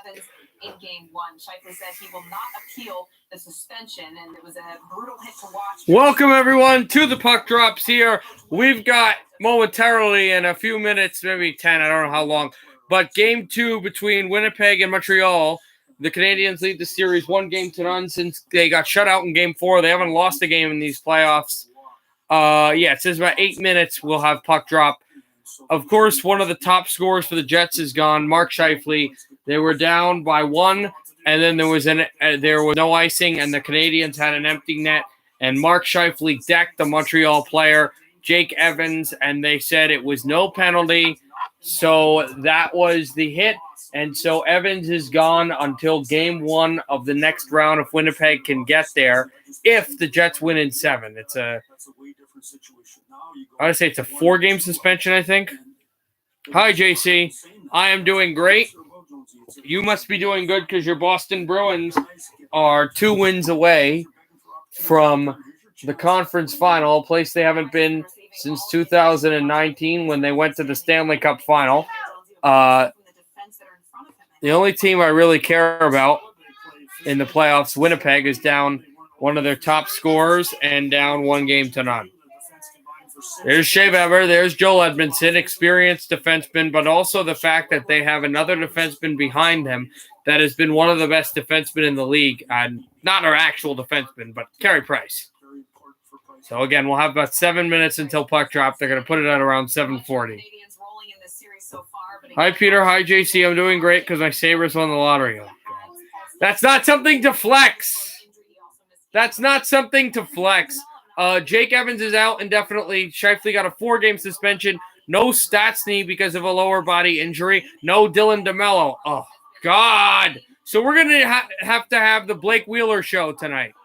Evans in Game 1. Shifley said he will not appeal the suspension, and it was a brutal hit to watch. Welcome, everyone, to the Puck Drops here. We've got momentarily in a few minutes, maybe 10, I don't know how long, but Game 2 between Winnipeg and Montreal. The Canadiens lead the series 1-0 since they got shut out in Game 4. They haven't lost a game in these playoffs. It says about 8 minutes we'll have Puck Drop. Of course, one of the top scorers for the Jets is gone, Mark Scheifele. They were down by 1, and then there was no icing, and the Canadiens had an empty net, and Mark Scheifele decked the Montreal player, Jake Evans, and they said it was no penalty. So that was the hit, and so Evans is gone until Game 1 of the next round if Winnipeg can get there, if the Jets win in 7. I would say it's a 4-game suspension, I think. Hi, JC. I am doing great. You must be doing good because your Boston Bruins are 2 wins away from the conference final, a place they haven't been since 2019 when they went to the Stanley Cup final. The only team I really care about in the playoffs, Winnipeg, is down one of their top scorers and down 1-0. There's Shea Weber, there's Joel Edmondson, experienced defenseman, but also the fact that they have another defenseman behind them that has been one of the best defensemen in the league. Not our actual defenseman, but Carey Price. So again, we'll have about 7 minutes until puck drop. They're going to put it at around 7:40. Hi, Peter. Hi, JC. I'm doing great because my Sabres won the lottery. Oh, that's not something to flex. That's not something to flex. Jake Evans is out indefinitely. Scheifele got a 4-game suspension. No Stastny because of a lower body injury. No Dylan DeMello. Oh, God. So we're going to have to have the Blake Wheeler show tonight.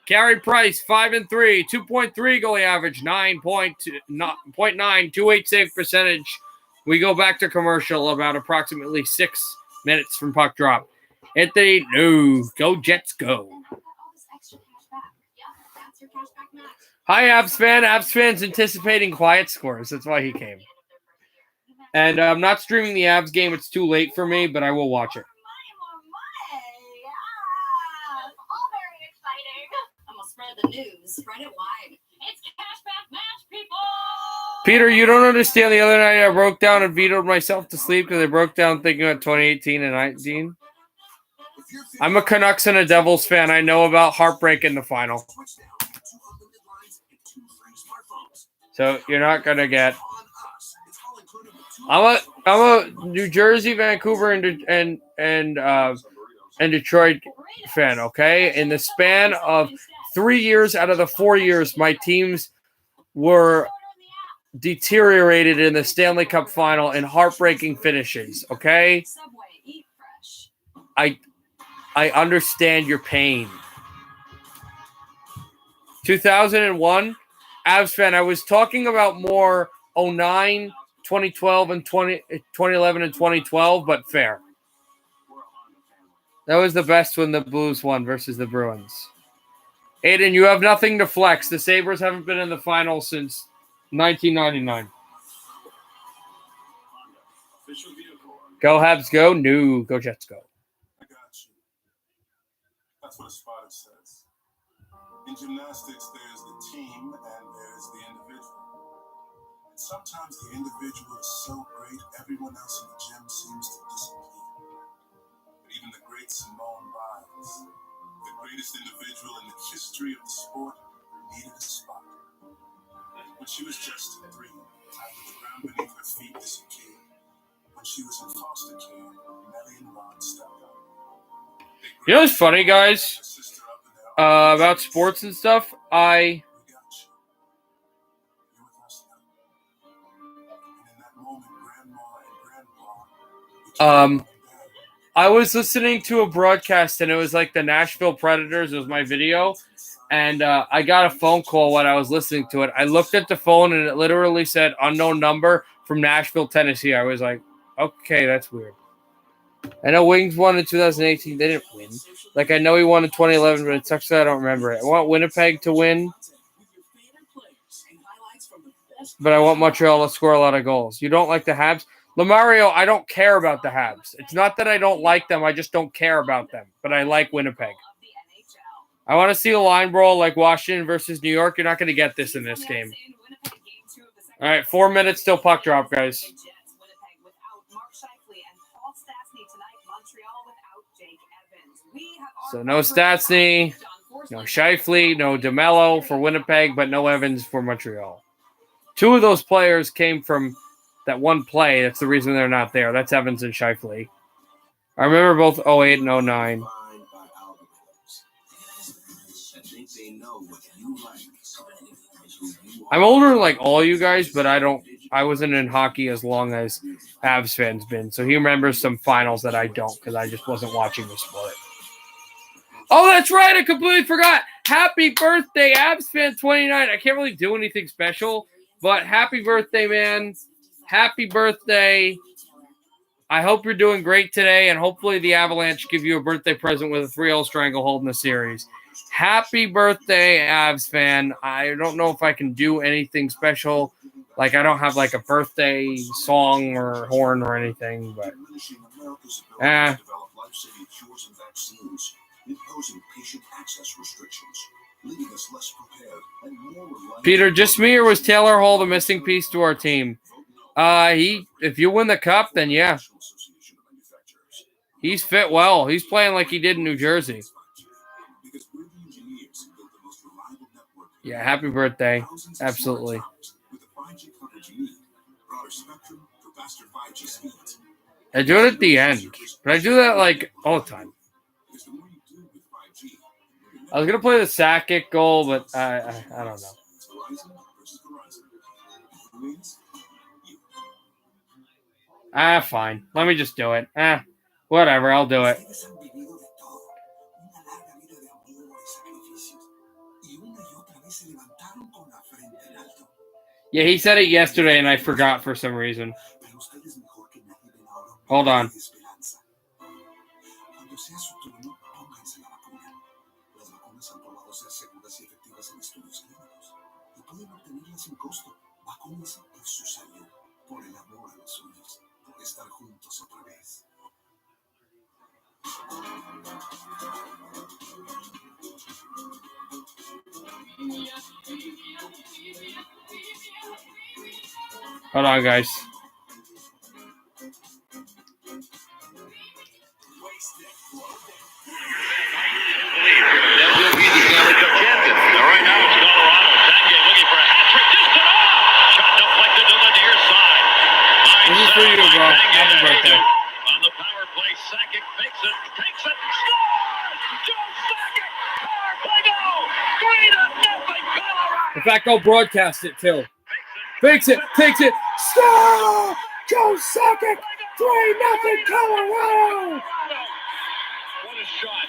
Carey Price, 5-3, 2.3 goalie average, 9.9, 28 save percentage. We go back to commercial about approximately 6 minutes from puck drop. Anthony, no. Go Jets, go. Hi, Abs fan. Abs fan's anticipating quiet scores. That's why he came. And I'm not streaming the Abs game. It's too late for me, but I will watch it. The news, spread it wide. It's cashback match, people. Peter, you don't understand. The other night I broke down and vetoed myself to sleep because I broke down thinking about 2018 and 19. I'm a Canucks and a Devils fan. I know about heartbreak in the final. So you're not gonna get. I'm a New Jersey, Vancouver, and Detroit fan. Okay, in the span of 3 years out of the 4 years, my teams were deteriorated in the Stanley Cup final in heartbreaking finishes, okay? I understand your pain. 2001, Avs fan, I was talking about more 09, 2012, and 2011 and 2012, but fair. That was the best when the Blues won versus the Bruins. Aiden, you have nothing to flex. The Sabres haven't been in the final since 1999. Go Habs, go. No, go Jets, go. I got you. That's what a spotter says. In gymnastics, there's the team and there's the individual. And sometimes the individual is so great, everyone else in the gym seems to disappear. But even the great Simone Biles, the greatest individual in the history of the sport, needed a spot. When she was just 3, after the ground beneath her feet disappeared. When she was in foster care, Nellie and Ron stepped up. You know what's funny, guys? About sports and stuff, I was listening to a broadcast, and it was like the Nashville Predators. It was my video, and I got a phone call when I was listening to it. I looked at the phone, and it literally said unknown number from Nashville, Tennessee. I was like, okay, that's weird. I know Wings won in 2018. They didn't win. Like, I know he won in 2011, but it sucks that I don't remember it. I want Winnipeg to win, but I want Montreal to score a lot of goals. You don't like the Habs? Lamario, I don't care about the Habs. It's not that I don't like them. I just don't care about them. But I like Winnipeg. I want to see a line brawl like Washington versus New York. You're not going to get this in this game. All right, 4 minutes till puck drop, guys. So no Stastny, no Scheifele, no DeMello for Winnipeg, but no Evans for Montreal. 2 of those players came from that one play. That's the reason they're not there. That's Evans and Scheifele. I remember both 08 and 09. I'm older than like all you guys, but I wasn't in hockey as long as Avs fans been. So he remembers some finals that I don't because I just wasn't watching the sport. Oh, that's right. I completely forgot. Happy birthday, Avs fan 29. I can't really do anything special, but happy birthday, man. Happy birthday. I hope you're doing great today, and hopefully the Avalanche give you a birthday present with a 3-0 stranglehold in the series. Happy birthday, Avs fan. I don't know if I can do anything special. Like, I don't have, like, a birthday song or horn or anything, but Peter, just me, or was Taylor Hall the missing piece to our team? If you win the cup, then yeah. He's fit well. He's playing like he did in New Jersey. Yeah, happy birthday. Absolutely. I do it at the end. But I do that like all the time. I was going to play the Sakic goal, but I don't know. Fine. Let me just do it. Whatever. I'll do it. Yeah, he said it yesterday, and I forgot for some reason. Hold on. Hold on, guys. This is for you, bro. Happy birthday. On the power play, Sakic makes it, takes it, scores! Joe Sakic, power play goal! 3-0, Colorado! In fact, I'll broadcast it too. Fakes it, takes it, score! Joe Sakic, 3-0 Colorado! What a shot!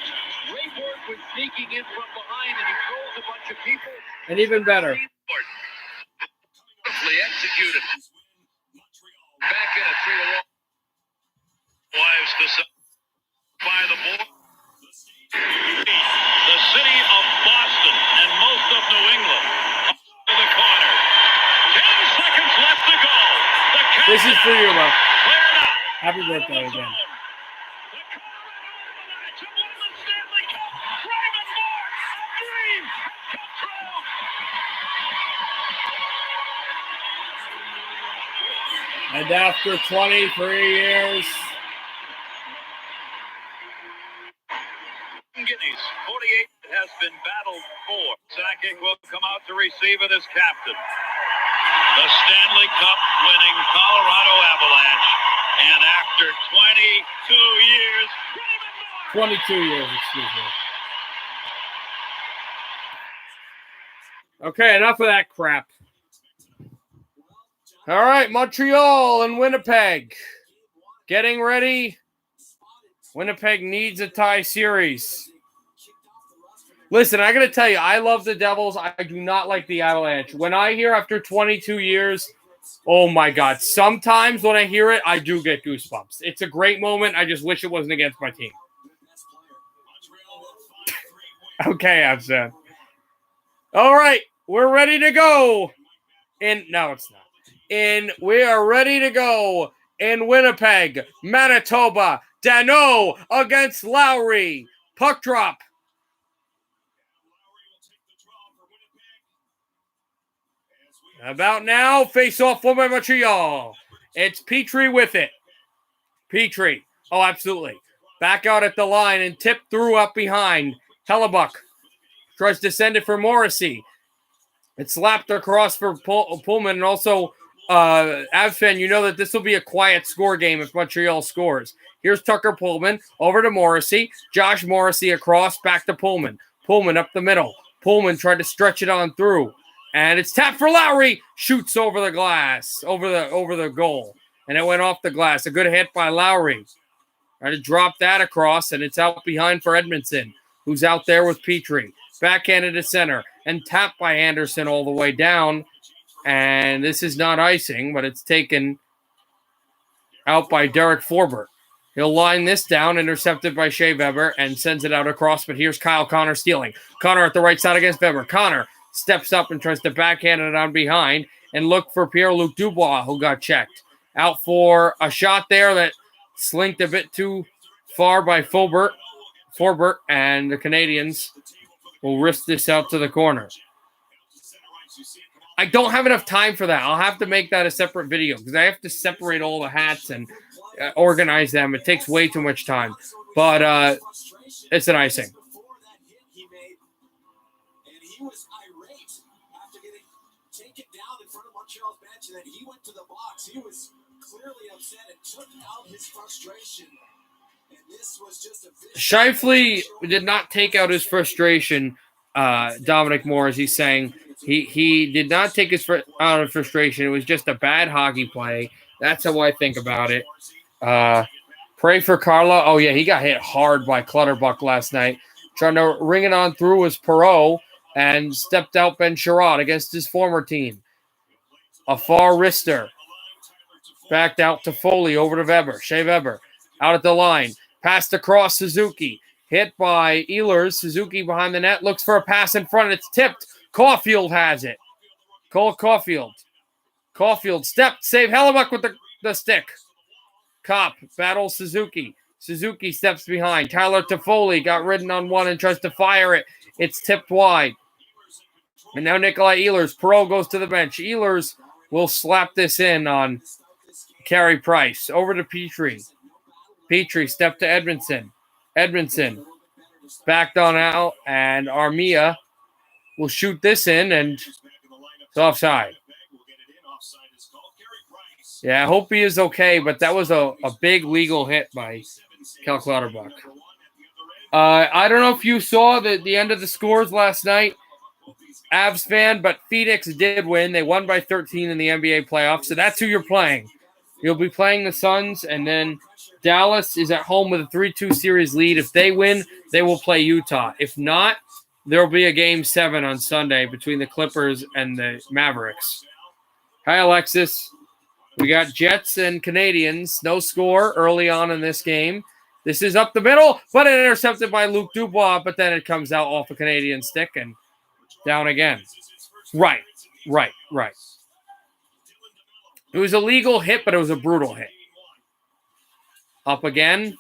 Raybourne was sneaking in from behind, and he throws a bunch of people. And even better. Beautifully executed. Back in a 3-1. Wives by the board. The city of Boston and most of New England to the corner. 10 seconds left to go. This is for you, bro. Happy birthday again. And after 23 years, Guineas, 48 has been battled for. Sakic will come out to receive it as captain. The Stanley Cup winning Colorado Avalanche. And after 22 years, excuse me. Okay, enough of that crap. All right, Montreal and Winnipeg. Getting ready. Winnipeg needs a tie series. Listen, I got to tell you, I love the Devils. I do not like the Avalanche. When I hear after 22 years, oh my God. Sometimes when I hear it, I do get goosebumps. It's a great moment. I just wish it wasn't against my team. Okay, I'm sad. All right, we're ready to go. No, it's not. And we are ready to go in Winnipeg, Manitoba. Danault against Lowry. Puck drop. About now, face-off won by Montreal. It's Petrie with it. Petrie. Oh, absolutely. Back out at the line and tip through up behind. Hellebuck tries to send it for Morrissey. It's slapped across for Pullman and also Avfan. You know that this will be a quiet score game if Montreal scores. Here's Tucker Pullman over to Morrissey. Josh Morrissey across, back to Pullman. Pullman up the middle. Pullman tried to stretch it on through. And it's tapped for Lowry. Shoots over the glass, over the goal. And it went off the glass. A good hit by Lowry. Tried to drop that across, and it's out behind for Edmondson, who's out there with Petrie. Backhanded to center, and tapped by Anderson all the way down. And this is not icing, but it's taken out by Derek Forbert. He'll line this down, intercepted by Shea Weber, and sends it out across. But here's Kyle Connor stealing. Connor at the right side against Weber. Connor steps up and tries to backhand it on behind and look for Pierre-Luc Dubois, who got checked. Out for a shot there that slinked a bit too far by Forbert, and the Canadiens will risk this out to the corner. I don't have enough time for that. I'll have to make that a separate video because I have to separate all the hats and organize them. It takes way too much time. But it's an icing. He was irate after getting taken down in front of Montreal's bench, and then he went to the box. He was clearly upset and took out his frustration. And this was just a Scheifele did not take out his frustration. Dominic Moore, as he's saying, he did not take his out of frustration. It was just a bad hockey play. That's how I think about it. Pray for Carla. Oh yeah, he got hit hard by Clutterbuck last night. Trying to ring it on through was Perreault. And stepped out Ben Sherrod against his former team. A far wrister. Backed out to Foley, over to Weber. Shea Weber out at the line. Passed across Suzuki. Hit by Ehlers. Suzuki behind the net. Looks for a pass in front. It's tipped. Caulfield has it. Cole Caulfield. Caulfield stepped. Save Hellebuck with the stick. Kopp battles Suzuki. Suzuki steps behind. Tyler Toffoli got ridden on one and tries to fire it. It's tipped wide. And now Nikolai Ehlers. Perreault goes to the bench. Ehlers will slap this in on Carey Price. Over to Petrie. Petrie step to Edmondson. Edmondson backed on out. And Armia will shoot this in. And it's offside. Yeah, I hope he is okay. But that was a big legal hit by Cal Clutterbuck. I don't know if you saw the end of the scores last night. Avs fan, but Phoenix did win. They won by 13 in the NBA playoffs, so that's who you're playing. You'll be playing the Suns, and then Dallas is at home with a 3-2 series lead. If they win, they will play Utah. If not, there will be a Game 7 on Sunday between the Clippers and the Mavericks. Hi, Alexis. We got Jets and Canadiens. No score early on in this game. This is up the middle, but intercepted by Luc Dubois, but then it comes out off a Canadian stick and down again. Right. It was a legal hit, but it was a brutal hit. Up again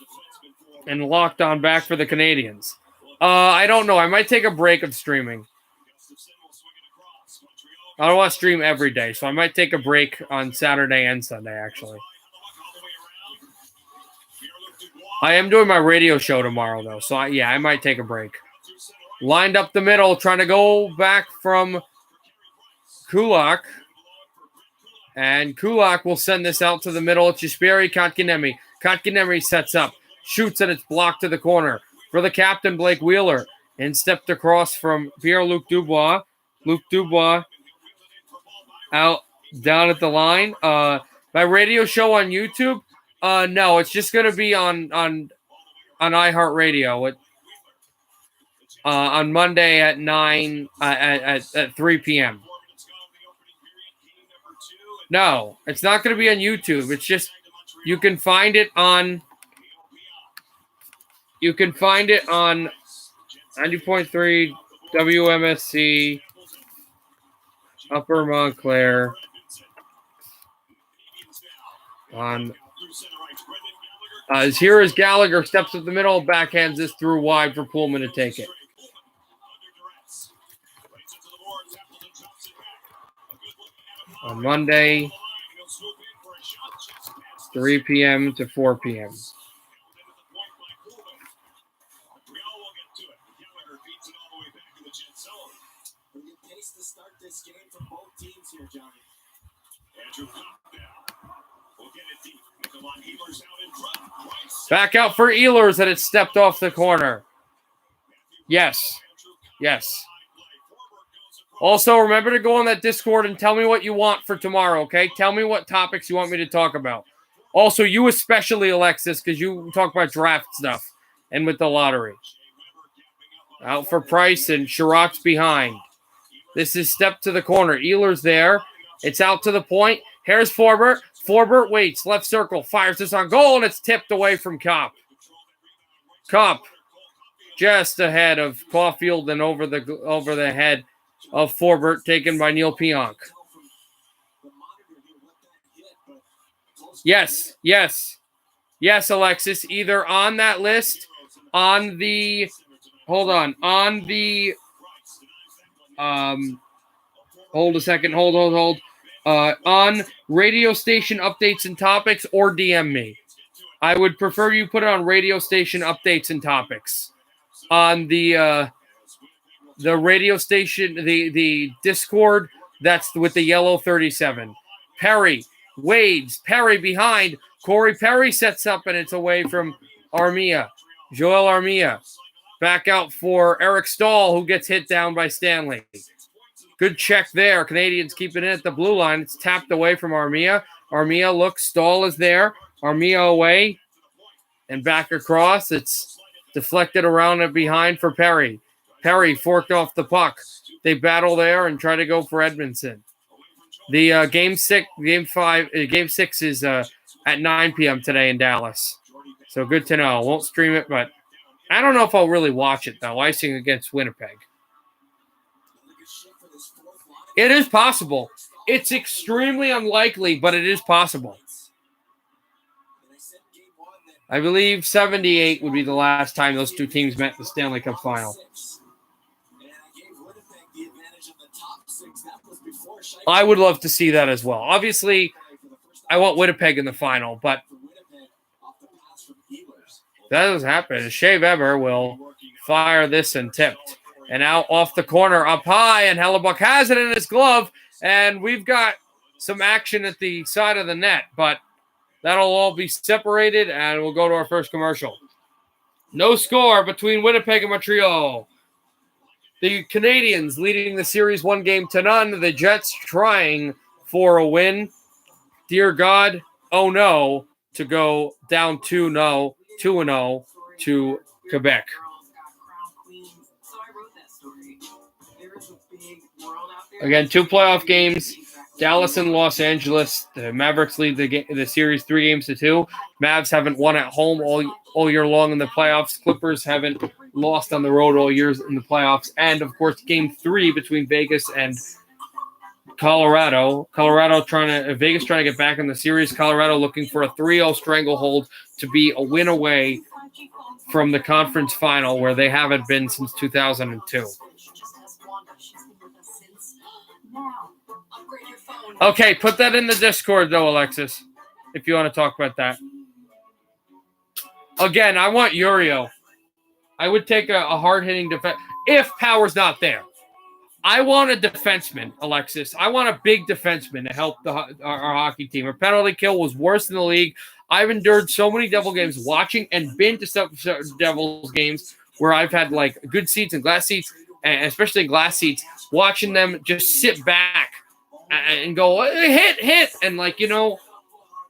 and locked on back for the Canadiens. I don't know. I might take a break of streaming. I don't want to stream every day, so I might take a break on Saturday and Sunday, actually. I am doing my radio show tomorrow, though, so I might take a break. Lined up the middle, trying to go back from Kulak. And Kulak will send this out to the middle. It's Jesperi Kotkaniemi. Kotkaniemi sets up, shoots, and it's blocked to the corner. For the captain, Blake Wheeler. And stepped across from Pierre-Luc Dubois. Luc Dubois out down at the line. My radio show on YouTube, no, it's just going to be on iHeartRadio on Monday at 3 p.m. No, it's not going to be on YouTube. It's just you can find it on 90.3 WMSC Upper Montclair on As here is Gallagher, steps up the middle, backhands this through wide for Pullman to take it. On Monday, 3 p.m. to 4 p.m. To start this game from both teams here, Johnny. Andrew will get it deep. Ehlers out in front. Back out for Ehlers, and it stepped off the corner. Yes. Yes. Also, remember to go on that Discord and tell me what you want for tomorrow, okay? Tell me what topics you want me to talk about. Also, you especially, Alexis, because you talk about draft stuff and with the lottery. Out for Price, and Sherrock's behind. This is step to the corner. Ehlers there. It's out to the point. Here's Forbert. Forbert waits. Left circle. Fires this on goal, and it's tipped away from Kopp. Kopp just ahead of Caulfield and over the head of Forbert, taken by Neil Pionk. Yes, yes. Yes, Alexis. Either on that list, on the – hold on. On the – hold a second. Hold. On radio station updates and topics, or DM me. I would prefer you put it on radio station updates and topics. On the radio station, the Discord, that's with the yellow 37. Perry wades. Perry behind. Corey Perry sets up, and it's away from Armia. Joel Armia. Back out for Eric Stahl, who gets hit down by Stanley. Good check there. Canadiens keeping it at the blue line. It's tapped away from Armia. Armia looks. Stahl is there. Armia away. And back across. It's deflected around and behind for Perry. Perry forked off the puck. They battle there and try to go for Edmondson. The game six is at 9 p.m. today in Dallas. So good to know. Won't stream it, but I don't know if I'll really watch it, though. Icing against Winnipeg. It is possible. It's extremely unlikely, but it is possible. I believe 78 would be the last time those two teams met in the Stanley Cup Final. I would love to see that as well. Obviously, I want Winnipeg in the final, but that doesn't happen. Shea Weber will fire this and tipped. And out off the corner, up high, and Hellebuck has it in his glove. And we've got some action at the side of the net, but that'll all be separated, and we'll go to our first commercial. No score between Winnipeg and Montreal. The Canadiens leading the series 1-0. The Jets trying for a win. Dear God, oh no, to go down 2-0 to Quebec. Again, 2 playoff games, Dallas and Los Angeles. The Mavericks lead the series 3-2. Mavs haven't won at home all year long in the playoffs. Clippers haven't lost on the road all year in the playoffs. And, of course, Game 3 between Vegas and Colorado. Vegas trying to get back in the series. Colorado looking for a 3-0 stranglehold to be a win away from the conference final, where they haven't been since 2002. Okay, put that in the Discord, though, Alexis, if you want to talk about that. Again, I want Uriel. I would take a hard-hitting defense if Power's not there. I want a defenseman, Alexis. I want a big defenseman to help our hockey team. Our penalty kill was worse in the league. I've endured so many Devil games watching and been to some Devils games where I've had, like, good seats and glass seats, and especially glass seats, watching them just sit back and go, hit. And, like, you know,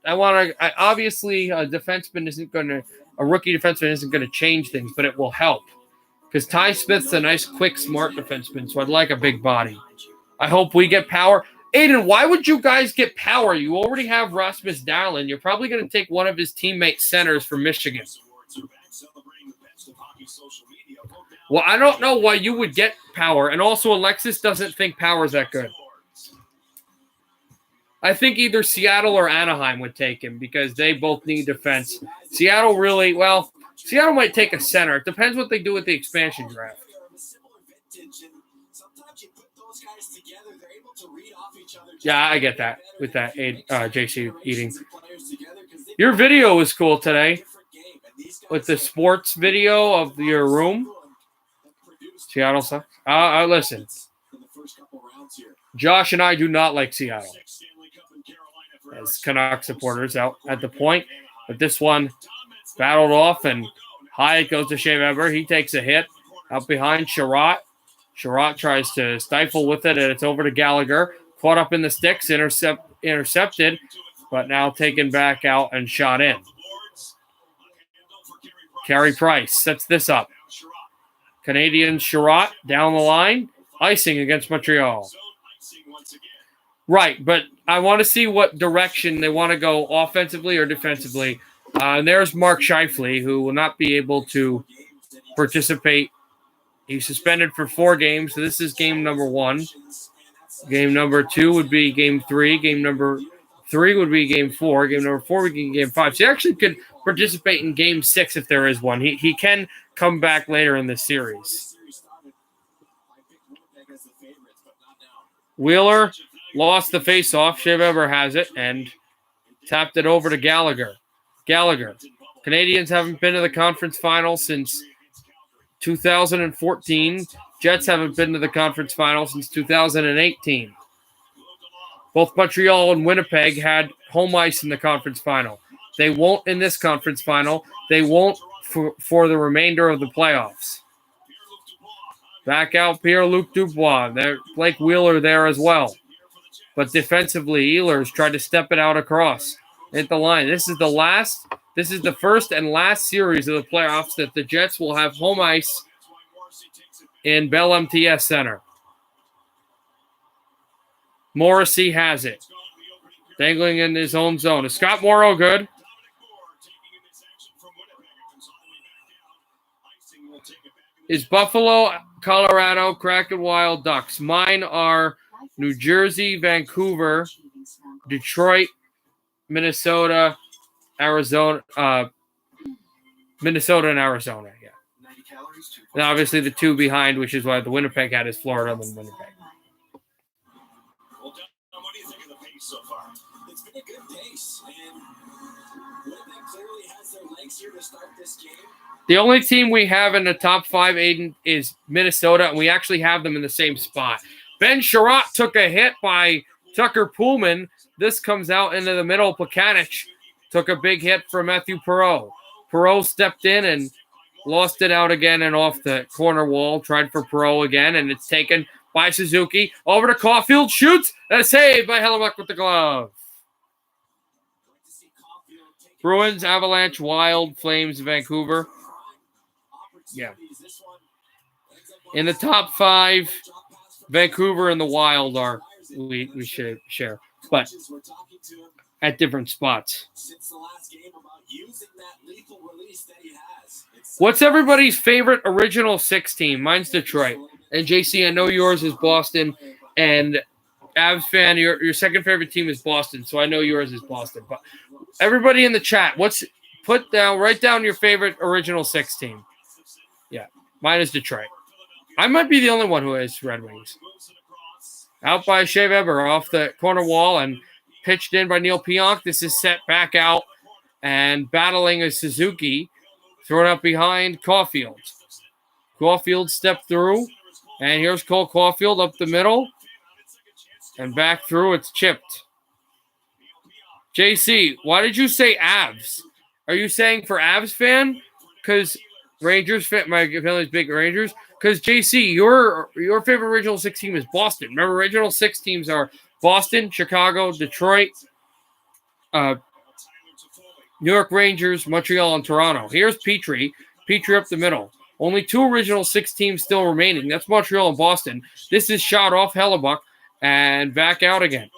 obviously a defenseman isn't going to, a rookie defenseman isn't going to change things, but it will help. Because Ty Smith's a nice, quick, smart defenseman, so I'd like a big body. I hope we get Power. Aiden, why would you guys get Power? You already have Rasmus Dahlin. You're probably going to take one of his teammate centers from Michigan. Well, I don't know why you would get Power. And also, Alexis doesn't think Power's that good. I think either Seattle or Anaheim would take him because they both need defense. Seattle might take a center. It depends what they do with the expansion draft. Yeah, I get that with that JC eating. Your video was cool today with the sports video of your room. Seattle sucks. Listen. Josh and I do not like Seattle as Canuck supporters out at the point. But this one battled off, and Hyatt goes to Shea Weber. He takes a hit out behind Sherratt. Sherratt tries to stifle with it, and it's over to Gallagher. Caught up in the sticks, intercepted, but now taken back out and shot in. Carey Price sets this up. Canadiens Sherratt down the line, icing against Montreal. Right, but I want to see what direction they want to go offensively or defensively. And there's Mark Scheifele, who will not be able to participate. He's suspended for 4 games, so this is game number 1. Game number 2 would be game 3. Game number 3 would be game 4. Game number 4 would be game 5. So he actually could participate in game 6 if there is one. He can come back later in the series. Wheeler lost the faceoff. Shea Weber has it and tapped it over to Gallagher. Canadiens haven't been to the conference final since 2014. Jets haven't been to the conference final since 2018. Both Montreal and Winnipeg had home ice in the conference final. They won't in this conference final. They won't for the remainder of the playoffs. Back out Pierre-Luc Dubois. Blake Wheeler there as well. But defensively, Ehlers tried to step it out across at the line. This is the first and last series of the playoffs that the Jets will have home ice in Bell MTS Center. Morrissey has it. Dangling in his own zone. Is Scott Morrow good? Is Buffalo, Colorado, Kraken Wild Ducks. Mine are New Jersey, Vancouver, Detroit, Minnesota, Arizona, Minnesota and Arizona, yeah. And obviously the 2 behind, which is why the Winnipeg had is Florida and Winnipeg. Well, Don, what do you think of the pace so far? It's been a good pace, and Winnipeg clearly has their legs here to start this game. The only team we have in the top 5, Aiden, is Minnesota, and we actually have them in the same spot. Ben Sherratt took a hit by Tucker Pullman. This comes out into the middle. Plekanec took a big hit from Matthew Perreault. Perreault stepped in and lost it out again and off the corner wall. Tried for Perreault again, and it's taken by Suzuki. Over to Caulfield. Shoots. And a save by Hellebuck with the glove. Bruins, Avalanche, Wild, Flames, Vancouver. Yeah. In the top 5, Vancouver and the Wild are we should share, but at different spots. What's everybody's favorite original 6 team? Mine's Detroit. And JC, I know yours is Boston. And Avs fan, your second favorite team is Boston, so I know yours is Boston. But everybody in the chat, write down your favorite original 6 team. Yeah, mine is Detroit. I might be the only one who has Red Wings. Out by Shea Weber off the corner wall and pitched in by Neil Pionk. This is set back out and battling a Suzuki. Thrown up behind Caulfield. Caulfield stepped through. And here's Cole Caulfield up the middle. And back through. It's chipped. JC, why did you say Avs? Are you saying for Avs fan? Because Rangers fan, my family's big Rangers. Because JC, your favorite original 6 team is Boston. Remember, original 6 teams are Boston, Chicago, Detroit, New York Rangers, Montreal, and Toronto. Here's Petrie. Petrie up the middle. Only 2 original 6 teams still remaining. That's Montreal and Boston. This is shot off Hellebuck and back out again.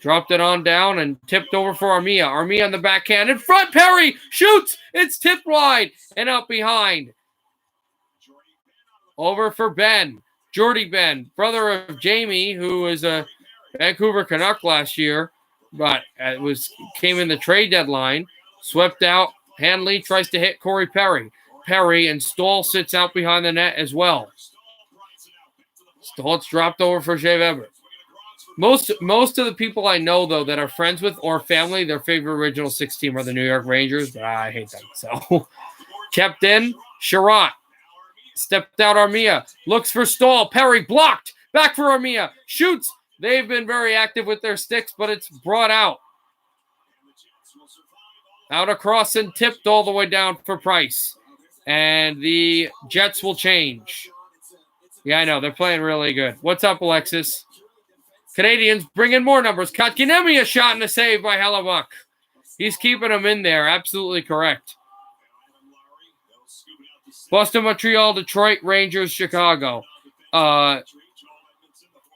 Dropped it on down and tipped over for Armia. Armia on the backhand. In front, Perry shoots. It's tipped wide and out behind. Over for Ben. Jordy Ben, brother of Jamie, who is a Vancouver Canuck last year, but it came in the trade deadline, swept out. Hanley tries to hit Corey Perry. Perry and Stahl sits out behind the net as well. Stahl's dropped over for Shea Weber. Most of the people I know, though, that are friends with or family, their favorite original 6 team are the New York Rangers, but I hate them. So, kept in, Sherratt. Stepped out Armia. Looks for Stahl. Perry blocked. Back for Armia. Shoots. They've been very active with their sticks, but it's brought out. Out across and tipped all the way down for Price. And the Jets will change. Yeah, I know. They're playing really good. What's up, Alexis? Canadiens bring in more numbers. Kotkaniemi, a shot and a save by Hellebuck. He's keeping them in there. Absolutely correct. Boston, Montreal, Detroit, Rangers, Chicago. Oh,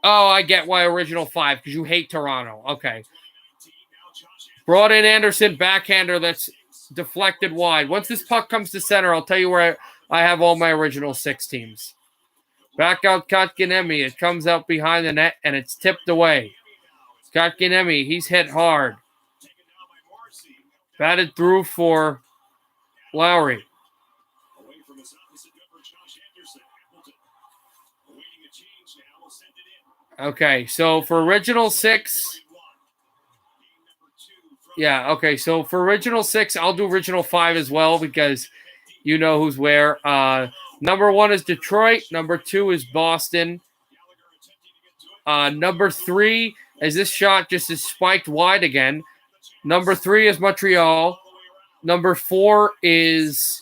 I get why original 5, because you hate Toronto. Okay. Brought in Anderson, backhander that's deflected wide. Once this puck comes to center, I'll tell you where I have all my original 6 teams. Back out Kotkaniemi. It comes out behind the net, and it's tipped away. Kotkaniemi, he's hit hard. Batted through for Lowry. Okay, so for original 6... Yeah, okay, so for original 6, I'll do original 5 as well because you know who's where. Number 1 is Detroit. Number 2 is Boston. Number 3 is this shot just is spiked wide again. Number 3 is Montreal. Number 4 is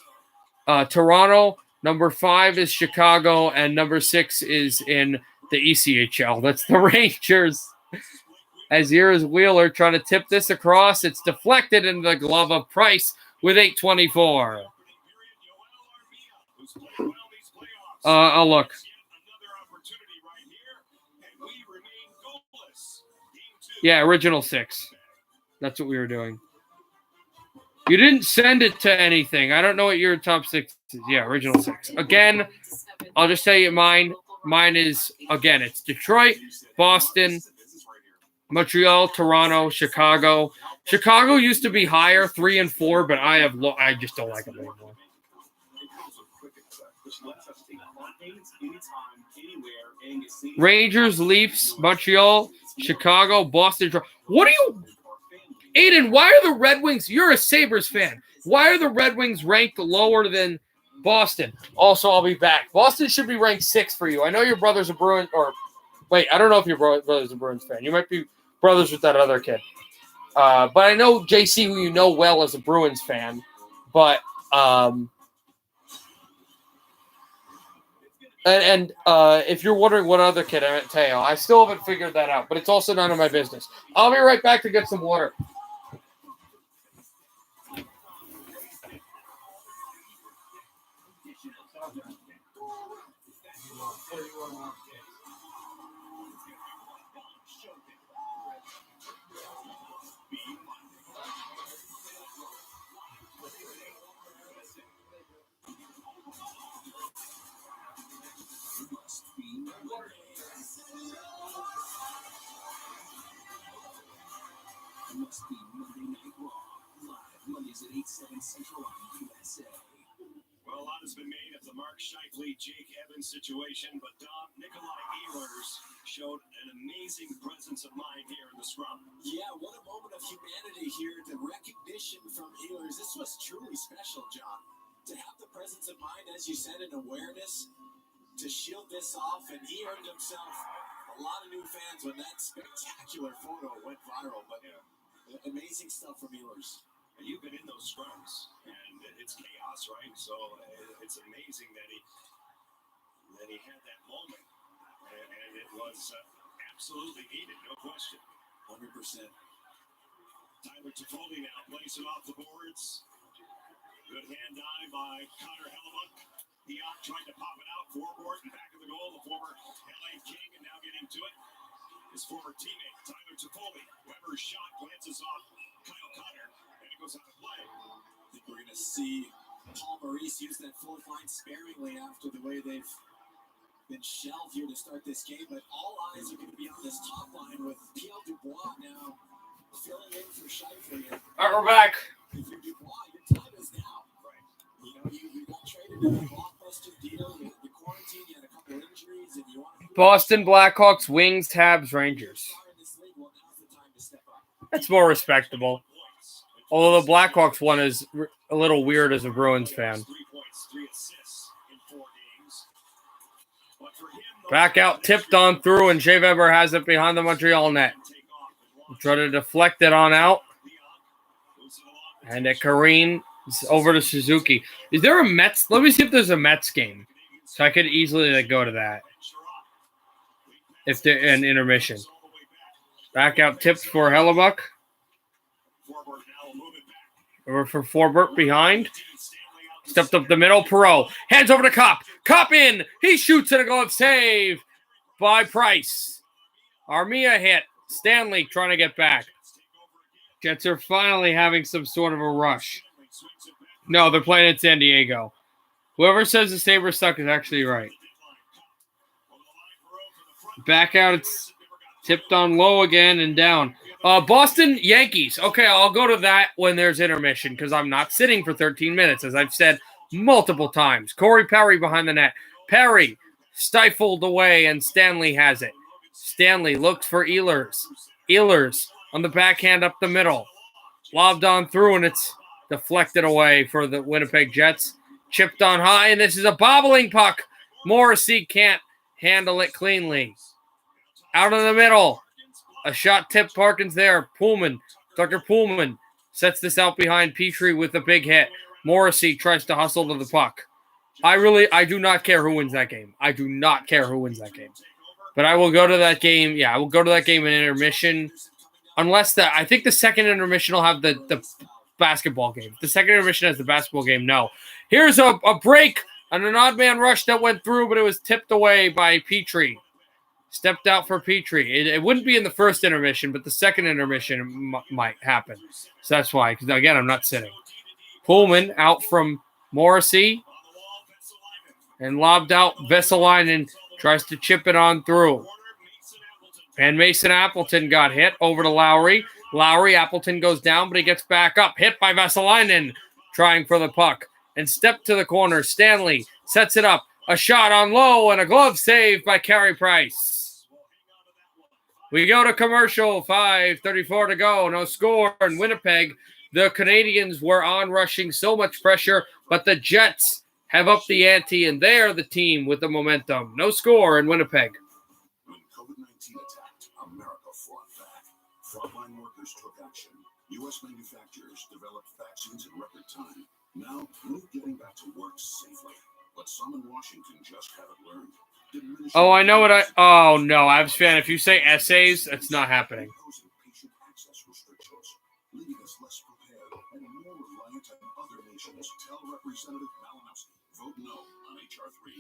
Toronto. Number 5 is Chicago. And number 6 is in the ECHL. That's the Rangers. As here is Wheeler trying to tip this across. It's deflected into the glove of Price with 8:24. I'll look. Yeah, original 6. That's what we were doing. You didn't send it to anything. I don't know what your top 6 is. Yeah, original 6. Again, I'll just tell you mine. Mine is, again, it's Detroit, Boston, Montreal, Toronto, Chicago. Chicago used to be higher, 3 and 4, but I just don't like them anymore. Rangers, Leafs, Montreal, Chicago, Boston. What are you, Aiden? Why are the Red Wings? You're a Sabres fan. Why are the Red Wings ranked lower than Boston? Also, I'll be back. Boston should be ranked 6 for you. I know your brother's a Bruins, or wait, I don't know if your brother's a Bruins fan. You might be brothers with that other kid. But I know JC, who you know well, as a Bruins fan. But if you're wondering what other kid I meant, Teo, I still haven't figured that out. But it's also none of my business. I'll be right back to get some water. Must be Monday Night Raw, live Mondays at 8/7 Central on USA. Well, a lot has been made of the Mark Scheifele, Jake Evans situation, but Dom Nikolai Ehlers showed an amazing presence of mind here in the scrum. Yeah, what a moment of humanity here. The recognition from Ehlers. This was truly special, John. To have the presence of mind, as you said, and awareness to shield this off, and he earned himself a lot of new fans when that spectacular photo went viral. But amazing stuff from Ehlers. And you've been in those scrums, and it's chaos, right? So it's amazing that he had that moment, and it was absolutely needed, no question. 100%. Tyler Toffoli now plays it off the boards. Good hand-eye by Connor Hellebuck. Dion tried to pop it out forward and back of the goal. The former LA King, and now getting to it. His former teammate, Tyler Toffoli. Weber's shot glances off Kyle Connor, and it goes out of play. I think we're going to see Paul Maurice use that fourth line sparingly after the way they've been shelved here to start this game, but all eyes are going to be on this top line with Pierre Dubois now filling in for Scheifele. All right, we're back. If you're Dubois, your time is now. Right. You know, you got traded in a blockbuster deal. The quarantine, you had a couple injuries, and you want to Boston Blackhawks, Wings, Habs, Rangers. That's more respectable. Although the Blackhawks one is a little weird as a Bruins fan. Back out, tipped on through, and Shea Weber has it behind the Montreal net. Try to deflect it on out. And a Kareen over to Suzuki. Is there a Mets? Let me see if there's a Mets game. So I could easily go to that. If they're in intermission. Back out, tipped for Hellebuck. Over for Forbert behind. Stepped up the middle. Perreault. Hands over to Kopp. Kopp in. He shoots and a glove save by Price. Armia hit. Stanley trying to get back. Jets are finally having some sort of a rush. No, they're playing in San Diego. Whoever says the Sabres suck is actually right. Back out. It's tipped on low again and down. Boston Yankees. Okay, I'll go to that when there's intermission because I'm not sitting for 13 minutes, as I've said multiple times. Corey Perry behind the net. Perry stifled away, and Stanley has it. Stanley looks for Ehlers. Ehlers on the backhand up the middle. Lobbed on through, and it's deflected away for the Winnipeg Jets. Chipped on high, and this is a bobbling puck. Morrissey can't handle it cleanly. Out of the middle. A shot tip, Parkins there. Tucker Pullman sets this out behind Petrie with a big hit. Morrissey tries to hustle to the puck. I do not care who wins that game. I do not care who wins that game. But I will go to that game. Yeah, I will go to that game in intermission. Unless I think the second intermission will have the basketball game. The second intermission has the basketball game. No. Here's a break and an odd man rush that went through, but it was tipped away by Petrie. Stepped out for Petrie. It wouldn't be in the first intermission, but the second intermission might happen. So that's why. Because, again, I'm not sitting. Pullman out from Morrissey. And lobbed out. Vesalainen tries to chip it on through. And Mason Appleton got hit over to Lowry. Appleton goes down, but he gets back up. Hit by Vesalainen. Trying for the puck. And step to the corner. Stanley sets it up. A shot on low and a glove save by Carey Price. We go to commercial, 5:34 to go, no score in Winnipeg. The Canadiens were onrushing so much pressure, but the Jets have upped the ante, and they are the team with the momentum. No score in Winnipeg. When COVID-19 attacked, America fought back. Frontline workers took action. U.S. manufacturers developed vaccines in record time. Now, we're getting back to work safely. But some in Washington just haven't learned. Oh, I know what Oh, no, I was fan. If you say essays, that's not happening. Leaving us less prepared and more reliant on other nations. Tell Representative Malinowski. Vote no on H.R. 3,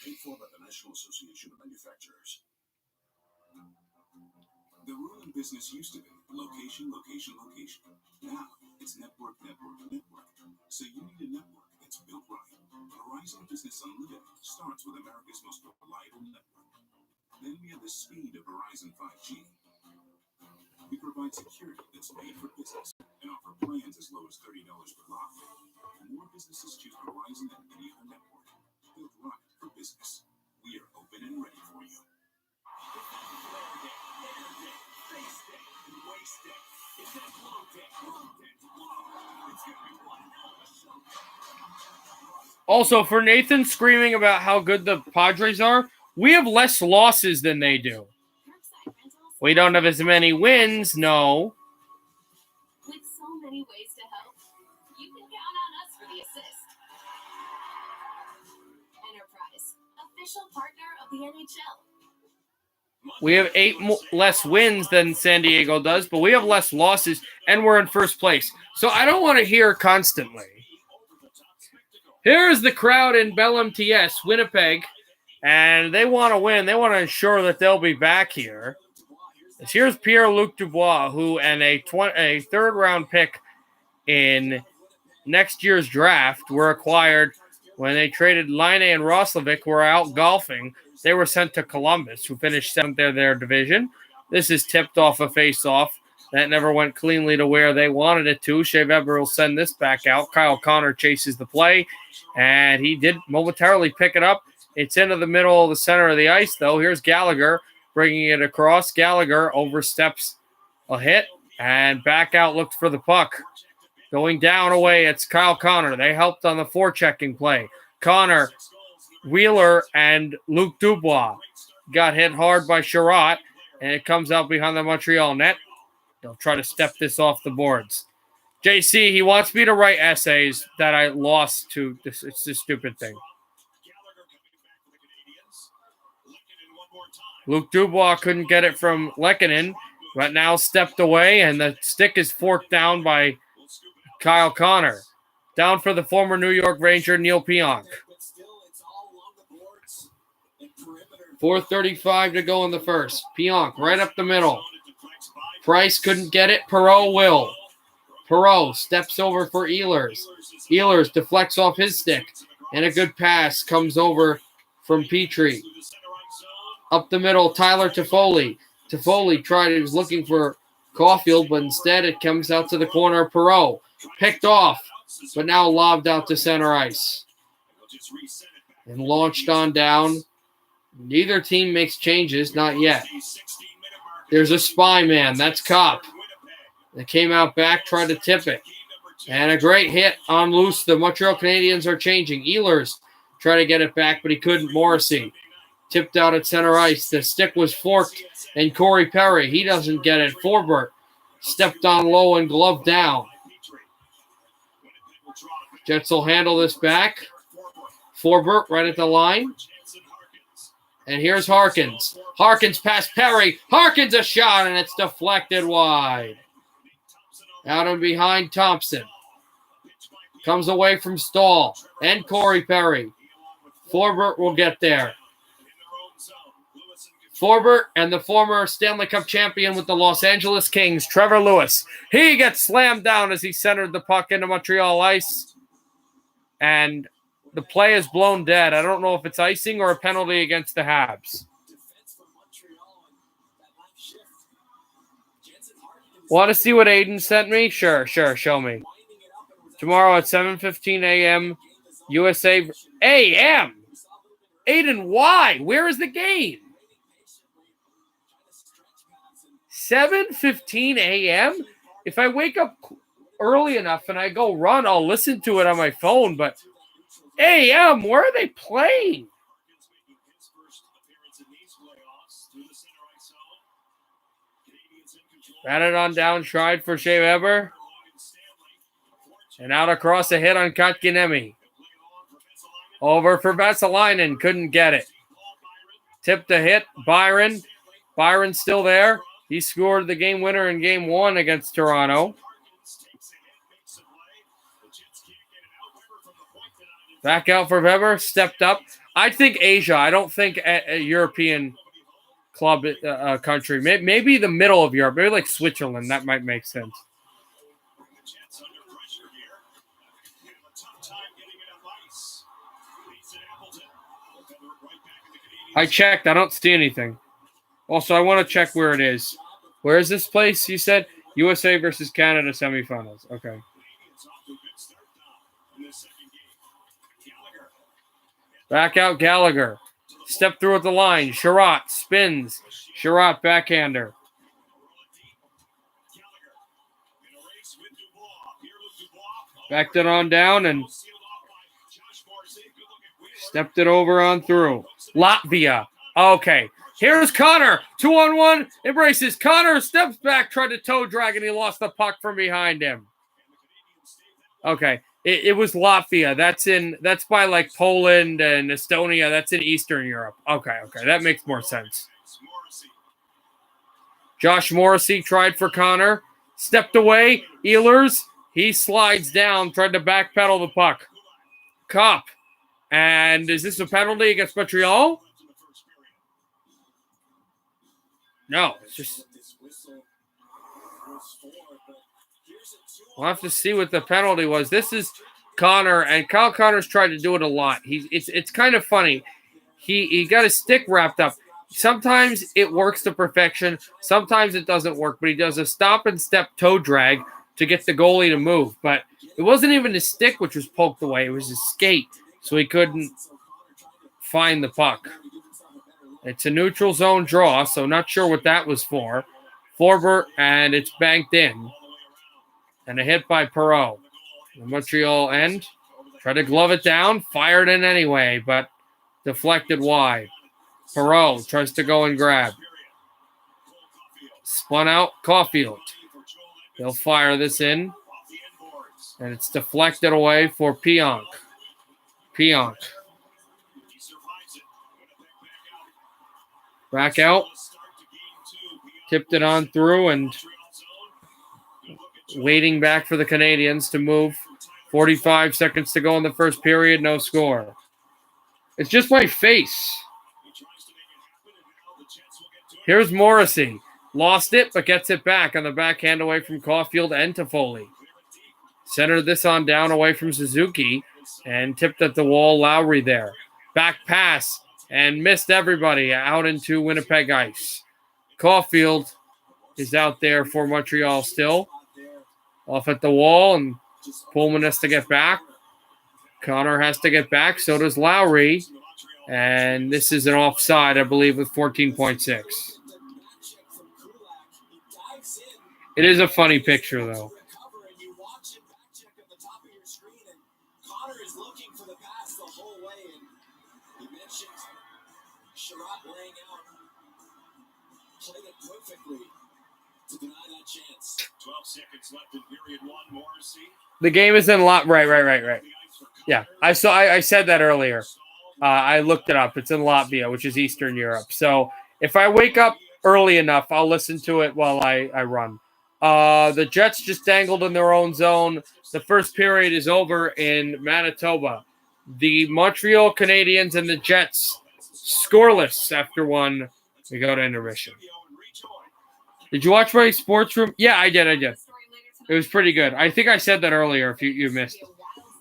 paid for by the National Association of Manufacturers. The rule in business used to be location, location, location. Now it's network, network, network. So you need a network that's built right. Verizon Business Unlimited starts with America's most reliable network. Then we have the speed of Verizon 5G. We provide security that's made for business and offer plans as low as $30 per line. More businesses choose Verizon than any other network. Built right for business. We are open and ready for you. Also, for Nathan screaming about how good the Padres are, we have less losses than they do. We don't have as many wins, no. With so many ways to help, you can count on us for the assist. Enterprise, official partner of the NHL. We have 8 less wins than San Diego does, but we have less losses, and we're in first place. So I don't want to hear constantly. Here's the crowd in Bell MTS, Winnipeg, and they want to win. They want to ensure that they'll be back here. Here's Pierre-Luc Dubois, who and a third-round pick in next year's draft were acquired When they traded Line and Roslovic, who were out golfing, they were sent to Columbus, who finished 7th in their division. This is tipped off a face-off. That never went cleanly to where they wanted it to. Shea Weber will send this back out. Kyle Connor chases the play, and he did momentarily pick it up. It's into the middle of the center of the ice, though. Here's Gallagher bringing it across. Gallagher oversteps a hit, and back out looked for the puck. Going down away, it's Kyle Connor. They helped on the forechecking play. Connor, Wheeler, and Luc Dubois got hit hard by Sherratt, and it comes out behind the Montreal net. They'll try to step this off the boards. JC, he wants me to write essays that I lost to this. It's this stupid thing. Luc Dubois couldn't get it from Lehkonen, but now stepped away, and the stick is forked down by Kyle Connor. Down for the former New York Ranger, Neil Pionk. 4:35 to go in the first. Pionk right up the middle. Price couldn't get it. Perreault will. Perreault steps over for Ehlers. Ehlers deflects off his stick, and a good pass comes over from Petrie. Up the middle, Tyler Toffoli. Toffoli he was looking for Caulfield, but instead it comes out to the corner of Perreault. Picked off, but now lobbed out to center ice. And launched on down. Neither team makes changes, not yet. There's a spy man. That's Kopp. They came out back, tried to tip it. And a great hit on loose. The Montreal Canadiens are changing. Ehlers tried to get it back, but he couldn't. Morrissey tipped out at center ice. The stick was forked, and Corey Perry, he doesn't get it. Forbert stepped on low and gloved down. Jets will handle this back. Forbert right at the line. And here's Harkins. Harkins past Perry. Harkins a shot, and it's deflected wide. Out and behind Thompson. Comes away from Stahl and Corey Perry. Forbert will get there. Forbert and the former Stanley Cup champion with the Los Angeles Kings, Trevor Lewis. He gets slammed down as he centered the puck into Montreal ice. And the play is blown dead. I don't know if it's icing or a penalty against the Habs. Want to see what Aiden sent me? Sure, show me. Tomorrow at 7:15 a.m., USA a.m. Aiden, why? Where is the game? 7:15 a.m.? If I wake up early enough and I go run, I'll listen to it on my phone, but a.m., where are they playing? Batted on down, tried for Shea Weber. And out across a hit on Kotkaniemi. Over for Vesalainen, couldn't get it. Tipped a hit, Byron. Byron's still there. He scored the game winner in game 1 against Toronto. Back out for Weber, stepped up. I think Asia. I don't think a European club country. Maybe the middle of Europe. Maybe like Switzerland. That might make sense. I checked. I don't see anything. Also, I want to check where it is. Where is this place? You said USA versus Canada semifinals. Okay. Back out Gallagher. Step through at the line. Sherratt spins. Sherratt backhander. Backed it on down and stepped it over on through. Latvia. Okay. Here's Connor. 2-on-1. Embraces. Connor steps back. Tried to toe drag and he lost the puck from behind him. Okay. It was Latvia. That's by like Poland and Estonia. That's in Eastern Europe. Okay. That makes more sense. Josh Morrissey tried for Connor. Stepped away. Ehlers. He slides down. Tried to backpedal the puck. Kopp. And is this a penalty against Montreal? No. It's just... We'll have to see what the penalty was. This is Connor, and Kyle Connor's tried to do it a lot. It's kind of funny. He got his stick wrapped up. Sometimes it works to perfection. Sometimes it doesn't work, but he does a stop and step toe drag to get the goalie to move. But it wasn't even his stick which was poked away. It was his skate, so he couldn't find the puck. It's a neutral zone draw, so not sure what that was for. Forbert, and it's banked in. And a hit by Perreault. The Montreal end. Tried to glove it down. Fired in anyway, but deflected wide. Perreault tries to go and grab. Spun out. Caulfield. He'll fire this in. And it's deflected away for Pionk. Pionk. Back out. Tipped it on through and waiting back for the Canadiens to move. 45 seconds to go in the first period. No score. It's just my face. Here's Morrissey. Lost it, but gets it back on the backhand away from Caulfield and Toffoli. Centered this on down away from Suzuki and tipped at the wall. Lowry there. Back pass and missed everybody out into Winnipeg ice. Caulfield is out there for Montreal still. Off at the wall, and Pullman has to get back. Connor has to get back. So does Lowry. And this is an offside, I believe, with 14.6. It is a funny picture, though. The game is in lot. Right. Yeah, I said that earlier. I looked it up. It's in Latvia, which is Eastern Europe. So if I wake up early enough, I'll listen to it while I run. The Jets just dangled in their own zone. The first period is over in Manitoba. The Montreal Canadiens and the Jets scoreless after one. We go to intermission. Did you watch my sports room? Yeah, I did. It was pretty good. I think I said that earlier if you missed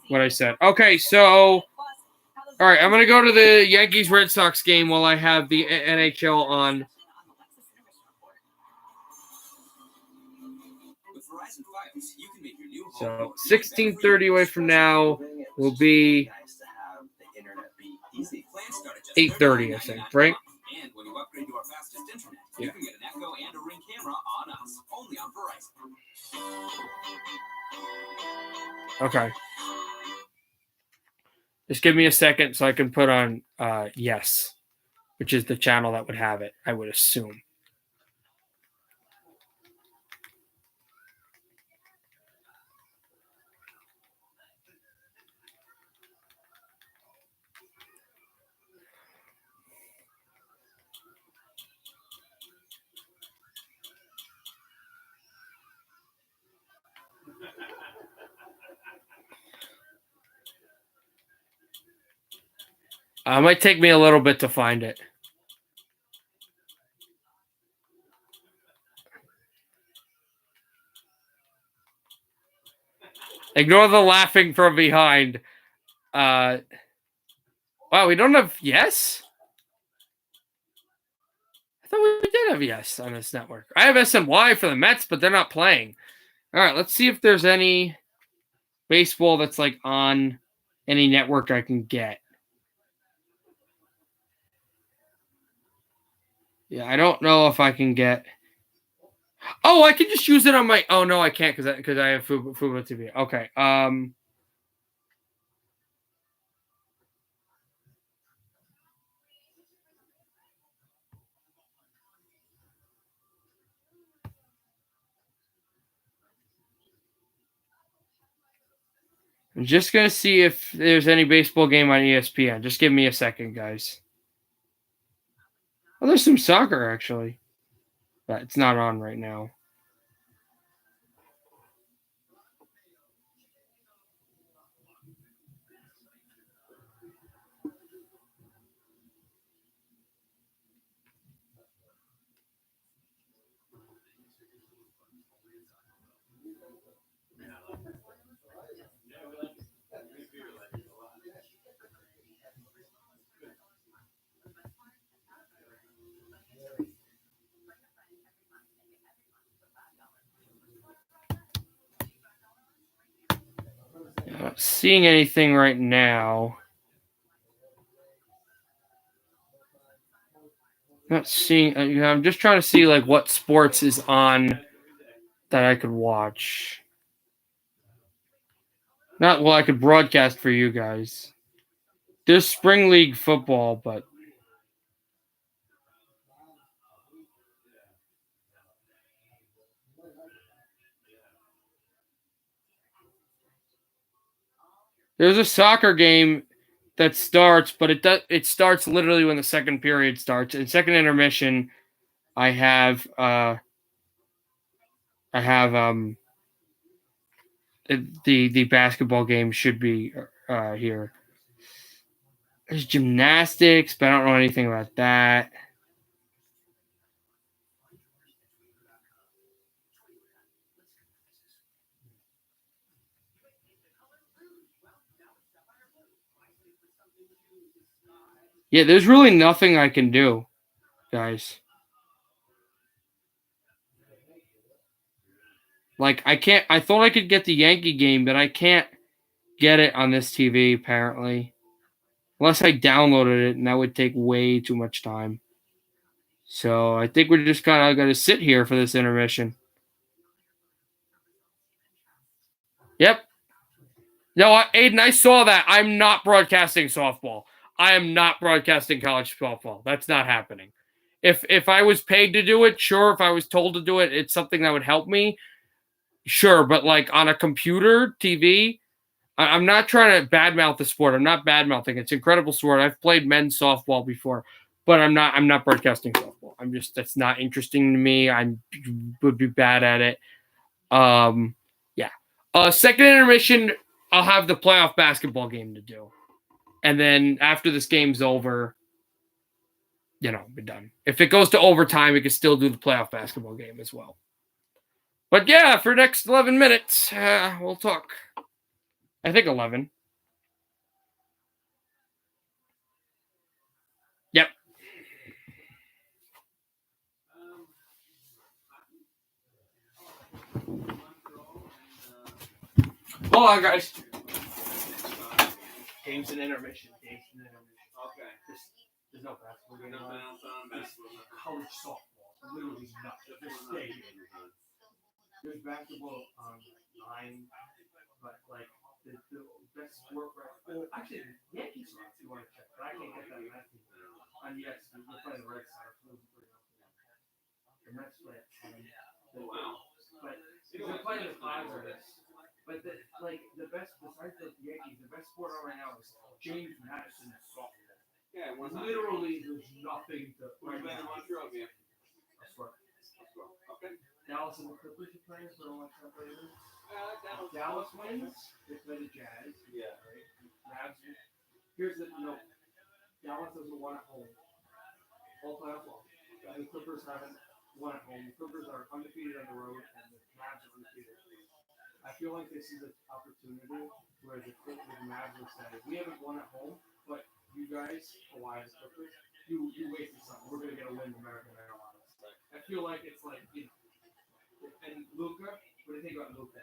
what I said. Okay, so, all right, I'm going to go to the Yankees-Red Sox game while I have the NHL on. So 16:30 away from now will be 8:30, I think, right? And when you upgrade to our fastest internet, Yeah. you can get an Echo and a Ring camera on us, only on Verizon. Okay. Just give me a second so I can put on Yes, which is the channel that would have it, I would assume. It might take me a little bit to find it. Ignore the laughing from behind. Wow, we don't have Yes? I thought we did have Yes on this network. I have SNY for the Mets, but they're not playing. All right, let's see if there's any baseball that's like on any network I can get. Yeah, I don't know if I can get. Oh, I can just use it on my. Oh no, I can't because I have Fubo TV. Okay. I'm just gonna see if there's any baseball game on ESPN. Just give me a second, guys. Oh, there's some soccer actually, but it's not on right now. Not seeing anything right now. Not seeing. I'm just trying to see like what sports is on that I could watch. Not well, I could broadcast for you guys. There's spring league football, but there's a soccer game that starts, but it starts literally when the second period starts. In second intermission, I have the basketball game should be here. There's gymnastics, but I don't know anything about that. Yeah, there's really nothing I can do, guys. Like, I thought I could get the Yankee game, but I can't get it on this TV, apparently. Unless I downloaded it, and that would take way too much time. So I think we're just kind of going to sit here for this intermission. Yep. No, Aiden, I saw that. I'm not broadcasting softball. I am not broadcasting college softball. That's not happening. If I was paid to do it, sure. If I was told to do it, it's something that would help me. Sure, but like on a computer, TV, I'm not trying to badmouth the sport. I'm not badmouthing. It's an incredible sport. I've played men's softball before, but I'm not broadcasting softball. That's not interesting to me. I would be bad at it. Yeah. Second intermission, I'll have the playoff basketball game to do. And then after this game's over, we're done. If it goes to overtime, we can still do the playoff basketball game as well. But yeah, for the next 11 minutes, we'll talk. I think 11. Yep. Hold on, guys. Games and intermission. Okay. There's no basketball game. No basketball. College softball. Literally nothing. Just stay here. There's basketball on 9, but like the best sport right. Oh, actually, the Yankees are if you want to check, but I can't get that last team. And yes, we're playing the Red Sox. The Mets play at 10. Wow. But they're playing the Padres. But the best besides the Yankees, the best sport on right now is James Madison softball. Yeah, Literally, there's nothing to. Who's playing the Montreal game? I swear. Okay. Dallas and the Clippers are playing, so I don't want to play this. Dallas wins, they play the Jazz. Yeah. Right? Mavs. Here's the Dallas doesn't won at home. All playoff long. And the Clippers haven't won at home. The Clippers are undefeated on the road, and the Mavs are undefeated. I feel like this is an opportunity where the Mavs will say, we haven't won at home, but you guys, Hawaii, the Clippers, you wasted something. We're going to get a win in American Airlines. I feel like it's like, and Luka, what do you think about Luka?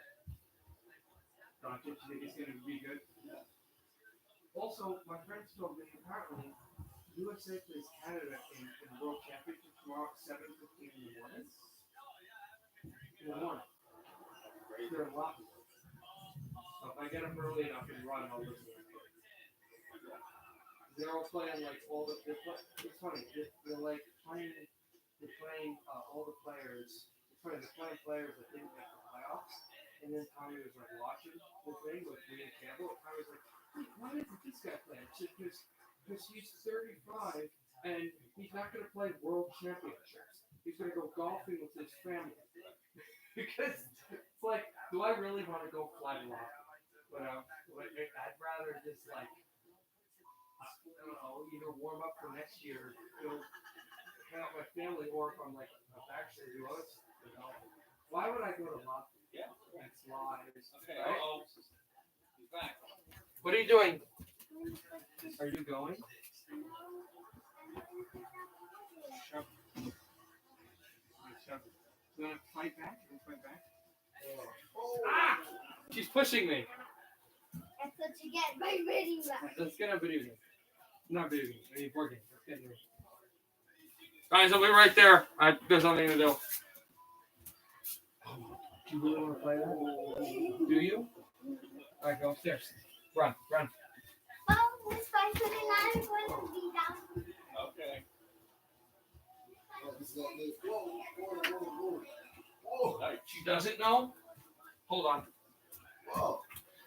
Doncic, you think it's going to be good? Yeah. Also, my friends told me apparently USA plays Canada in the World Championship tomorrow at 7:15 in the morning. They're a lot. So if I get up early enough and run, I'll listen to it. They're all playing like all the. It's funny. They're like playing. They're playing all the players. It's funny. They're playing players that didn't make the playoffs. And then Tommy was like watching the thing with me and Campbell. And Tommy was like, why isn't this guy playing? Because he's 35 and he's not going to play world championships. He's going to go golfing with his family. Because it's like, do I really want to go fly a lot? But I'd rather just like, I don't know, either warm up for next year, go hang out with my family, or if I'm like a bachelor, do other stuff. Why would I go to Lofty? Yeah. It's lies. Okay. Right? He's back. What are you doing? Are you going? Shove. You want to fight back? You want to fight back? Ah! She's pushing me. That's what you get by reading that. Let's get a video game. Not video game. I mean, board game. Let's get into it. Guys, I'll be right there. There's something to do. Do you really want to play that? Do you? All right, go upstairs. Run. Oh, Miss 529 is going to be down. Okay. She doesn't know? Hold on.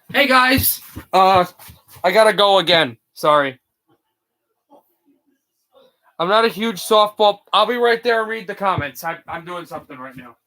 Hey, guys. I gotta go again. Sorry. I'm not a huge softball. I'll be right there and read the comments. I'm doing something right now.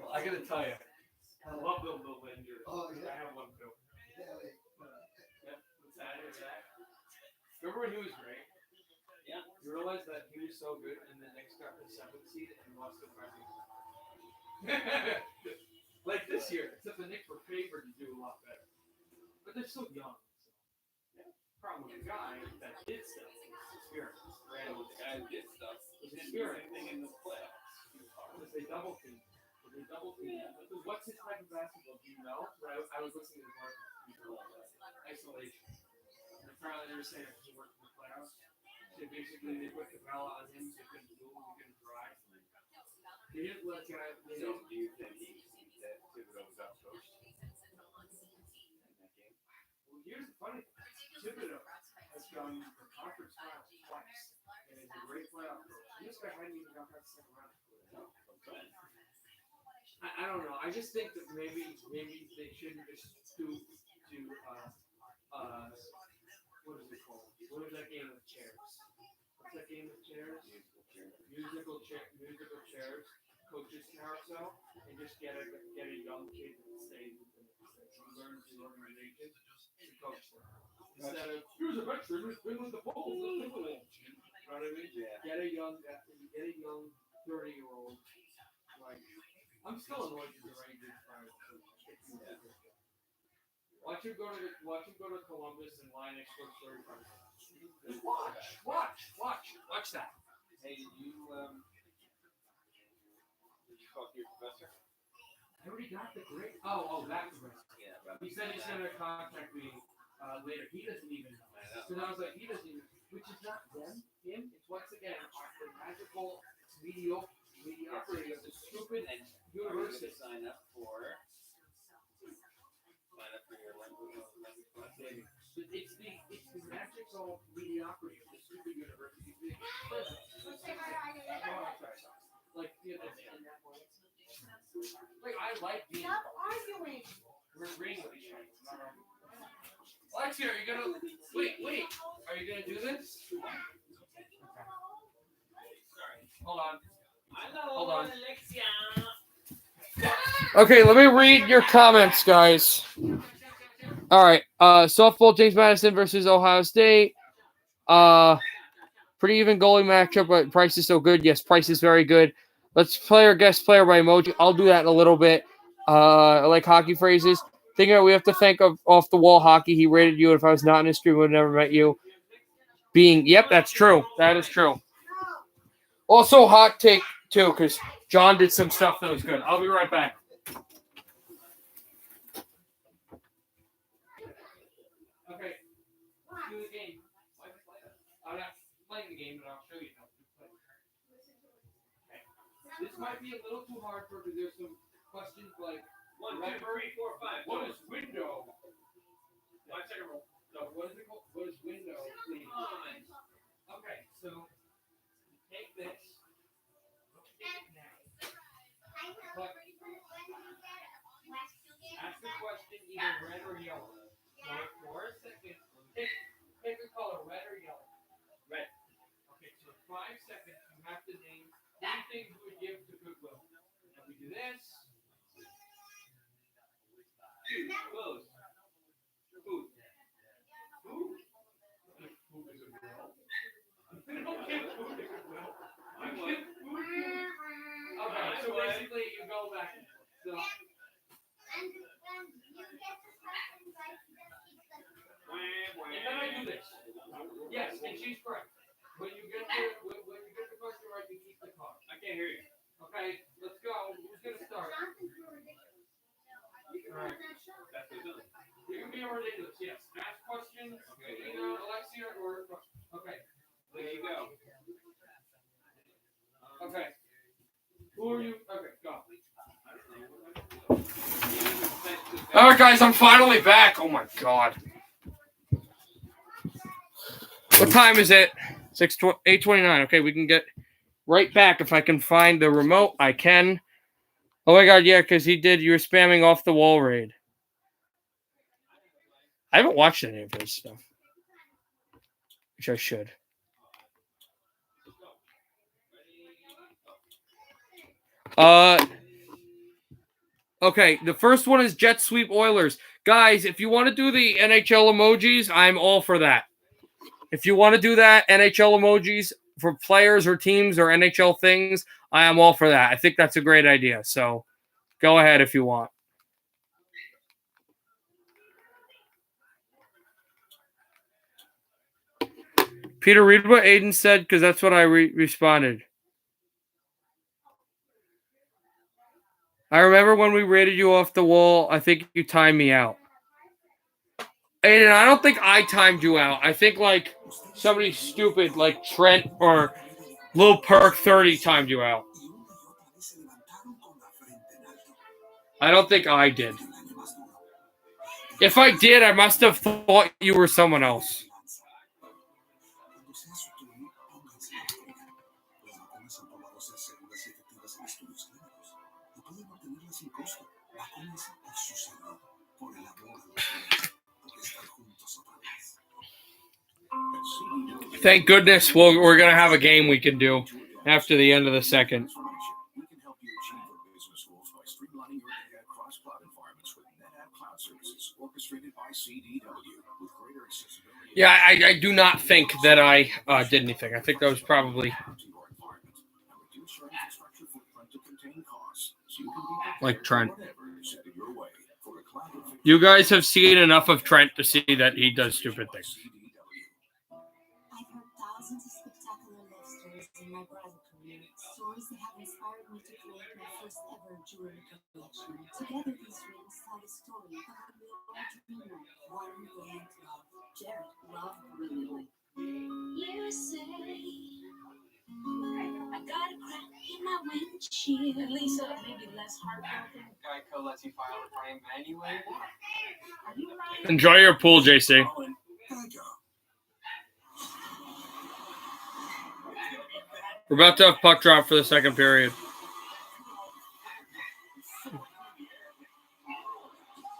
I gotta tell you, I love the little Linders. I have one too. Yep. What's that? Remember when he was great? Yeah. You realize that he was so good, and the Knicks got the 7th seed and lost the 5th. Like this year, except the Knicks were favored to do a lot better, but they're still young. So. Yeah. Problem with the guy that did stuff is experience. And with the guy who did stuff, It's he didn't do experience. anything in the playoffs. Because they double team. What's his type of basketball? Do you know? I was listening to the isolation. And apparently they were saying if he worked in the playoffs, so basically they put the ball on him so he couldn't move, he couldn't drive. They didn't let guys. So do you think that Thibodeau was outcoached in that game? Well, here's the funny thing. Thibodeau has gone to conference finals twice. And he's a great playoff coach. And this guy hadn't even got past the second round. I don't know. I just think that maybe they shouldn't just do what is it called? What is that game with chairs? What's that game with chairs? Musical chairs. Coaches carousel, and just get a young kid that stays with them. He learns the organization and coach them. Instead of here's a veteran who's been with the Bulls. You know what I mean? Yeah. Get a young 30-year-old. Like I'm still annoyed with the Rangers fired coach. Watch him go to Columbus and line score 35. Just watch that. Hey, did you talk to your professor? I already got the grade. Oh, that professor. Yeah. He said he's gonna contact me later. He doesn't even know. Because I was like, he doesn't even. Which is not him. It's once again the magical mediocrity of the stupid university. Sign up for your language class. It's the magical mediocrity of the stupid university. Like I like being. Stop arguing. We're agreeing with each other. Alexia, are you gonna wait? Are you gonna do this? Okay. Hold on. Hold on. Okay, let me read your comments, guys. All right. Softball, James Madison versus Ohio State. Pretty even goalie matchup, but Price is so good. Yes, Price is very good. Let's play our guest player by emoji. I'll do that in a little bit. I like hockey phrases. Thinking that we have to think of off the wall hockey. He rated you. If I was not in his stream, I would have never met you. Yep, that's true. That is true. Also, hot take too, because John did some stuff that was good. I'll be right back. Okay. Do the game. playing the game, and I'll show you how to play. Okay. This might be a little too hard for because there's some questions like 1, 2, 3, 4, 5. what is window? 5 second roll. No, what is it called? What is window, please? Okay, so take this. But ask the question either red or yellow. So for a second, pick a color, red or yellow. Red. Okay, so 5 seconds, you have to name 3 things you would give to Goodwill. Now we do this. Close. Food. Food? Food is a Goodwill. I don't give food to Goodwill. I give food to... Okay, so basically you go back. So... And you get the questions right, you just keep the And then I do this. Yes, and she's correct. When you get the question right, you keep the card. I can't hear you. Okay, let's go. Who's gonna start? Jonathan's too ridiculous. You can run that show. That's the done. You can be ridiculous, yes. Ask questions, Okay. Alexia, or okay. There you go. Okay. Who are you? Okay, go. All right, guys, I'm finally back. Oh my god. What time is it? 8:29. Okay, we can get right back. If I can find the remote, I can. Oh my god, yeah, because you were spamming off the wall raid. I haven't watched any of his stuff. Which I should. Okay, the first one is Jet Sweep Oilers. Guys, if you want to do the NHL emojis, I'm all for that. If you want to do that, NHL emojis for players or teams or NHL things, I am all for that. I think that's a great idea. So go ahead if you want. Peter, read what Aiden said because that's what I responded. I remember when we rated you off the wall, I think you timed me out. Aiden, I don't think I timed you out. I think like somebody stupid like Trent or Lil Perk 30 timed you out. I don't think I did. If I did, I must have thought you were someone else. Thank goodness we're going to have a game we can do after the end of the second. We can help you achieve your business goals by streamlining your data across cloud environments with NetApp Cloud Services, orchestrated by CDW with greater accessibility. Yeah, I do not think that I did anything. I think that was probably like Trent. You guys have seen enough of Trent to see that he does stupid things. I've heard thousands of spectacular love stories in my bridal career, stories that have inspired me to create my first ever jewelry collection. Together, these rings tell the story of what we all dream of, one day to love. Jared loved brilliantly. You say I got a crack in my windshield. Lisa, maybe less heartbroken. Geico lets you file a claim anyway. Enjoy your pool, JC. We're about to have puck drop for the second period.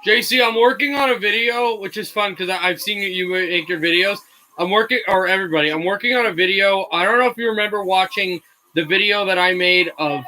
JC, I'm working on a video, which is fun because I've seen you make your videos. I'm working on a video. I don't know if you remember watching the video that I made of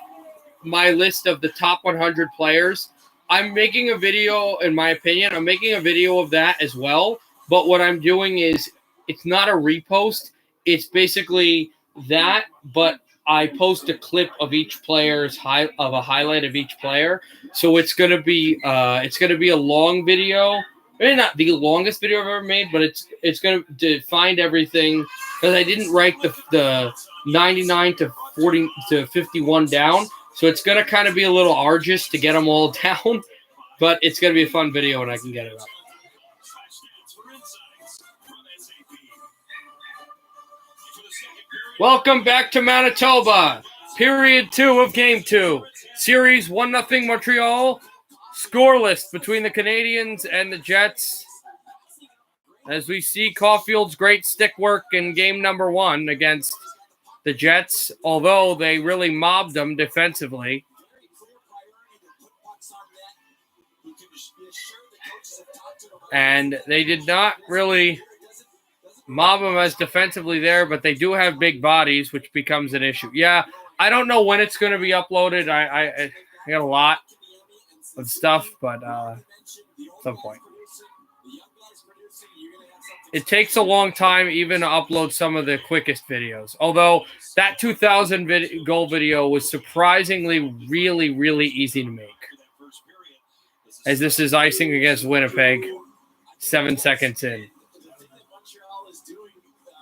my list of the top 100 players. I'm making a video, in my opinion, I'm making a video of that as well. But what I'm doing is, it's not a repost. It's basically that, but I post a clip of each player's of a highlight of each player. So it's gonna be a long video. Maybe not the longest video I've ever made, but it's gonna find everything because I didn't write the 99 to 40 to 51 down. So it's gonna kind of be a little arduous to get them all down, but it's gonna be a fun video when I can get it up. For insights from SAP. For the second Welcome back to Manitoba. Period 2 of Game 2. Series 1-0 Montreal. Scoreless between the Canadiens and the Jets. As we see Caulfield's great stick work in game number 1 against the Jets, although they really mobbed them defensively. And they did not really mob them as defensively there, but they do have big bodies, which becomes an issue. Yeah, I don't know when it's going to be uploaded. I got a lot of stuff, but at some point. It takes a long time even to upload some of the quickest videos. Although that 2000 goal video was surprisingly really, really easy to make. As this is icing against Winnipeg, 7 seconds in. Montreal is doing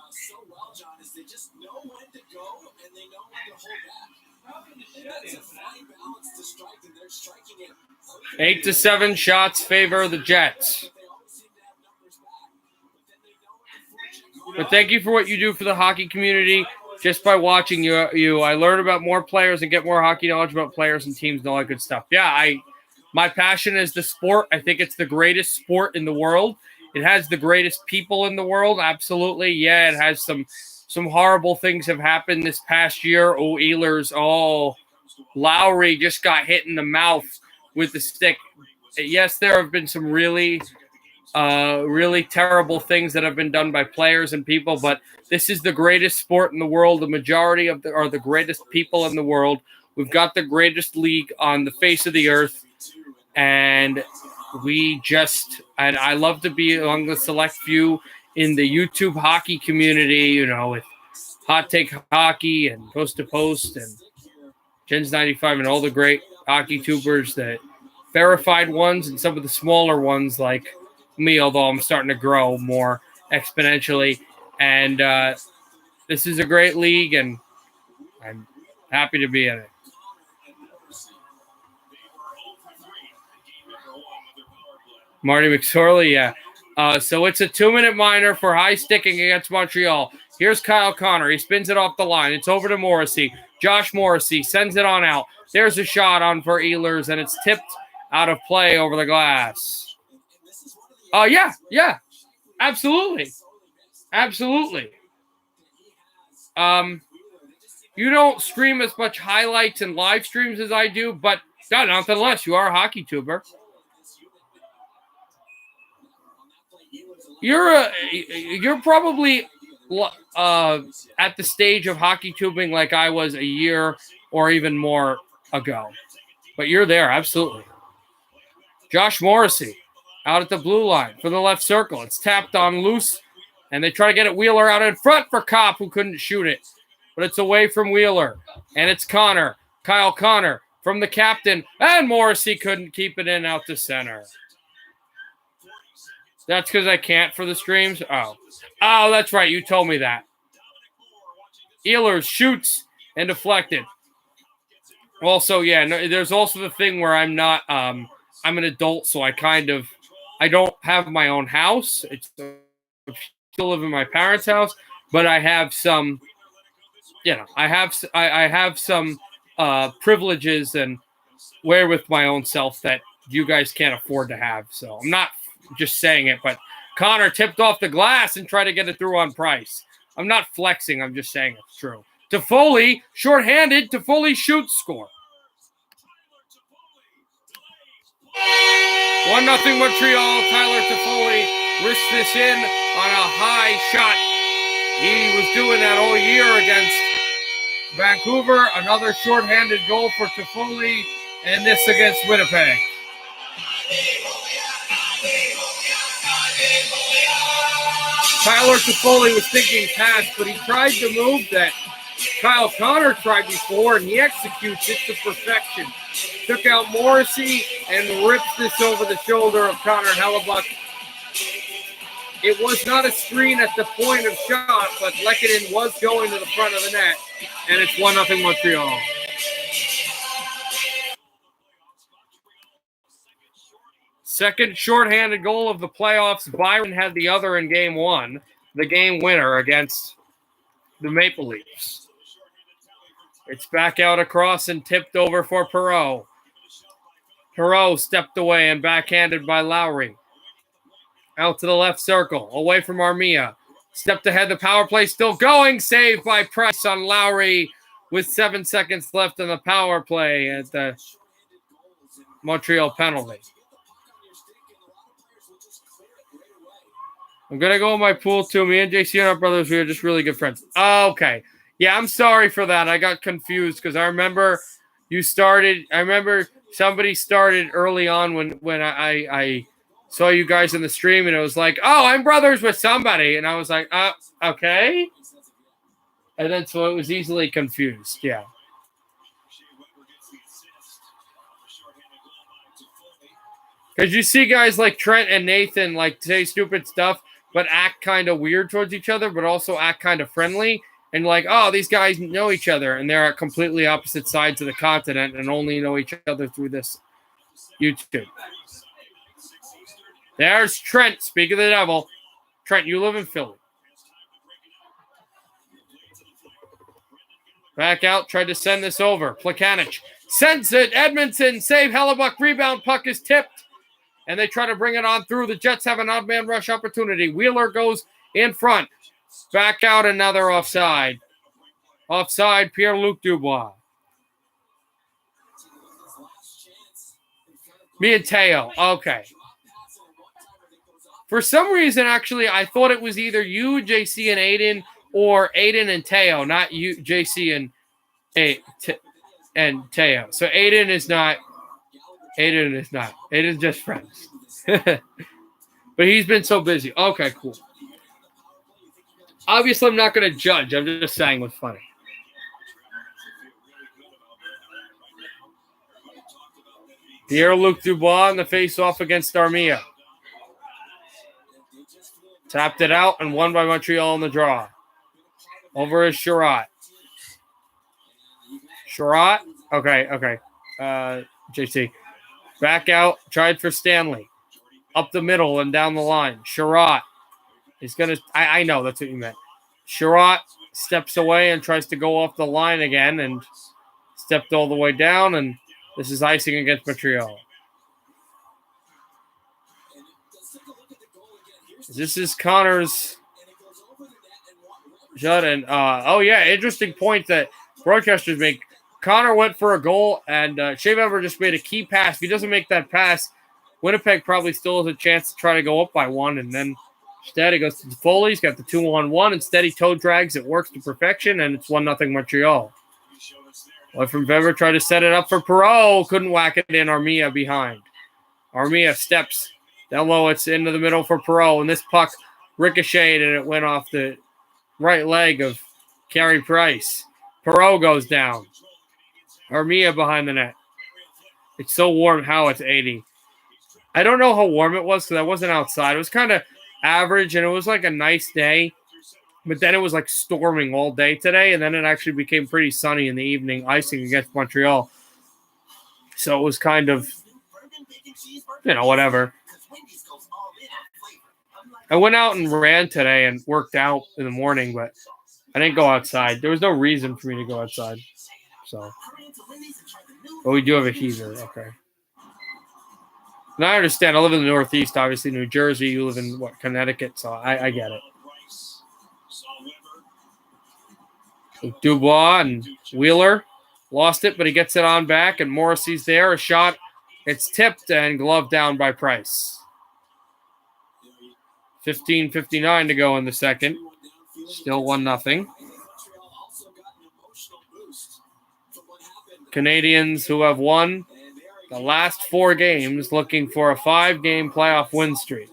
so well, John, is they just know when to go and they know when to hold back. It's a fine balance to strike, and they're striking it. 8 to 7 shots favor the Jets. But thank you for what you do for the hockey community. Just by watching you, I learn about more players and get more hockey knowledge about players and teams and all that good stuff. Yeah, my passion is the sport. I think it's the greatest sport in the world. It has the greatest people in the world. Absolutely. Yeah, it has some horrible things have happened this past year. Oh, Ehlers. Oh, Lowry just got hit in the mouth with the stick. Yes, there have been some really terrible things that have been done by players and people, but this is the greatest sport in the world. The majority of are the greatest people in the world. We've got the greatest league on the face of the earth, and I love to be among the select few in the YouTube hockey community, with Hot Take Hockey and Post to Post and Gens 95 and all the great hockey tubers, that verified ones and some of the smaller ones like me, although I'm starting to grow more exponentially. And this is a great league, and I'm happy to be in it. Marty McSorley, yeah. So it's a 2-minute minor for high sticking against Montreal. Here's Kyle Connor. He spins it off the line. It's over to Morrissey. Josh Morrissey sends it on out. There's a shot on for Ehlers, and it's tipped out of play over the glass. Yeah. Absolutely. You don't stream as much highlights and live streams as I do, but nonetheless, you are a hockey tuber. You're probably at the stage of hockey tubing like I was a year or even more ago. But you're there, absolutely. Josh Morrissey out at the blue line for the left circle. It's tapped on loose, and they try to get it Wheeler out in front for Kopp, who couldn't shoot it. But it's away from Wheeler, and it's Connor. Kyle Connor from the captain, and Morrissey couldn't keep it in out to center. That's because I can't for the streams? Oh, that's right. You told me that. Ehlers shoots and deflected. Also, there's also the thing where I'm not I'm an adult, so I don't have my own house. I still live in my parents' house, but I have some, I have some privileges and wherewith my own self that you guys can't afford to have. So I'm not just saying it, but Connor tipped off the glass and tried to get it through on Price. I'm not flexing. I'm just saying it's true. Toffoli, shorthanded. Toffoli shoots, score. 1-0 Montreal. Tyler Toffoli risks this in on a high shot. He was doing that all year against Vancouver. Another shorthanded goal for Toffoli, and this against Winnipeg. Tyler Toffoli was thinking pass, but he tried the move that Kyle Connor tried before, and he executes it to perfection. Took out Morrissey and rips this over the shoulder of Connor Hellebuck. It was not a screen at the point of shot, but Lehkonen was going to the front of the net, and it's 1-0 Montreal. Second shorthanded goal of the playoffs. Byron had the other in game 1, the game winner against the Maple Leafs. It's back out across and tipped over for Perreault. Perreault stepped away and backhanded by Lowry. Out to the left circle, away from Armia. Stepped ahead, the power play still going. Saved by Price on Lowry with 7 seconds left on the power play at the Montreal penalty. I'm going to go in my pool too. Me and JC and our brothers, we are just really good friends. Okay. Yeah, I'm sorry for that. I got confused because I remember somebody started early on when I saw you guys in the stream, and it was like, oh, I'm brothers with somebody. And I was like, okay. And then so it was easily confused. Yeah. Because you see guys like Trent and Nathan like say stupid stuff, but act kind of weird towards each other, but also act kind of friendly. And like, oh, these guys know each other, and they're at completely opposite sides of the continent and only know each other through this YouTube. There's Trent. Speak of the devil. Trent, you live in Philly. Back out. Tried to send this over. Plekanec sends it. Edmondson. Save. Hellebuck. Rebound. Puck is tipped. And they try to bring it on through. The Jets have an odd man rush opportunity. Wheeler goes in front. Back out. Another offside. Offside. Pierre-Luc Dubois. Me and Teo. Okay. For some reason, actually, I thought it was either you, JC, and Aiden, or Aiden and Teo, not you, JC, and Teo. So Aiden is not. Aiden's just friends. But he's been so busy. Okay, cool. Obviously, I'm not going to judge. I'm just saying what's funny. Pierre-Luc Dubois in the face-off against Armia. Tapped it out and won by Montreal in the draw. Over is Sherratt. Sherratt? Okay. JC. Back out. Tried for Stanley. Up the middle and down the line. Sherratt is going to... I know that's what you meant. Sherratt steps away and tries to go off the line again and stepped all the way down, and this is icing against Montreal. This is Connor's shot. And interesting point that broadcasters make. Connor went for a goal, and Shea Weber just made a key pass. If he doesn't make that pass, Winnipeg probably still has a chance to try to go up by one. And then instead, he goes to Foley. He's got the 2-on-1. Instead, he toe drags. It works to perfection, and it's 1-0 Montreal. Well, from Weber tried to set it up for Perreault. Couldn't whack it in. Armia behind. Armia steps down low. It's into the middle for Perreault, and this puck ricocheted, and it went off the right leg of Carey Price. Perreault goes down. Armia behind the net. It's so warm. How it's 80. I don't know how warm it was because I wasn't outside. It was kind of average, and it was like a nice day. But then it was like storming all day today, and then it actually became pretty sunny in the evening, icing against Montreal. So it was kind of, whatever. I went out and ran today and worked out in the morning, but I didn't go outside. There was no reason for me to go outside. So, but we do have a heater. Okay. And I understand. I live in the Northeast, obviously, New Jersey. You live in, Connecticut, so I get it. Dubois and Wheeler lost it, but he gets it on back, and Morrissey's there. A shot. It's tipped and gloved down by Price. 15:59 to go in the second. Still 1-0. Canadiens, who have won the last 4 games, looking for a 5-game playoff win streak.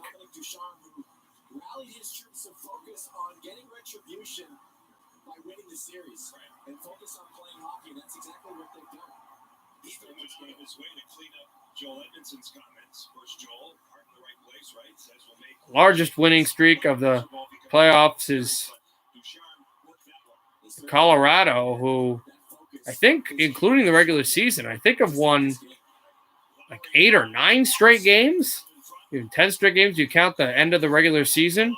Largest winning streak of the playoffs is Colorado, who I think, including the regular season, I think have won like 8 or 9 straight games, even 10 straight games. You count the end of the regular season,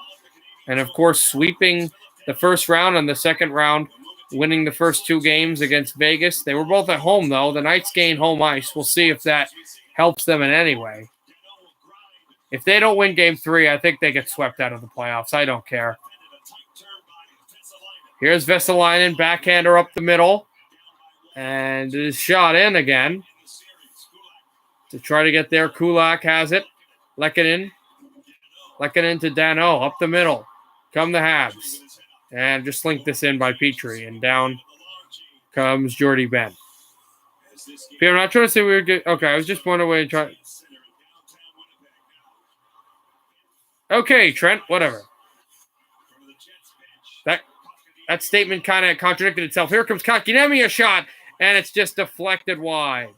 and of course sweeping the first round and the second round, winning the first 2 games against Vegas. They were both at home, though. The Knights gained home ice. We'll see if that helps them in any way. If they don't win Game 3, I think they get swept out of the playoffs. I don't care. Here's Vesalainen, backhander up the middle. And it is shot in again. To try to get there, Kulak has it. Lehkonen to Danault, up the middle. Come the Habs. And just link this in by Petrie. And down comes Jordy Ben. Peter, I'm not trying to say we were good. Okay, I was just wondering where to try. Okay, Trent, whatever. That statement kind of contradicted itself. Here comes Kotkaniemi, a shot, and it's just deflected wide.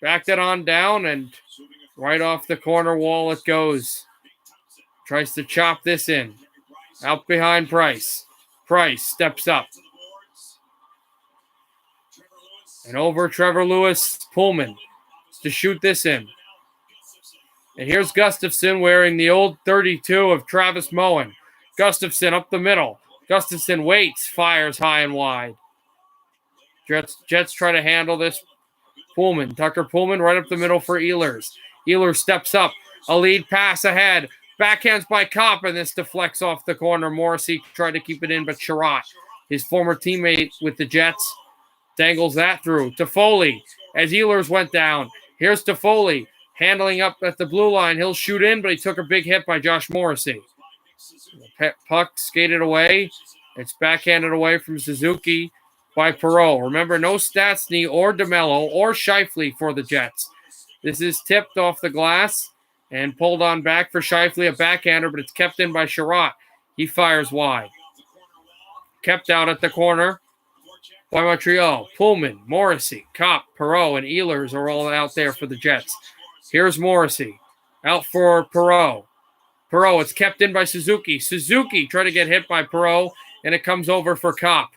Backed it on down, and right off the corner wall it goes. Tries to chop this in. Out behind Price. Price steps up. And over Trevor Lewis, Pullman to shoot this in. And here's Gustafsson wearing the old 32 of Travis Moen. Gustafsson up the middle. Gustafsson waits, fires high and wide. Jets try to handle this. Pullman, Tucker Pullman right up the middle for Ehlers. Ehlers steps up. A lead pass ahead. Backhands by Kopp, and this deflects off the corner. Morrissey tried to keep it in, but Sherratt, his former teammate with the Jets, dangles that through. Toffoli, as Ehlers went down. Here's Toffoli, handling up at the blue line. He'll shoot in, but he took a big hit by Josh Morrissey. The puck skated away. It's backhanded away from Suzuki by Perreault. Remember, no Stastny or DeMello or Scheifele for the Jets. This is tipped off the glass and pulled on back for Scheifele, a backhander, but it's kept in by Sherratt. He fires wide. Kept out at the corner by Montreal. Pullman, Morrissey, Kopp, Perreault, and Ehlers are all out there for the Jets. Here's Morrissey. Out for Perreault. Perreault, it's kept in by Suzuki. Suzuki trying to get hit by Perreault, and it comes over for Kopp.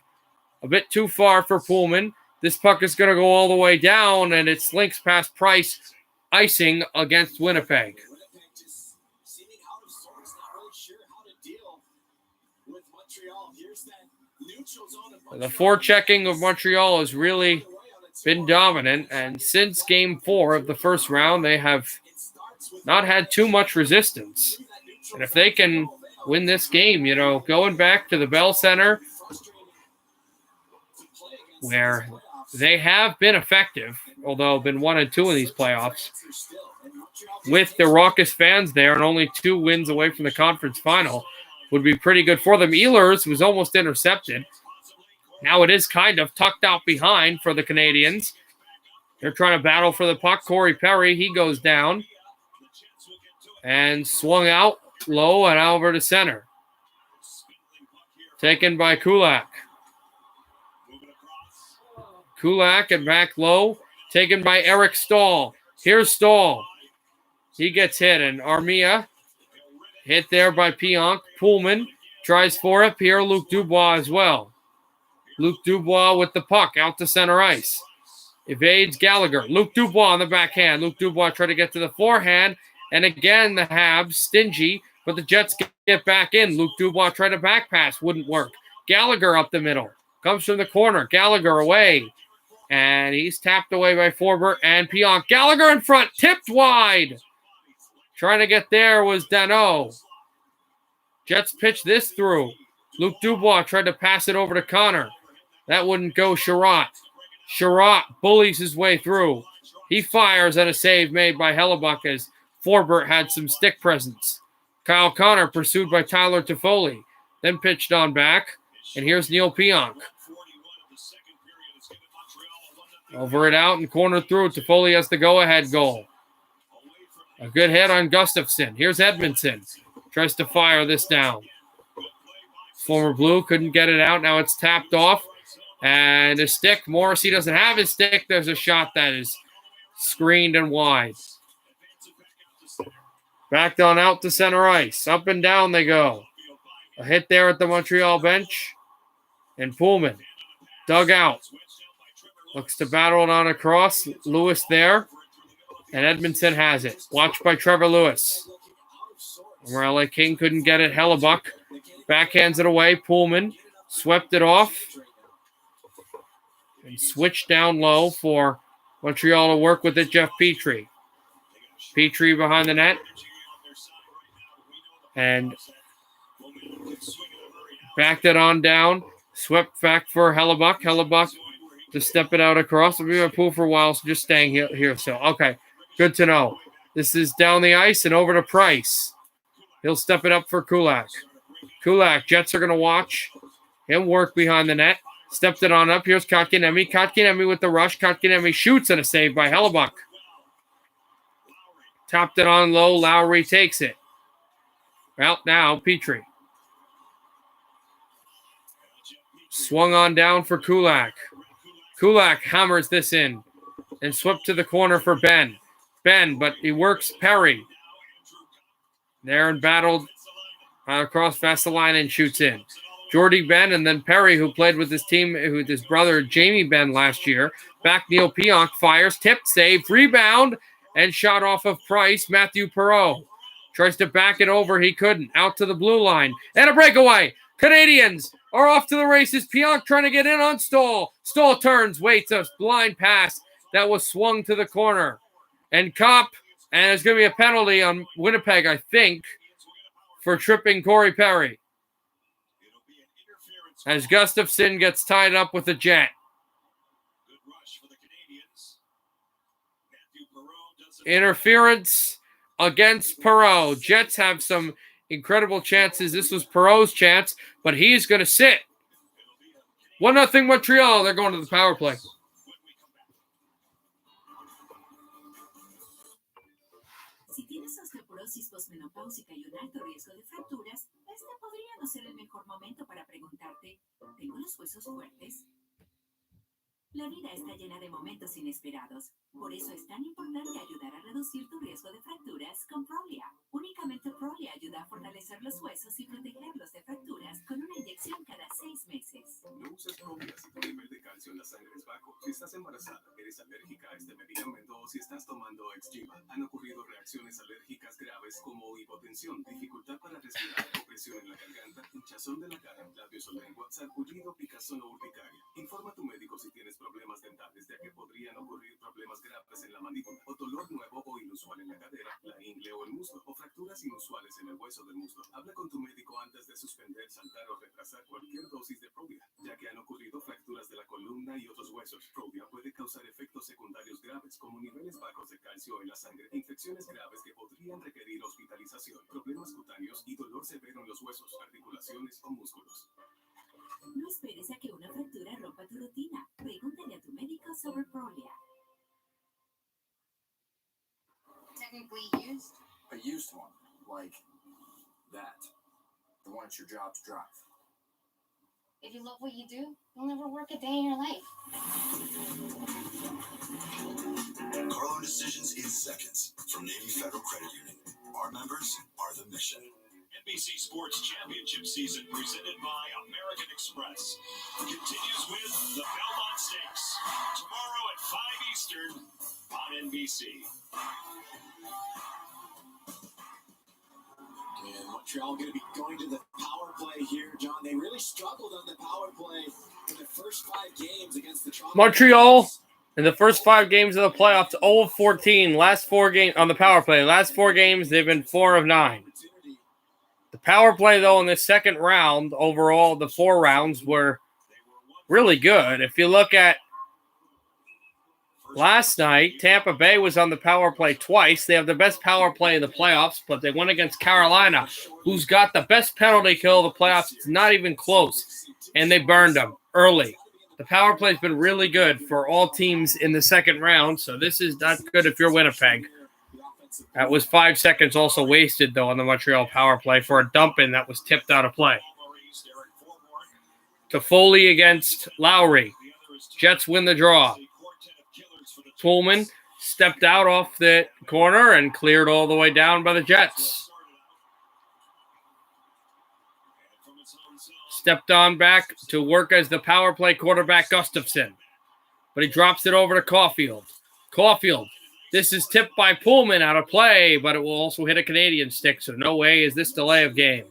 A bit too far for Pullman. This puck is going to go all the way down, and it slinks past Price, icing against Winnipeg. Winnipeg just seeming out of sorts, not really sure how to deal with Montreal. Here's that neutral zone of Montreal. The forechecking of Montreal has really been dominant, and since Game 4 of the first round, they have not had too much resistance. And if they can win this game, you know, going back to the Bell Center, where they have been effective, although been 1-2 in these playoffs, with the raucous fans there and only 2 wins away from the conference final, would be pretty good for them. Ehlers was almost intercepted. Now it is kind of tucked out behind for the Canadiens. They're trying to battle for the puck. Corey Perry, he goes down and swung out low and over to center. Taken by Kulak. Kulak and back low. Taken by Eric Stahl. Here's Stahl. He gets hit, and Armia hit there by Pionk. Pullman tries for it. Pierre Luc Dubois as well. Luc Dubois with the puck out to center ice. Evades Gallagher. Luc Dubois on the backhand. Luc Dubois tried to get to the forehand. And again, the Habs stingy, but the Jets get back in. Luc Dubois tried to back pass. Wouldn't work. Gallagher up the middle. Comes from the corner. Gallagher away. And he's tapped away by Forbert and Pionk. Gallagher in front. Tipped wide. Trying to get there was Danault. Jets pitched this through. Luc Dubois tried to pass it over to Connor. That wouldn't go. Sherratt. Sherratt bullies his way through. He fires at a save made by Hellebuck as Forbert had some stick presence. Kyle Connor pursued by Tyler Toffoli. Then pitched on back. And here's Neil Pionk. Over it out and corner through. Toffoli has the go-ahead goal. A good hit on Gustafsson. Here's Edmondson. Tries to fire this down. Former Blue couldn't get it out. Now it's tapped off. And a stick. Morrissey doesn't have his stick. There's a shot that is screened and wide. Backed on out to center ice. Up and down they go. A hit there at the Montreal bench. And Pullman dug out. Looks to battle it on across. Lewis there. And Edmondson has it. Watched by Trevor Lewis. Where LA King couldn't get it. Hellebuck backhands it away. Pullman swept it off and switched down low for Montreal to work with it. Jeff Petrie. Petrie behind the net. And backed it on down. Swept back for Hellebuck. Hellebuck to step it out across. We've been in a pool for a while, so just staying here. So, okay, good to know. This is down the ice and over to Price. He'll step it up for Kulak. Kulak, Jets are going to watch him work behind the net. Stepped it on up. Here's Kotkaniemi. Kotkaniemi with the rush. Kotkaniemi shoots and a save by Hellebuck. Topped it on low. Lowry takes it. Well, now Petrie. Swung on down for Kulak. Kulak hammers this in and swept to the corner for Ben. Ben, but he works Perry. There and battled across past the line and shoots in. Jordy Ben and then Perry, who played with his team, with his brother Jamie Ben last year. Back Neil Pionk fires, tipped, save, rebound, and shot off of Price. Matthew Perreault tries to back it over. He couldn't. Out to the blue line. And a breakaway. Canadiens are off to the races. Pionk trying to get in on Stahl. Stahl turns, waits a blind pass that was swung to the corner. And Kopp, and there's going to be a penalty on Winnipeg, I think, for tripping Corey Perry. As Gustafsson gets tied up with a Jet. Interference against Perreault. Jets have some incredible chances. This was Perreault's chance, but he's going to sit. 1-0 Montreal. They're going to the power play. Si tienes osteoporosis posmenopáusica y un alto riesgo de fracturas, este podría no ser el mejor momento para preguntarte, ¿tengo los huesos fuertes? La vida está llena de momentos inesperados. Por eso es tan importante ayudar a reducir tu riesgo de fracturas con Prolia. Únicamente Prolia ayuda a fortalecer los huesos y protegerlos de fracturas con una inyección cada 6 meses. No uses Prolia si tu nivel de calcio en la sangre es bajo. Si estás embarazada, eres alérgica a este medicamento o si estás tomando Exgiva, han ocurrido reacciones alérgicas graves como hipotensión, dificultad para respirar, opresión en la garganta, hinchazón de la cara, labios o lengua, sarpullido, picazón o urticaria. Informa a tu médico si tienes problemas dentales, ya que podrían ocurrir problemas graves en la mandíbula, o dolor nuevo o inusual en la cadera, la ingle o el muslo, o fracturas inusuales en el hueso del muslo. Habla con tu médico antes de suspender, saltar o retrasar cualquier dosis de Prolia, ya que han ocurrido fracturas de la columna y otros huesos. Prolia puede causar efectos secundarios graves, como niveles bajos de calcio en la sangre, infecciones graves que podrían requerir hospitalización, problemas cutáneos y dolor severo en los huesos, articulaciones o músculos. No esperes a que una fractura rompa tu rutina. Pregúntale a tu médico sobre Prolia. Technically used? A used one, like that. The one it's your job to drive. If you love what you do, you'll never work a day in your life. Car loan decisions in seconds from Navy Federal Credit Union. Our members are the mission. NBC Sports Championship season presented by American Express continues with the Belmont Stakes tomorrow at 5 Eastern on NBC. And Montreal going to be going to the power play here, John. They really struggled on the power play in the first 5 games against the Toronto Montreal, in the first 5 games of the playoffs, 0 of 14. Last 4 games on the power play. Last 4 games, they've been 4 of 9. The power play, though, in the second round, overall, the 4 rounds were really good. If you look at last night, Tampa Bay was on the power play twice. They have the best power play in the playoffs, but they went against Carolina, who's got the best penalty kill of the playoffs. It's not even close, and they burned them early. The power play has been really good for all teams in the second round, so this is not good if you're Winnipeg. That was 5 seconds also wasted, though, on the Montreal power play for a dump-in that was tipped out of play. Toffoli against Lowry. Jets win the draw. Pullman stepped out off the corner and cleared all the way down by the Jets. Stepped on back to work as the power play quarterback, Gustafsson. But he drops it over to Caulfield. Caulfield This is tipped by Pullman out of play, but it will also hit a Canadian stick, so no way is this delay of game.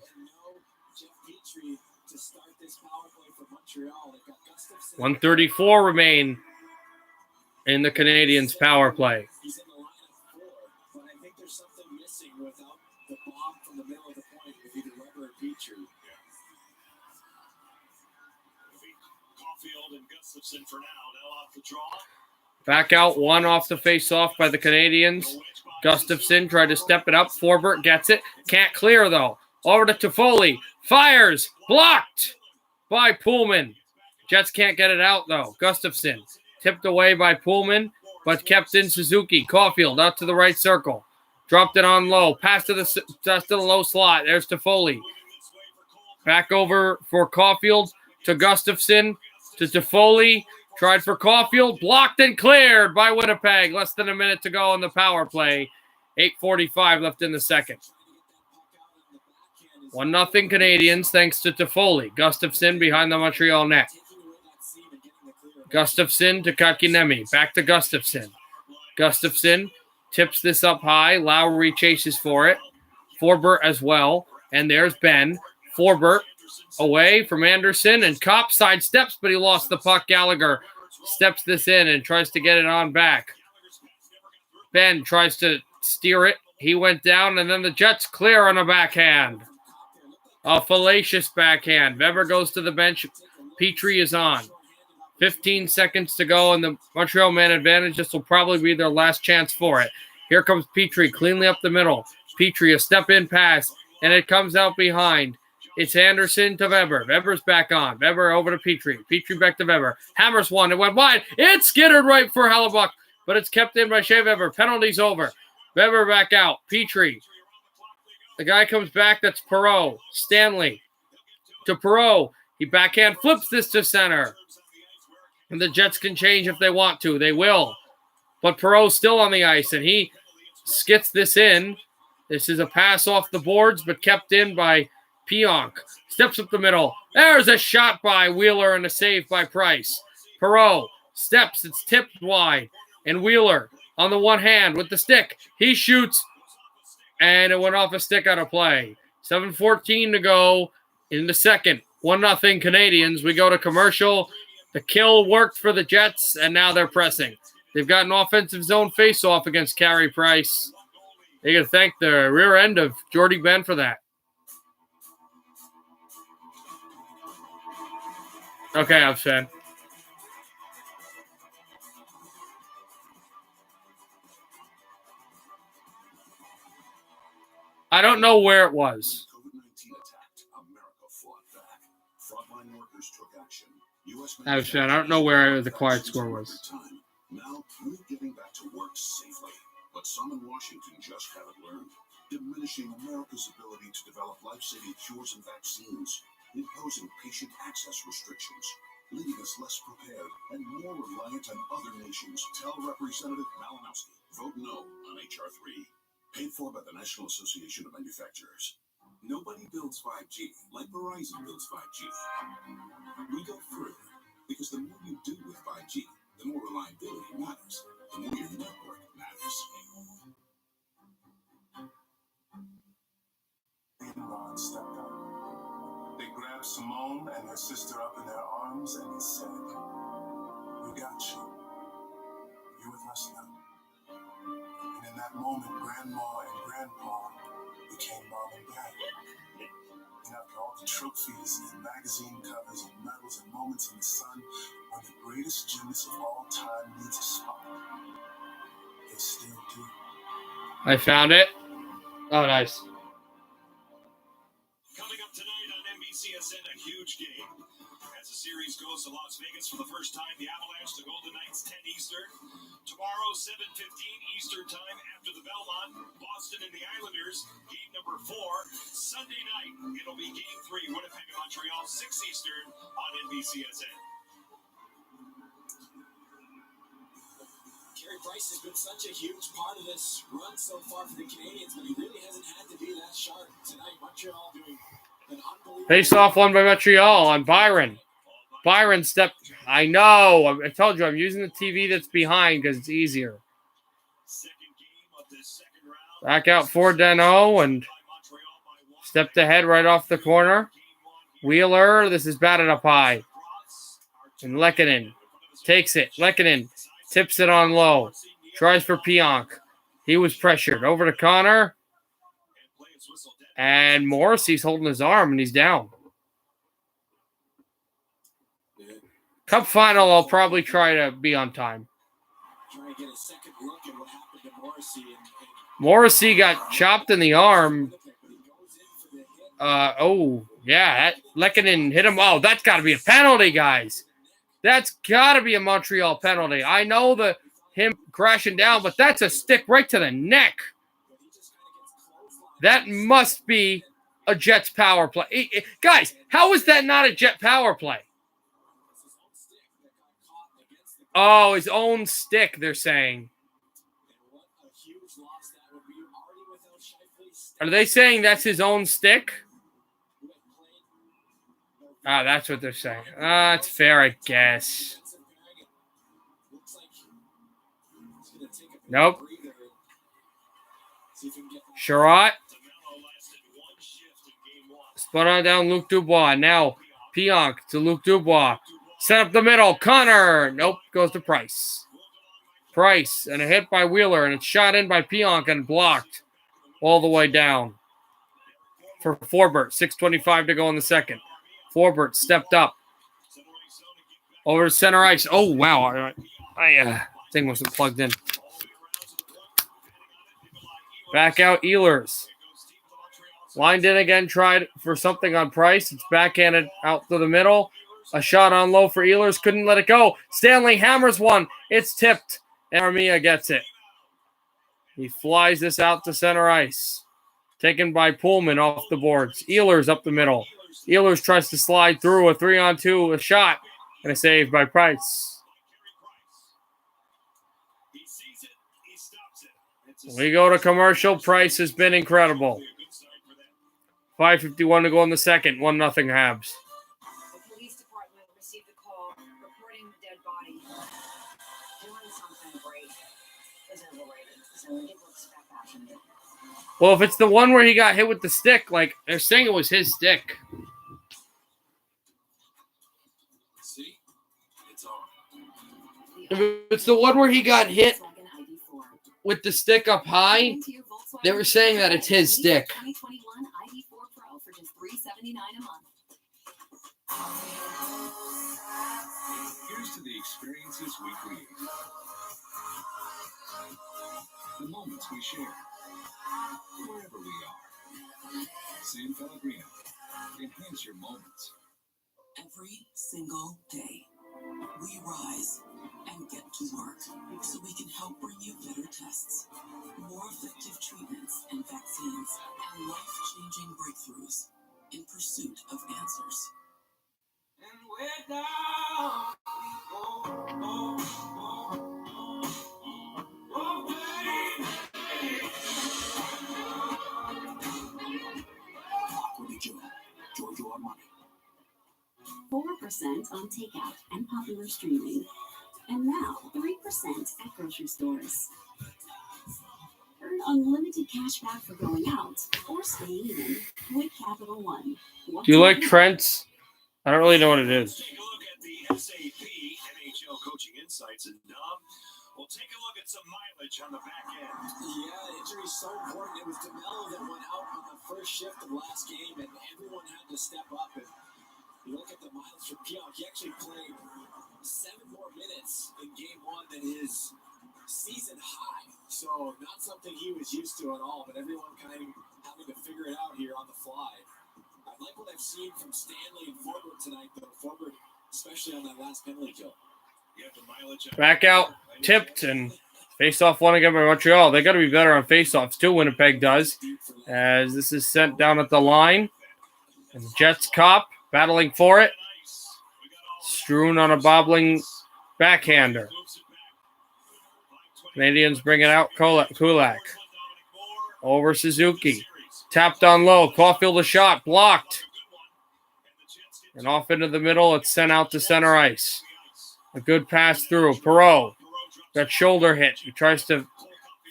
1:34 remain in the Canadiens' power play. He's in the line of 4, but I think there's something missing without the bomb from the middle of the point with either Weber or Petrie. Caulfield and Gustafson for now off the draw. Back out one off the face-off by the Canadiens. Gustafson tried to step it up. Forbert gets it. Can't clear, though. Over to Toffoli. Fires. Blocked by Pullman. Jets can't get it out, though. Gustafson tipped away by Pullman, but kept in Suzuki. Caulfield out to the right circle. Dropped it on low. Pass to the low slot. There's Toffoli. Back over for Caulfield to Gustafson to Toffoli. Tried for Caulfield. Blocked and cleared by Winnipeg. Less than a minute to go on the power play. 8:45 left in the second. 1-0 Canadiens thanks to Toffoli. Gustafson behind the Montreal net. Gustafson to Kotkaniemi. Back to Gustafson. Gustafson tips this up high. Lowry chases for it. Forbert as well. And there's Ben. Forbert away from Anderson. And Kopp sidesteps, but he lost the puck. Gallagher steps this in and tries to get it on back. Ben tries to steer it. He went down, and then the Jets clear on a backhand. A fallacious backhand. Weber goes to the bench. Petrie is on. 15 seconds to go, and the Montreal man advantage. This will probably be their last chance for it. Here comes Petrie cleanly up the middle. Petrie, a step-in pass, and it comes out behind. It's Anderson to Weber. Weber's back on. Weber over to Petrie. Petrie back to Weber. Hammers one. It went wide. It's skittered right for Hellebuck, but it's kept in by Shea Weber. Penalty's over. Weber back out. Petrie. The guy comes back. That's Perreault. Stanley to Perreault. He backhand flips this to center. And the Jets can change if they want to. They will. But Perreault's still on the ice, and he skits this in. This is a pass off the boards, but kept in by Pionk. Steps up the middle. There's a shot by Wheeler and a save by Price. Perreault steps. It's tipped wide. And Wheeler on the one hand with the stick. He shoots, and it went off a stick out of play. 7:14 to go in the second. 1-0 Canadiens. We go to commercial. The kill worked for the Jets, and now they're pressing. They've got an offensive zone face-off against Carey Price. They got to thank the rear end of Jordy Ben for that. Okay, I'm sad. I don't know where it was. COVID-19 attacked. America fought back. Frontline workers took action. I was sad. I don't know where the quiet score was. Now we're getting back to work safely. But some in Washington just haven't learned. Diminishing America's ability to develop life-saving cures and vaccines. Imposing patient access restrictions. Leaving us less prepared and more reliant on other nations. Tell Representative Malinowski. Vote no on H.R. 3. Paid for by the National Association of Manufacturers. Nobody builds 5G like Verizon builds 5G. We go further because the more you do with 5G, the more reliability matters. The more your network matters. And Ron stepped up. They grabbed Simone and her sister up in their arms and they said, "We got you. You're with us now." And in that moment, Grandma and Grandpa became Mom and Dad. And after all the trophies and magazine covers and medals and moments in the sun, when the greatest gymnast of all time needs a spot, they still do. I found it. Oh, nice. Coming up tonight on NBCSN, a huge game. As the series goes to Las Vegas for the first time, the Avalanche, the Golden Knights, 10 Eastern. Tomorrow, 7:15 Eastern time after the Belmont, Boston and the Islanders, game number 4. Sunday night, it'll be game 3, Winnipeg and Montreal, 6 Eastern on NBCSN. Carey Price has been such a huge part of this run so far for the Canadiens, but he really hasn't had to be that sharp tonight. Montreal doing an unbelievable. Face off one by Montreal on Byron. Byron stepped. I know. I told you I'm using the TV that's behind because it's easier. Back out for Dano and stepped ahead right off the corner. Wheeler, this is batted up high. And Lehkonen takes it. Lehkonen tips it on low. Tries for Pionk. He was pressured. Over to Connor. And Morrissey's holding his arm and he's down. Cup final, I'll probably try to be on time. Morrissey got chopped in the arm. That Lehkonen hit him. Oh, that's got to be a penalty, guys. That's got to be a Montreal penalty. I know him crashing down, but that's a stick right to the neck. That must be a Jets power play. Guys, how is that not a Jet power play? Oh, his own stick, they're saying. Are they saying that's his own stick? That's what they're saying. That's fair, I guess. Nope. Sherratt. Spun on down Luke Dubois. Now Pionk to Luke Dubois. Set up the middle. Connor. Nope. Goes to Price. Price. And a hit by Wheeler. And it's shot in by Pionk and blocked all the way down. For Forbert. 6:25 to go in the second. Forbert stepped up. Over to center ice. Oh, wow. Thing wasn't plugged in. Back out Ehlers. Lined in again. Tried for something on Price. It's backhanded out to the middle. A shot on low for Ehlers. Couldn't let it go. Stanley hammers one. It's tipped. And Armia gets it. He flies this out to center ice. Taken by Pullman off the boards. Ehlers up the middle. Ehlers tries to slide through a 3-on-2, a shot, and a save by Price. We go to commercial. Price has been incredible. 5:51 to go in the second. 1-0 Habs. The police department received a call reporting the dead body. Doing something great is overrated, so it looks spectacular. Well, if it's the one where he got hit with the stick, like they're saying it was his stick. See? It's on. If it's the one where he got hit with the stick up high, they were saying that it's his stick. 2021 ID4 Pro for just $379 a month. Here's to the experiences we create. The moments we share. Wherever we are. San Pellegrino. Enhance your moments. Every single day, we rise and get to work so we can help bring you better tests, more effective treatments and vaccines, and life-changing breakthroughs in pursuit of answers. And we're down. Giorgio Armani. 4% on takeout and popular streaming. And now 3% at grocery stores. Earn unlimited cash back for going out or staying in with Capital One. Do you like Trent's? I don't really know what it is. Take a look at the SAP NHL coaching insights, and we'll take a look at some mileage on the back end. Yeah, injury is so important. It was DeMello that went out on the first shift of last game, and everyone had to step up. And you look at the miles for Pionk, he actually played 7 more minutes in game 1 than his season high. So not something he was used to at all, but everyone kind of having to figure it out here on the fly. I like what I've seen from Stanley and Forbert tonight, though. Forbert, especially on that last penalty kill. Back out, tipped, and face-off one again by Montreal. They got to be better on face-offs, too, Winnipeg does, as this is sent down at the line. And the Jets cop, battling for it. Strewn on a bobbling backhander. Canadiens bring it out, Kulak. Over Suzuki. Tapped on low. Caulfield a shot. Blocked. And off into the middle. It's sent out to center ice. A good pass through. Perreault got shoulder hit. He tries to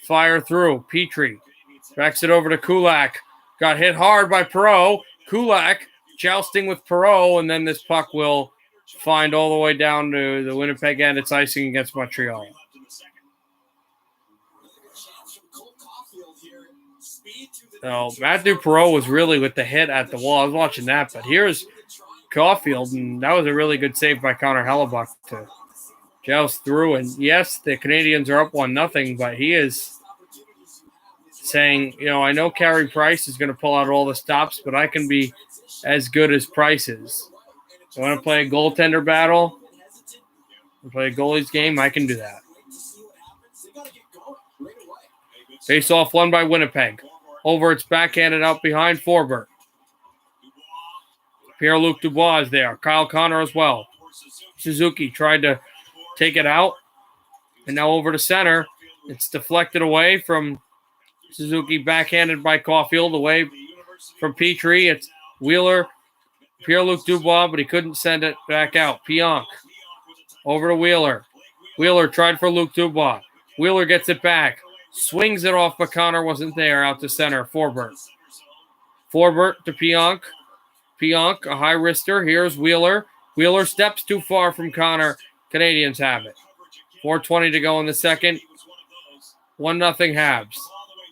fire through. Petrie backs it over to Kulak. Got hit hard by Perreault. Kulak jousting with Perreault, and then this puck will find all the way down to the Winnipeg end. It's icing against Montreal. So Matthew Perreault was really with the hit at the wall. I was watching that, but here's Caulfield, and that was a really good save by Connor Hellebuck to joust through. And yes, the Canadiens are up 1-0, but he is saying, I know Carey Price is going to pull out all the stops, but I can be as good as Price is. I want to play a goaltender battle, play a goalie's game, I can do that. Face off won by Winnipeg. Over, it's backhanded out behind Forbert. Pierre-Luc Dubois is there. Kyle Connor as well. Suzuki tried to take it out. And now over to center. It's deflected away from Suzuki, backhanded by Caulfield, away from Petrie. It's Wheeler, Pierre-Luc Dubois, but he couldn't send it back out. Pionk over to Wheeler. Wheeler tried for Luc Dubois. Wheeler gets it back. Swings it off, but Connor wasn't there. Out to center. Forbert. Forbert to Pionk. Pionk, a high wrister. Here's Wheeler. Wheeler steps too far from Connor. Canadiens have it. 4:20 to go in the second. 1-0 Habs.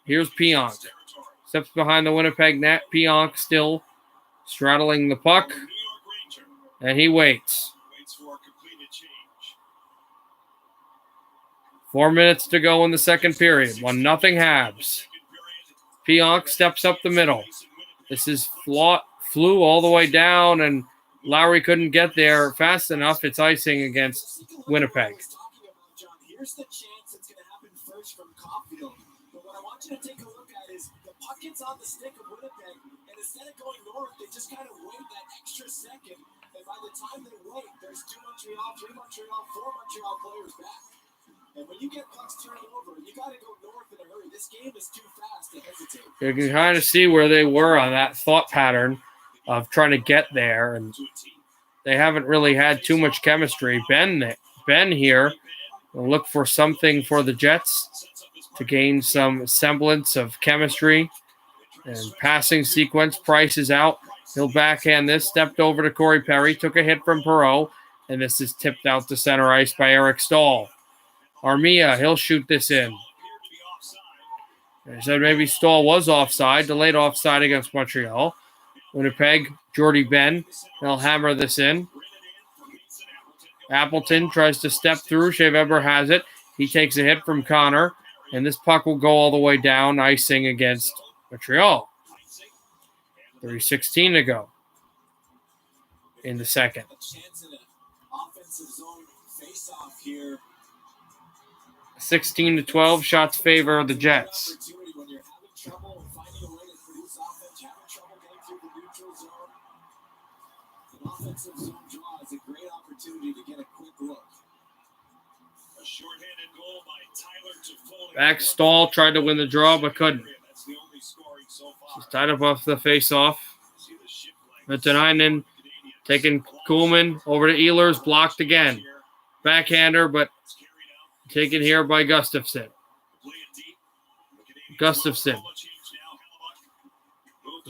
Here's Pionk. Steps behind the Winnipeg net. Pionk still straddling the puck. And he waits. 4 minutes to go in the second period. 1-0 Habs. Pionk steps up the middle. This is flew all the way down, and Lowry couldn't get there fast enough. It's icing against Winnipeg. Here's the chance it's going to happen first from Caulfield. But what I want you to take a look at is the puck gets on the stick of Winnipeg, and instead of going north, they just kind of wait that extra second. And by the time they wait, there's 2 Montreal, 3 Montreal, 4 Montreal players back. And when you get pucks turning over, you got to go north in a hurry. This game is too fast to hesitate. You can kind of see where they were on that thought pattern of trying to get there, and they haven't really had too much chemistry. Ben here will look for something for the Jets to gain some semblance of chemistry and passing sequence. Price is out. He'll backhand this. Stepped over to Corey Perry. Took a hit from Perreault, and this is tipped out to center ice by Eric Stahl. Armia, he'll shoot this in. I said maybe Stahl was offside. Delayed offside against Montreal. Winnipeg, Jordy Ben. They'll hammer this in. Appleton tries to step through. Shea Weber has it. He takes a hit from Connor. And this puck will go all the way down, icing against Montreal. 3:16 to go in the second. 16-12, shots favor the Jets. Offensive zone draw is a great opportunity to get a quick look. A shorthanded goal by Tyler Toffoli. Back Stahl tried to win the draw but couldn't. He's tied up off the face-off. Metonainen taking Kuhlman over to Ehlers, blocked again. Backhander, but taken here by Gustafsson. Gustafsson.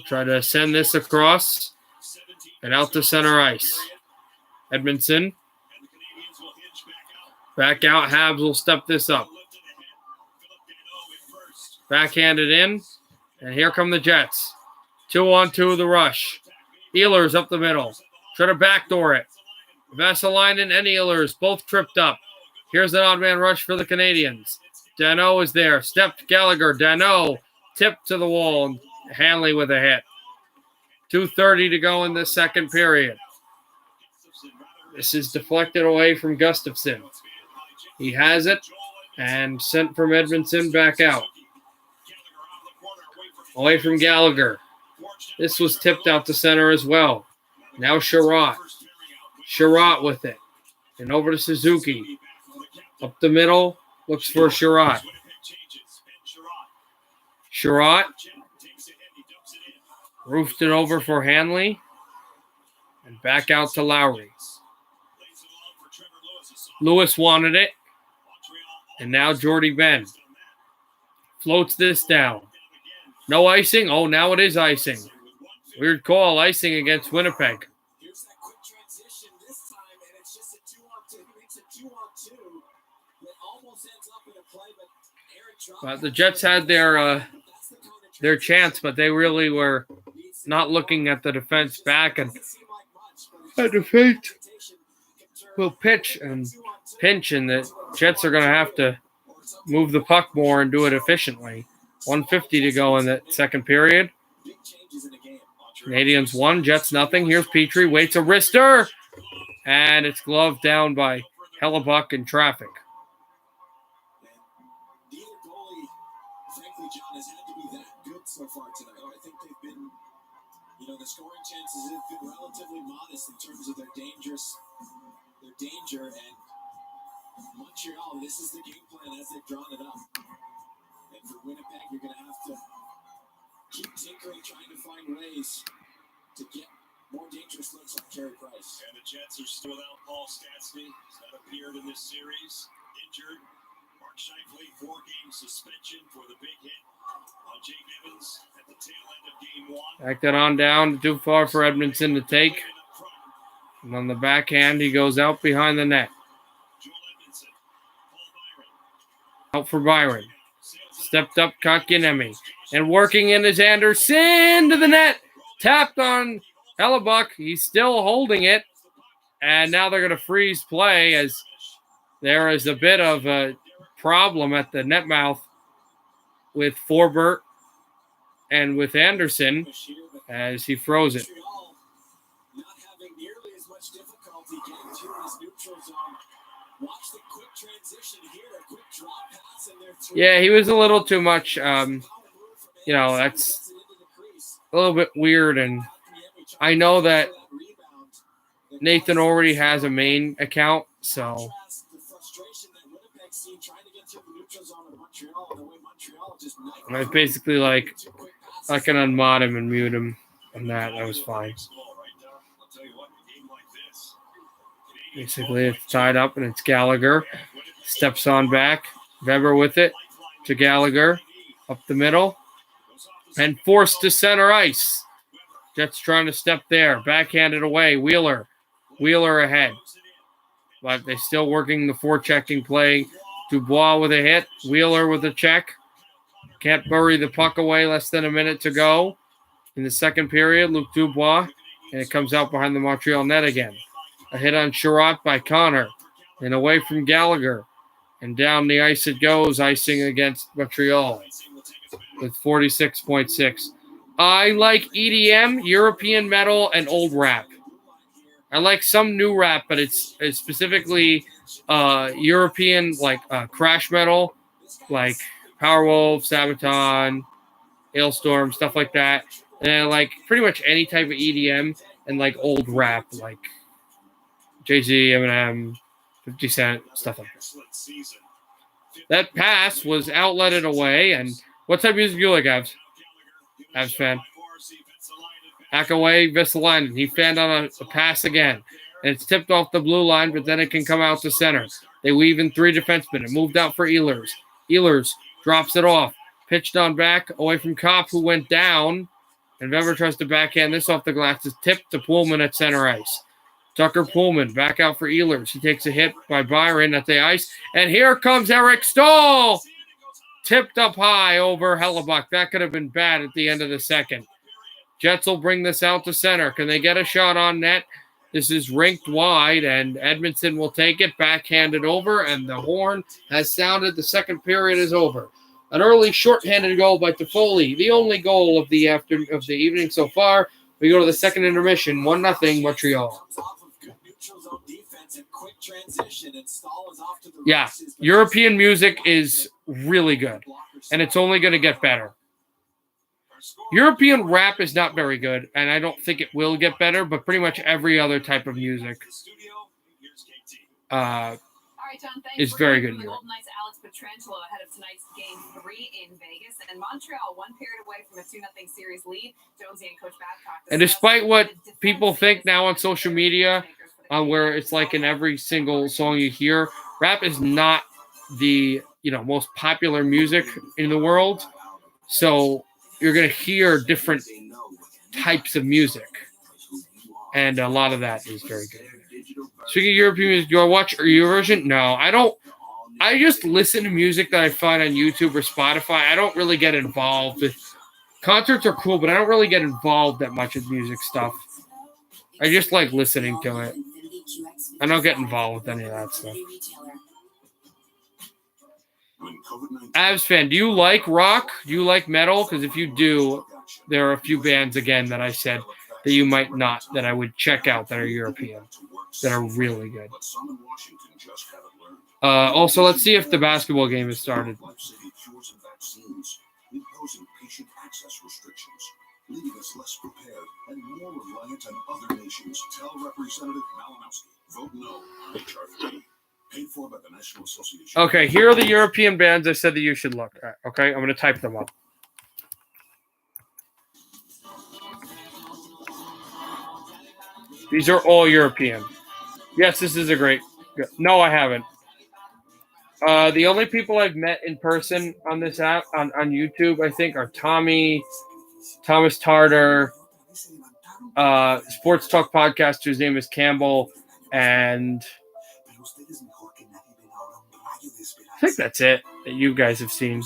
Try to send this across. And out to center ice. Edmondson. Back out. Habs will step this up. Backhanded in. And here come the Jets. 2-on-2 the rush. Ehlers up the middle. Try to backdoor it. Vesalainen and Ehlers both tripped up. Here's an odd man rush for the Canadiens. Danault is there. Stepped Gallagher. Danault tipped to the wall. Hanley with a hit. 2:30 to go in the second period. This is deflected away from Gustafsson. He has it and sent from Edmondson back out. Away from Gallagher. This was tipped out to center as well. Now Sherratt. Sherratt with it. And over to Suzuki. Up the middle. Looks for Sherratt. Sherratt. Roofed it over for Hanley. And back out to Lowry. Lewis wanted it. And now Jordy Ben. Floats this down. No icing? Oh, now it is icing. Weird call, icing against Winnipeg. Here's that quick transition this time, and it's just a 2-on-2. He makes a 2-on-2 that almost ends up in a play, but Eric dropped. The Jets had their chance, but they really were not looking at the defense back, and the defense will pinch, and the Jets are going to have to move the puck more and do it efficiently. 1:50 to go in the second period. Canadiens 1, Jets nothing. Here's Petrie, waits a wrister, and it's gloved down by Hellebuck in traffic. Neither goalie, frankly, John, has had to be that good so far tonight. I think they've been, the scoring chances have been relatively modest in terms of their danger, and Montreal, this is the game plan as they've drawn it up. And for Winnipeg, you're going to have to keep tinkering, trying to find ways to get more dangerous looks on Carey Price. And the Jets are still without Paul Stastny. He's not appeared in this series. Injured. Mark Scheifele, 4-game suspension for the big hit on Jake Evans at the tail end of game 1. Back that on down, too far for Edmondson to take. And on the backhand, he goes out behind the net. Out for Byron. Stepped up Kotkaniemi. And working in is Anderson to the net. Tapped on Hellebuck. He's still holding it. And now they're going to freeze play as there is a bit of a problem at the net mouth with Forbert and with Anderson as he froze it. Not having nearly as much difficulty getting to his neutral zone. Watch the quick transition here, a quick drop pass, and they're through. Yeah, he was a little too much. That's a little bit weird, and I know that Nathan already has a main account, so I basically I can unmod him and mute him, and that was fine. Basically, it's tied up, and it's Gallagher. Steps on back. Weber with it to Gallagher. Up the middle. And forced to center ice. Jets trying to step there. Backhanded away. Wheeler. Wheeler ahead. But they're still working the forechecking play. Dubois with a hit. Wheeler with a check. Can't bury the puck away. Less than a minute to go. In the second period, Luc Dubois. And it comes out behind the Montreal net again. A hit on Sherratt by Connor. And away from Gallagher. And down the ice it goes, icing against Montreal with 46.6. I like EDM, European metal, and old rap. I like some new rap, but it's specifically European, crash metal, like Powerwolf, Sabaton, Hailstorm, stuff like that. And I like pretty much any type of EDM and old rap, like Jay-Z, Eminem, 50 Cent, stuff like that. That pass was outletted away, and what type of music do you like, Avs? Avs fan. Back away, Vesalainen. He found on a pass again, and it's tipped off the blue line, but then it can come out to center. They weave in 3 defensemen. It moved out for Ehlers. Ehlers drops it off. Pitched on back, away from Kopp, who went down, and Weber tries to backhand this off the glass. It's tipped to Pullman at center ice. Tucker Pullman back out for Ehlers. He takes a hit by Byron at the ice. And here comes Eric Stahl. Tipped up high over Hellebuck. That could have been bad at the end of the second. Jets will bring this out to center. Can they get a shot on net? This is rinked wide, and Edmondson will take it. Backhanded over, and the horn has sounded. The second period is over. An early shorthanded goal by Toffoli. The only goal of the evening so far. We go to the second intermission. 1-0 Montreal. Yeah, European music is really good, and it's only going to get better. European rap is not very good, and I don't think it will get better, but pretty much every other type of music is very good in Europe. Petrangelo ahead of tonight's Game 3 in Vegas, and Montreal 1 period away from a 2-0 series lead. Jonesy and Coach Babcock. And despite what people think now on social media, where it's like in every single song you hear, rap is not the most popular music in the world. So you're going to hear different types of music. And a lot of that is very good. Speaking of European music, do I watch Eurovision? No, I don't. I just listen to music that I find on YouTube or Spotify. I don't really get involved. Concerts are cool, but I don't really get involved that much with music stuff. I just like listening to it. I don't get involved with any of that stuff. Avs fan, do you like rock? Do you like metal? Because if you do, there are a few bands, again, that I said that you might not, that I would check out that are European, that are really good. Also, let's see if the basketball game has started. Leaving us less prepared and more reliant on other nations. Tell Representative Malinowski. Vote no. HR 3. Paid for by the National Association. Okay, here are the European bands I said that you should look at. Okay, I'm going to type them up. These are all European. Yes, this is a great... No, I haven't. The only people I've met in person on this app, on YouTube, I think, are Thomas Tartar, Sports Talk Podcast, whose name is Campbell, and I think that's it that you guys have seen.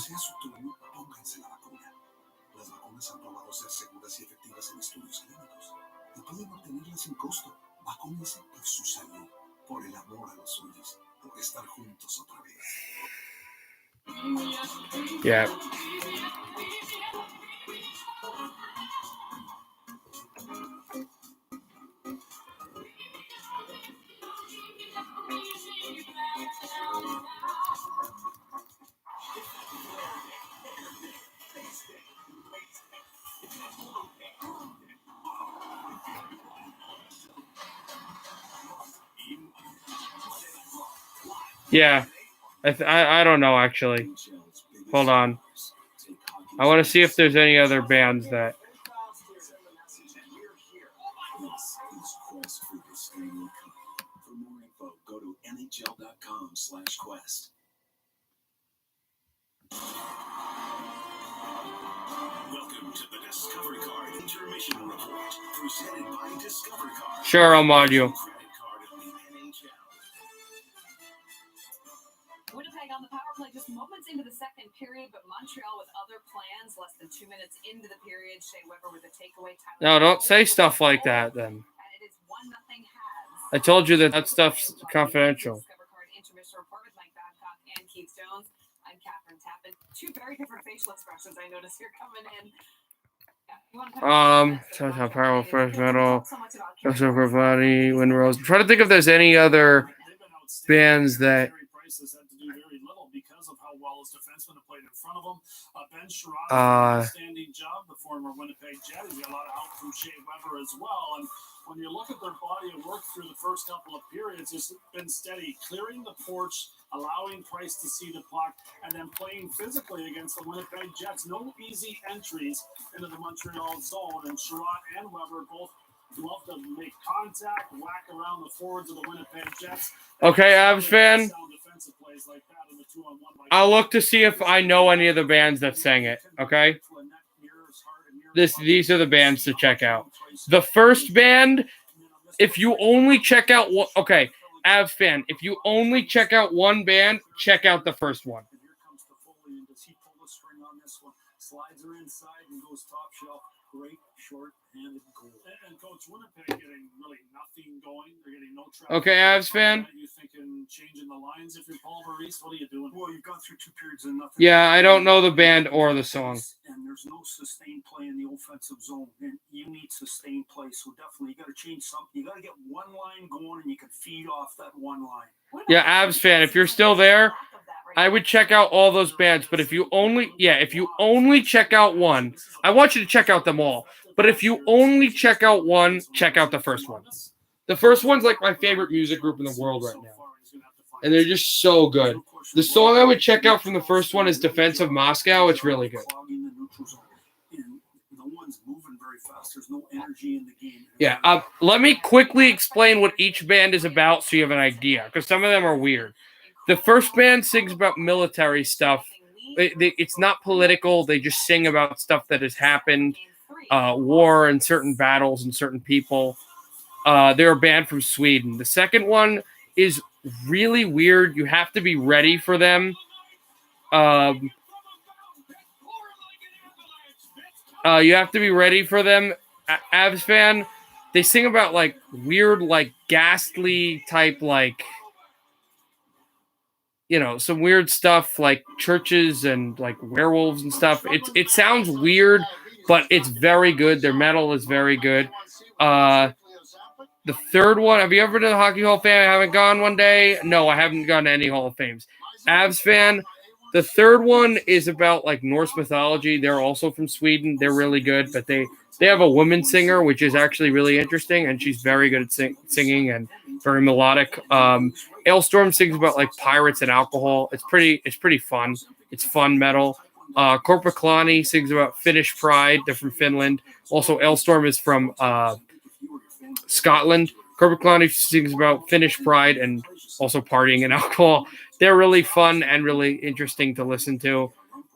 Yeah. Yeah. I don't know, actually. Hold on. I want to see if there's any other bands that... Go to NHL.com/quest. Welcome to the Discovery Card Intermission Report, presented by Discovery Card. Sure, I'll mod you. Winnipeg on the power play just moments into the second period, but Montreal with other plans. Less than 2 minutes into the period, Shea Weber with a takeaway. No, don't say stuff like that, then. And it is 1-0 Habs. I told you that stuff's confidential. Discover Card Intermission Report with Mike Babcock and Keith Jones. I'm Catherine Tappan. Two very different facial expressions I notice here coming in. Power Fresh Metal, Super Body, Wind Rose. I'm trying to think if there's any other bands that. Because of how well his defensemen have played in front of him. Ben Sherrod did an outstanding job, the former Winnipeg Jet. He got a lot of help from Shea Weber as well. And when you look at their body of work through the first couple of periods, it's been steady, clearing the porch, allowing Price to see the puck, and then playing physically against the Winnipeg Jets. No easy entries into the Montreal zone, and Sherrod and Weber both love to make contact, whack around the forwards of the Winnipeg Jets. Okay, Avs fan. I'll look to see if I know any of the bands that sang it. Okay. These are the bands to check out. The first band, if you only check out one. Okay, Avs fan, if you only check out one band, check out the first one. Here comes the Foley, and does he pull the string on this one? Slides her inside and goes top shelf. Great short-handed goal. And Coach Winnipeg getting really nothing going. They're getting no track. Okay, Avs fan. You thinking changing the lines if you're Paul Maurice? What are you doing? Well, you've gone through 2 periods and nothing. Yeah, I don't know the band or the song. And there's no sustained play in the offensive zone, and you need sustained play. So definitely, you got to change something. You got to get one line going, and you can feed off that one line. Yeah, Avs fan, if you're still there, I would check out all those bands. But if you only check out one, I want you to check out them all. But if you only check out one, check out the first one. The first one's like my favorite music group in the world right now. And they're just so good. The song I would check out from the first one is Defense of Moscow. It's really good. Yeah, let me quickly explain what each band is about so you have an idea, because some of them are weird. The first band sings about military stuff. It's not political. They just sing about stuff that has happened, war and certain battles and certain people. They're a band from Sweden. The second one is really weird. You have to be ready for them. You have to be ready for them. Avs fan. They sing about like weird, like ghastly type, like, you know, some weird stuff like churches and like werewolves and stuff. It sounds weird, but it's very good. Their metal is very good. The third one, have you ever been to the Hockey Hall of Fame? I haven't gone one day. No, I haven't gone to any Hall of Fames. Avs fan. The third one is about like Norse mythology. They're also from Sweden. They're really good, but they have a woman singer, which is actually really interesting, and she's very good at singing and very melodic. Ailstorm sings about like pirates and alcohol. It's pretty fun. It's fun metal. Korpiklani sings about Finnish pride. They're from Finland. Also, Ailstorm is from Scotland. Korpiklani sings about Finnish pride and also partying and alcohol. They're really fun and really interesting to listen to.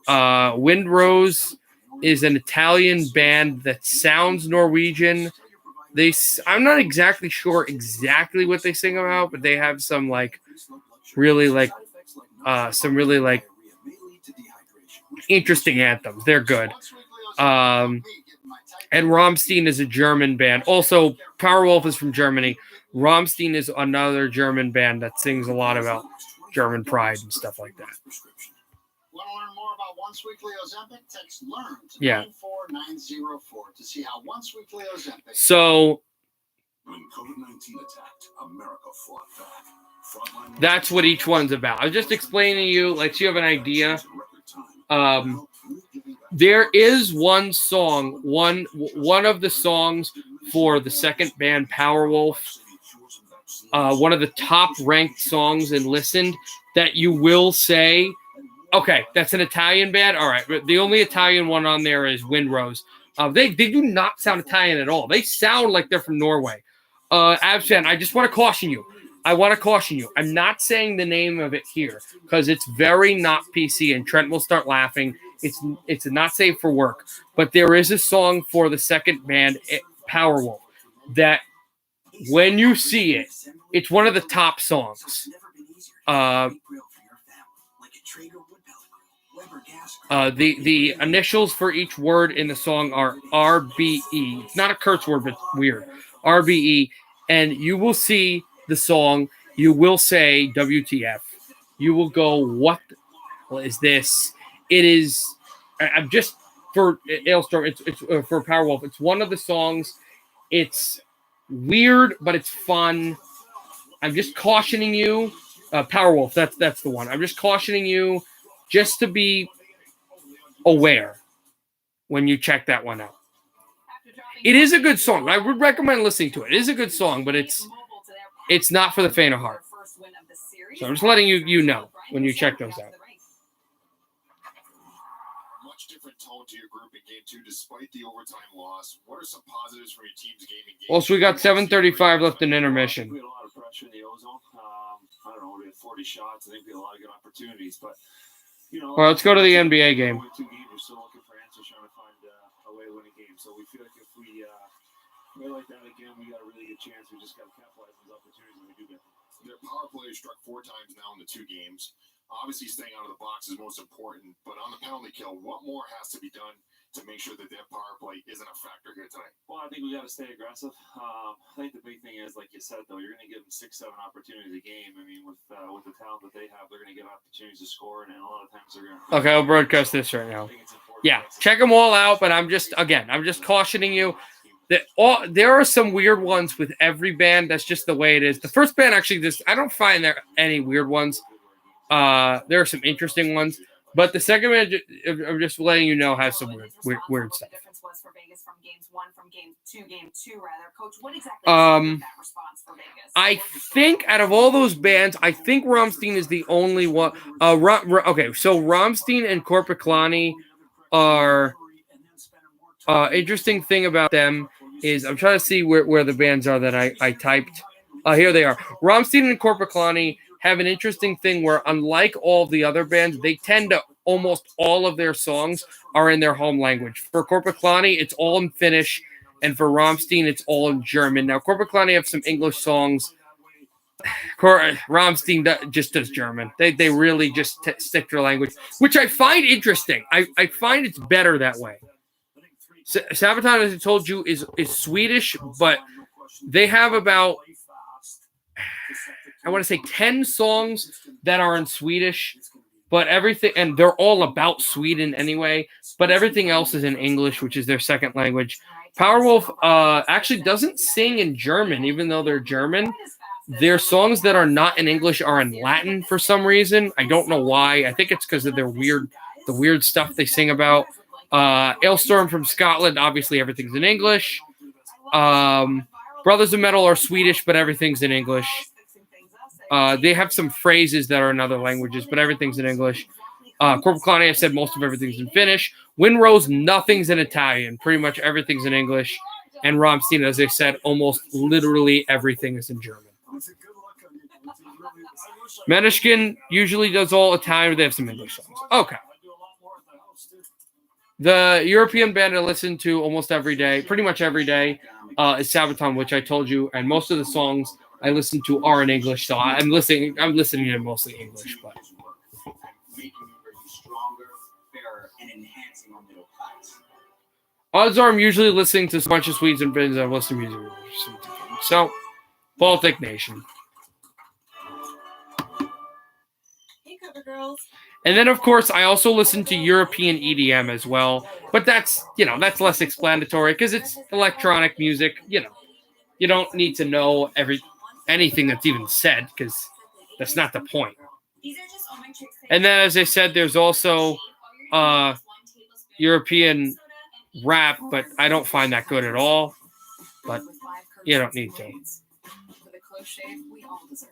Windrose is an Italian band that sounds Norwegian. I'm not exactly sure exactly what they sing about, but they have some like really like interesting anthems. They're good. And Rammstein is a German band. Also, Powerwolf is from Germany. Rammstein is another German band that sings a lot about German pride and stuff like that. Want to learn more about Once Weekly Ozempic? Text LEARN to 94904 to see how Once Weekly Ozempic. So when COVID-19 attacked, America fought back. That's what each one's about. I was just explaining to you, like, so you have an idea. There is one song, one of the songs for the second band, Powerwolf, one of the top ranked songs and listened, that you will say, okay, that's an Italian band. All right, but the only Italian one on there is Windrose. They do not sound Italian at all. They sound like they're from Norway. Absent, I just want to caution you. I'm not saying the name of it here because it's very not PC, and Trent will start laughing. It's not safe for work. But there is a song for the second band, Powerwolf, that when you see it, it's one of the top songs. The initials for each word in the song are RBE. It's not a curse word, but it's weird. RBE. And you will see the song. You will say WTF. You will go, what is this? It is, I'm just, for Ailstorm, it's for Powerwolf. It's one of the songs. It's weird, but it's fun. I'm just cautioning you. Powerwolf, that's the one. I'm just cautioning you just to be aware when you check that one out. It is a good song. I would recommend listening to it. It is a good song, but it's not for the faint of heart. So I'm just letting you know when you check those out. Much different tone to your group in game two, despite the overtime loss. What are some positives from your team's game in game two? Also, we got 7:35 left in intermission. We had a lot of pressure in the ozone. I don't know, we had 40 shots. I think we had a lot of good opportunities, but you know. Well, let's go to the NBA game. Two games, we're still looking for answers, trying to find a way to win a game. So we feel like if we play like that again, we got a really good chance. We just got to capitalize on those opportunities when we do get them. Their power play struck 4 times now in the 2 games. Obviously, staying out of the box is most important, but on the penalty kill, what more has to be done to make sure that their power play isn't a factor here tonight? Well, I think we got to stay aggressive. I think the big thing is, like you said, though, you're going to give them 6-7 opportunities a game. I mean, with the talent that they have, they're going to get opportunities to score, and a lot of times they're going to. Okay, I'll broadcast this right now. Yeah, check them all out, but I'm just cautioning you. There are some weird ones with every band. That's just the way it is. The first band, actually, I don't find there any weird ones. There are some interesting ones, but the second band, I'm just letting you know, has some weird stuff. Difference was for Vegas from game 2, rather. Coach, what exactly is that response for Vegas? I think out of all those bands, I think Rammstein is the only one. Okay, so Rammstein and Korpiklani are. Interesting thing about them is I'm trying to see where the bands are that I typed. Here they are. Rammstein and Korpiklani have an interesting thing where, unlike all the other bands, they tend to almost all of their songs are in their home language. For Korpiklani, it's all in Finnish, and for Rammstein, it's all in German. Now, Korpiklani have some English songs. Rammstein just does German. They really just stick to their language, which I find interesting. I find it's better that way. Sabaton, as I told you, is Swedish, but they have about, I want to say 10 songs that are in Swedish, but everything, and they're all about Sweden anyway, but everything else is in English, which is their second language. Powerwolf actually doesn't sing in German, even though they're German. Their songs that are not in English are in Latin for some reason. I don't know why. I think it's because of the weird stuff they sing about. Ailstorm from Scotland, obviously everything's in English. Brothers of Metal are Swedish, but everything's in English. They have some phrases that are in other languages, but everything's in English. Korpiklani, I said most of everything's in Finnish. Windrose, nothing's in Italian. Pretty much everything's in English. And Rammstein, as I said, almost literally everything is in German. Måneskin usually does all Italian, but they have some English songs. Okay. The European band I listen to almost every day, pretty much every day, is Sabaton, which I told you, and most of the songs I listen to are in English, so I'm listening to mostly English, but odds are I'm usually listening to a bunch of Swedes and Finns I've listened to music. So, Baltic Nation. And then, of course, I also listen to European EDM as well. But that's less explanatory because it's electronic music. You don't need to know anything that's even said because that's not the point. And then, as I said, there's also European rap, but I don't find that good at all. But you don't need to. For the close shave we all deserve.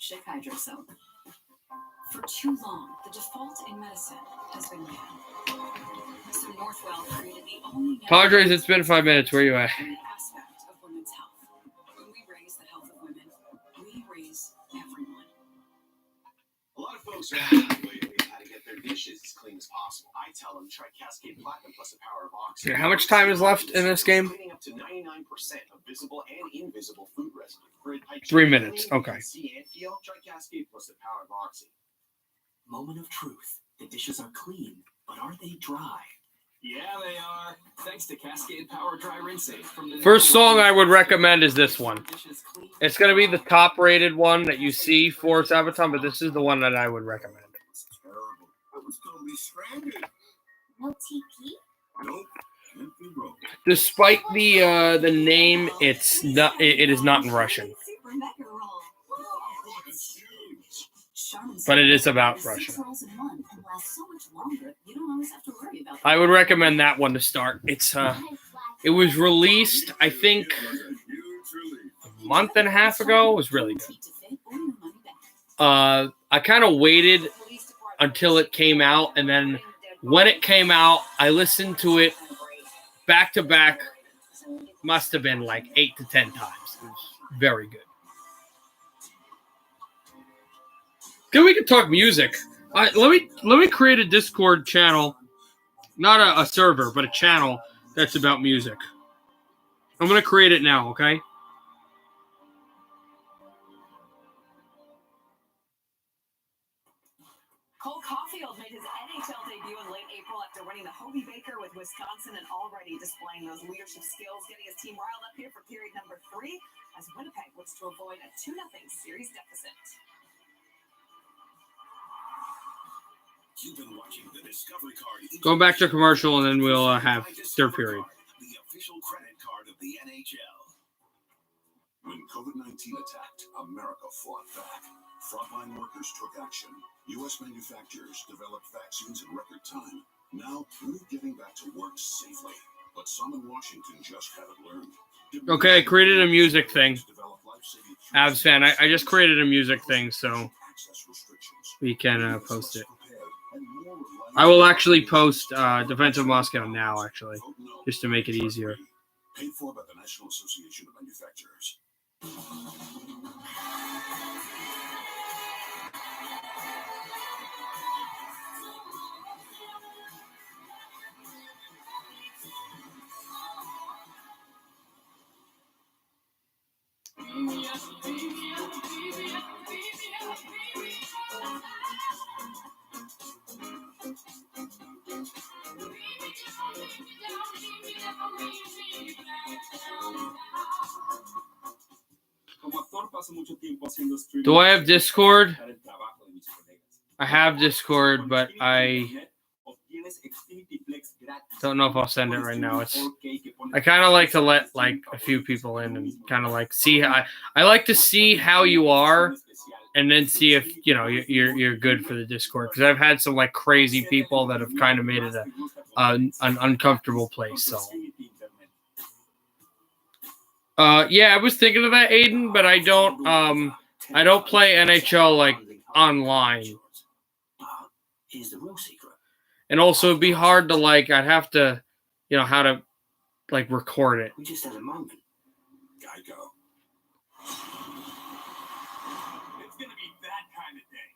Schick Hydro Soap. For too long, the default in medicine has been man. So Northwell created the only Padres, it's been 5 minutes. Where are you at? aspect of women's health. When we raise the health of women, we raise everyone. A lot of folks are asking lately how to get their dishes as clean as possible. I tell them try Cascade Platinum plus the power of oxygen. How much time is left in this game? Cleaning up to 99% of visible and invisible food residue. For a 3 minutes. Okay. See and feel, try Cascade plus the power of oxy. Moment of truth. The dishes are clean, but are they dry? Yeah, they are. Thanks to Cascade Power Dry Rinsing. First song I would recommend is this one. It's going to be the top-rated one that you see for Sabaton, but this is the one that I would recommend. No TP? Despite the name, it is not in Russian. But it is about Russia. I would recommend that one to start. It was released, I think, a month and a half ago. It was really good. I kind of waited until it came out, and then when it came out, I listened to it back to back. Must have been like 8 to 10 times. It was very good. Then we can talk music. Let me create a Discord channel, not a server, but a channel that's about music. I'm gonna create it now, okay? Cole Caulfield made his NHL debut in late April after winning the Hobie Baker with Wisconsin and already displaying those leadership skills, getting his team riled up here for period number 3 as Winnipeg looks to avoid a 2-0 series deficit. You've been watching the Discovery Card. Go back to commercial, and then we'll have third period. The official credit card of the NHL. When COVID-19 attacked, America fought back. Frontline workers took action. U.S. manufacturers developed vaccines in record time. Now, we're getting back to work safely. But some in Washington just haven't learned. Okay, I created a music thing. Avs fan, I just created a music thing, so we can post it. I will actually post Defensive Moscow now, actually, just to make it easier. Paid for by the National Association of Manufacturers. Do I have Discord? I have Discord, but I don't know if I'll send it right now. I kind of like to let like a few people in and kind of like see how I like to see how you are, and then see if you're good for the Discord, because I've had some like crazy people that have kind of made it an uncomfortable place. So yeah, I was thinking of that, Aiden, but I don't play NHL like online. Here's the real secret. And also it'd be hard to like, I'd have to, how to like record it. We just had a moment. Geico. It's going to be that kind of day.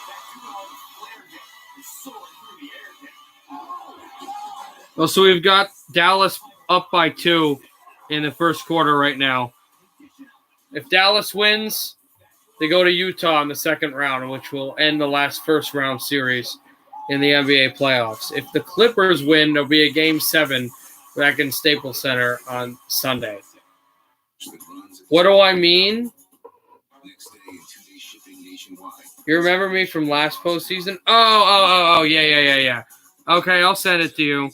That 2-home flare jet is soaring through the air now. Well, so we've got Dallas up by 2 in the first quarter right now. If Dallas wins, they go to Utah in the second round, which will end the last first round series in the NBA playoffs. If the Clippers win, there'll be a Game 7 back in Staples Center on Sunday. What do I mean? You remember me from last postseason? Oh, yeah. Okay, I'll send it to you.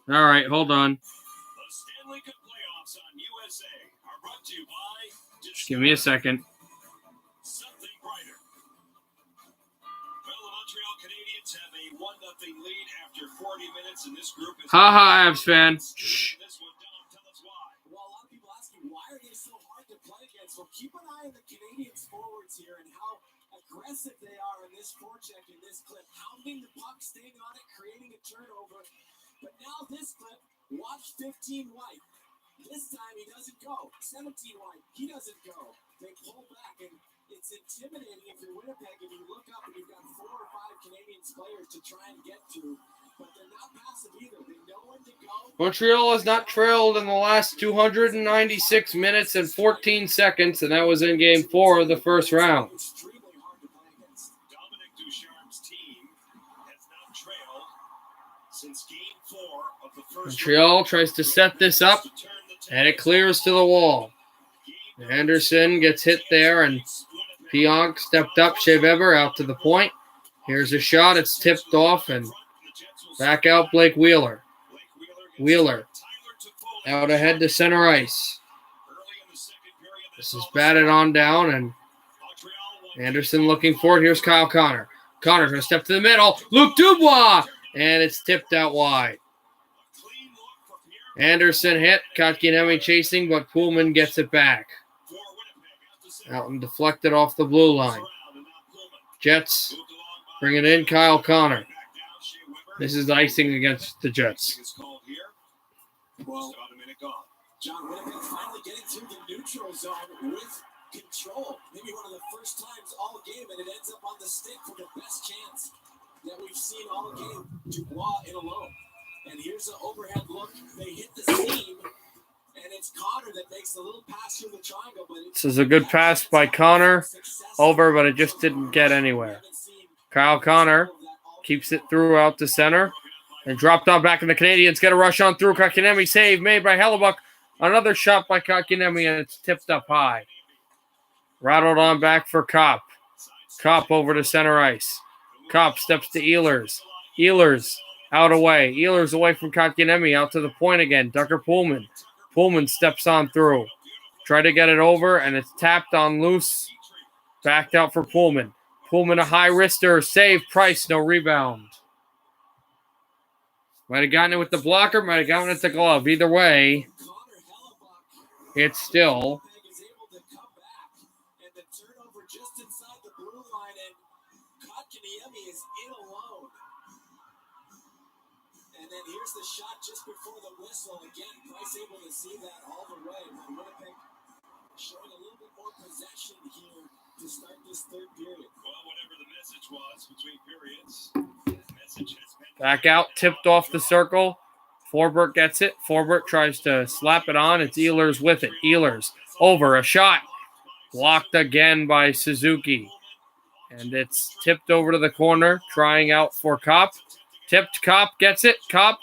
All right, hold on. Just give me a second. Something brighter. Well, the Montreal Canadiens have a 1-0 lead after 40 minutes, and this group is... Ha, Avs fan. Shh. This one down. Tell us why. Well, a lot of people asking, why are they so hard to play against? Well, keep an eye on the Canadiens forwards here and how aggressive they are in this forecheck, in this clip. Hounding the puck, staying on it, creating a turnover. But now this clip, watch 15 White. This time he doesn't go. 17 White, he doesn't go. They pull back, and it's intimidating if you're Winnipeg and you look up and you've got 4 or 5 Canadiens players to try and get to. But they're not passive either. They know when to go. Montreal has not trailed in the last 296 minutes and 14 seconds, and that was in Game 4 of the first round. Extremely hard to play against. Dominic Ducharme's team has not trailed since Game 4 of the first Montreal tries to set this up, and it clears to the wall. Anderson gets hit there, and Pionk stepped up. Shea Weber out to the point. Here's a shot. It's tipped off, and back out Blake Wheeler. Wheeler out ahead to center ice. This is batted on down, and Anderson looking for it. Here's Kyle Connor. Connor's going to step to the middle. Luke Dubois, and it's tipped out wide. Anderson hit. Kotkaniemi chasing, but Pullman gets it back. Out and deflected off the blue line. Jets bringing in Kyle Connor. This is icing against the Jets. Well, John, Winnipeg finally getting through the neutral zone with control. Maybe one of the first times all game, and it ends up on the stick for the best chance that we've seen all game. Dubois in alone. And here's an overhead look. They hit the seam, and it's Connor that makes the little pass through the triangle. But this is a good pass by Connor. Over, but it just didn't get anywhere. Kyle Connor keeps it through out to center. And dropped off back in the Canadiens. Get a rush on through. Kotkaniemi save made by Hellebuck. Another shot by Kotkaniemi, and it's tipped up high. Rattled on back for Kopp. Kopp over to center ice. Kopp steps to Ehlers. Ehlers out away. Ehlers away from Kotkaniemi. Out to the point again. Tucker Pullman. Pullman steps on through. Try to get it over, and it's tapped on loose. Backed out for Pullman. Pullman a high wrister. Save. Price. No rebound. Might have gotten it with the blocker. Might have gotten it with the glove. Either way, it's still just inside the blue line, and Kotkaniemi is in alone. And then here's the shot just before the whistle. Again, Price able to see that all the way. Winnipeg showing a little bit more possession here to start this third period. Well, whatever the message was between periods, the message has been... Back out, tipped off the circle. Forbert gets it. Forbert tries to slap it on. It's Ehlers with it. Ehlers over a shot. Blocked again by Suzuki. And it's tipped over to the corner. Trying out for Kopp. Tipped. Kopp gets it. Kopp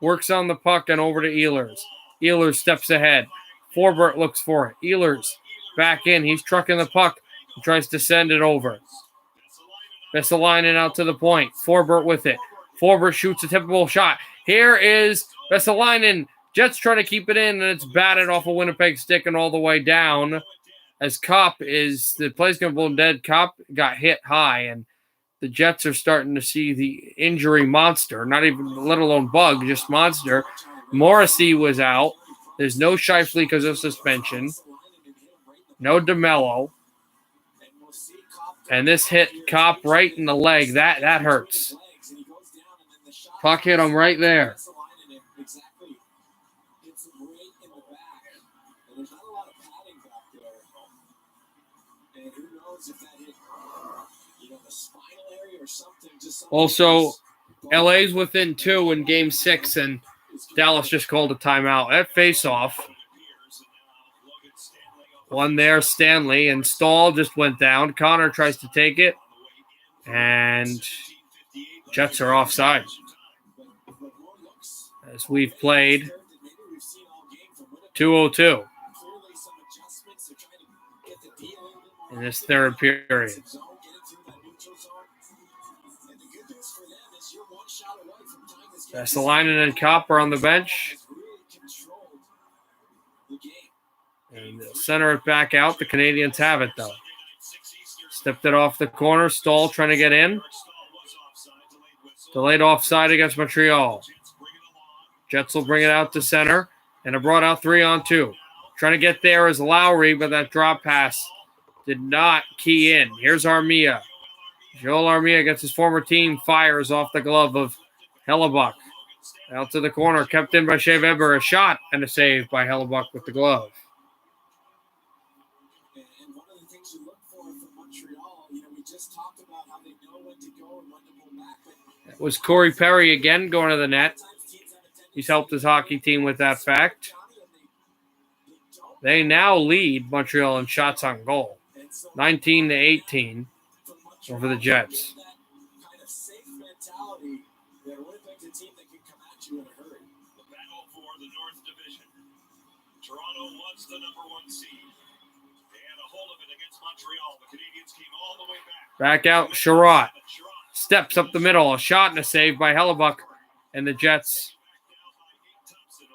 Works on the puck and over to Ehlers. Ehlers steps ahead. Forbert looks for it. Ehlers back in. He's trucking the puck. He tries to send it over. Vesalainen out to the point. Forbert with it. Forbert shoots a typical shot. Here is Vesalainen. Jets trying to keep it in, and it's batted off a Winnipeg stick and all the way down. As the play's going to blow dead. Kopp got hit high, and the Jets are starting to see the injury monster, not even, let alone bug, just monster. Morrissey was out. There's no Scheifele because of suspension. No DeMello. And this hit Kopp right in the leg. That hurts. Puck hit him right there. Also, LA's within 2 in Game 6, and Dallas just called a timeout. At face-off, one there, Stanley, and Stahl just went down. Connor tries to take it, and Jets are offside. As we've played 2:02 in this third period. Vesalainen and Kopp are on the bench. And they'll center it back out. The Canadiens have it, though. Stepped it off the corner. Stahl trying to get in. Delayed offside against Montreal. Jets will bring it out to center. And it brought out 3-on-2. Trying to get there is Lowry, but that drop pass did not key in. Here's Armia. Joel Armia gets his former team, fires off the glove of Hellebuck. Out to the corner, kept in by Shea Weber. A shot and a save by Hellebuck with the glove. And one of the things you look for from Montreal, we just talked about how they know when to go and when to pull back. It was Corey Perry again going to the net. He's helped his hockey team with that fact. They now lead Montreal in shots on goal. 19-18 over the Jets. Toronto was the number 1 seed. They had a hold of it against Montreal. The Canadiens came all the way back. Back out, Sherratt. Steps up the middle. A shot and a save by Hellebuck. And the Jets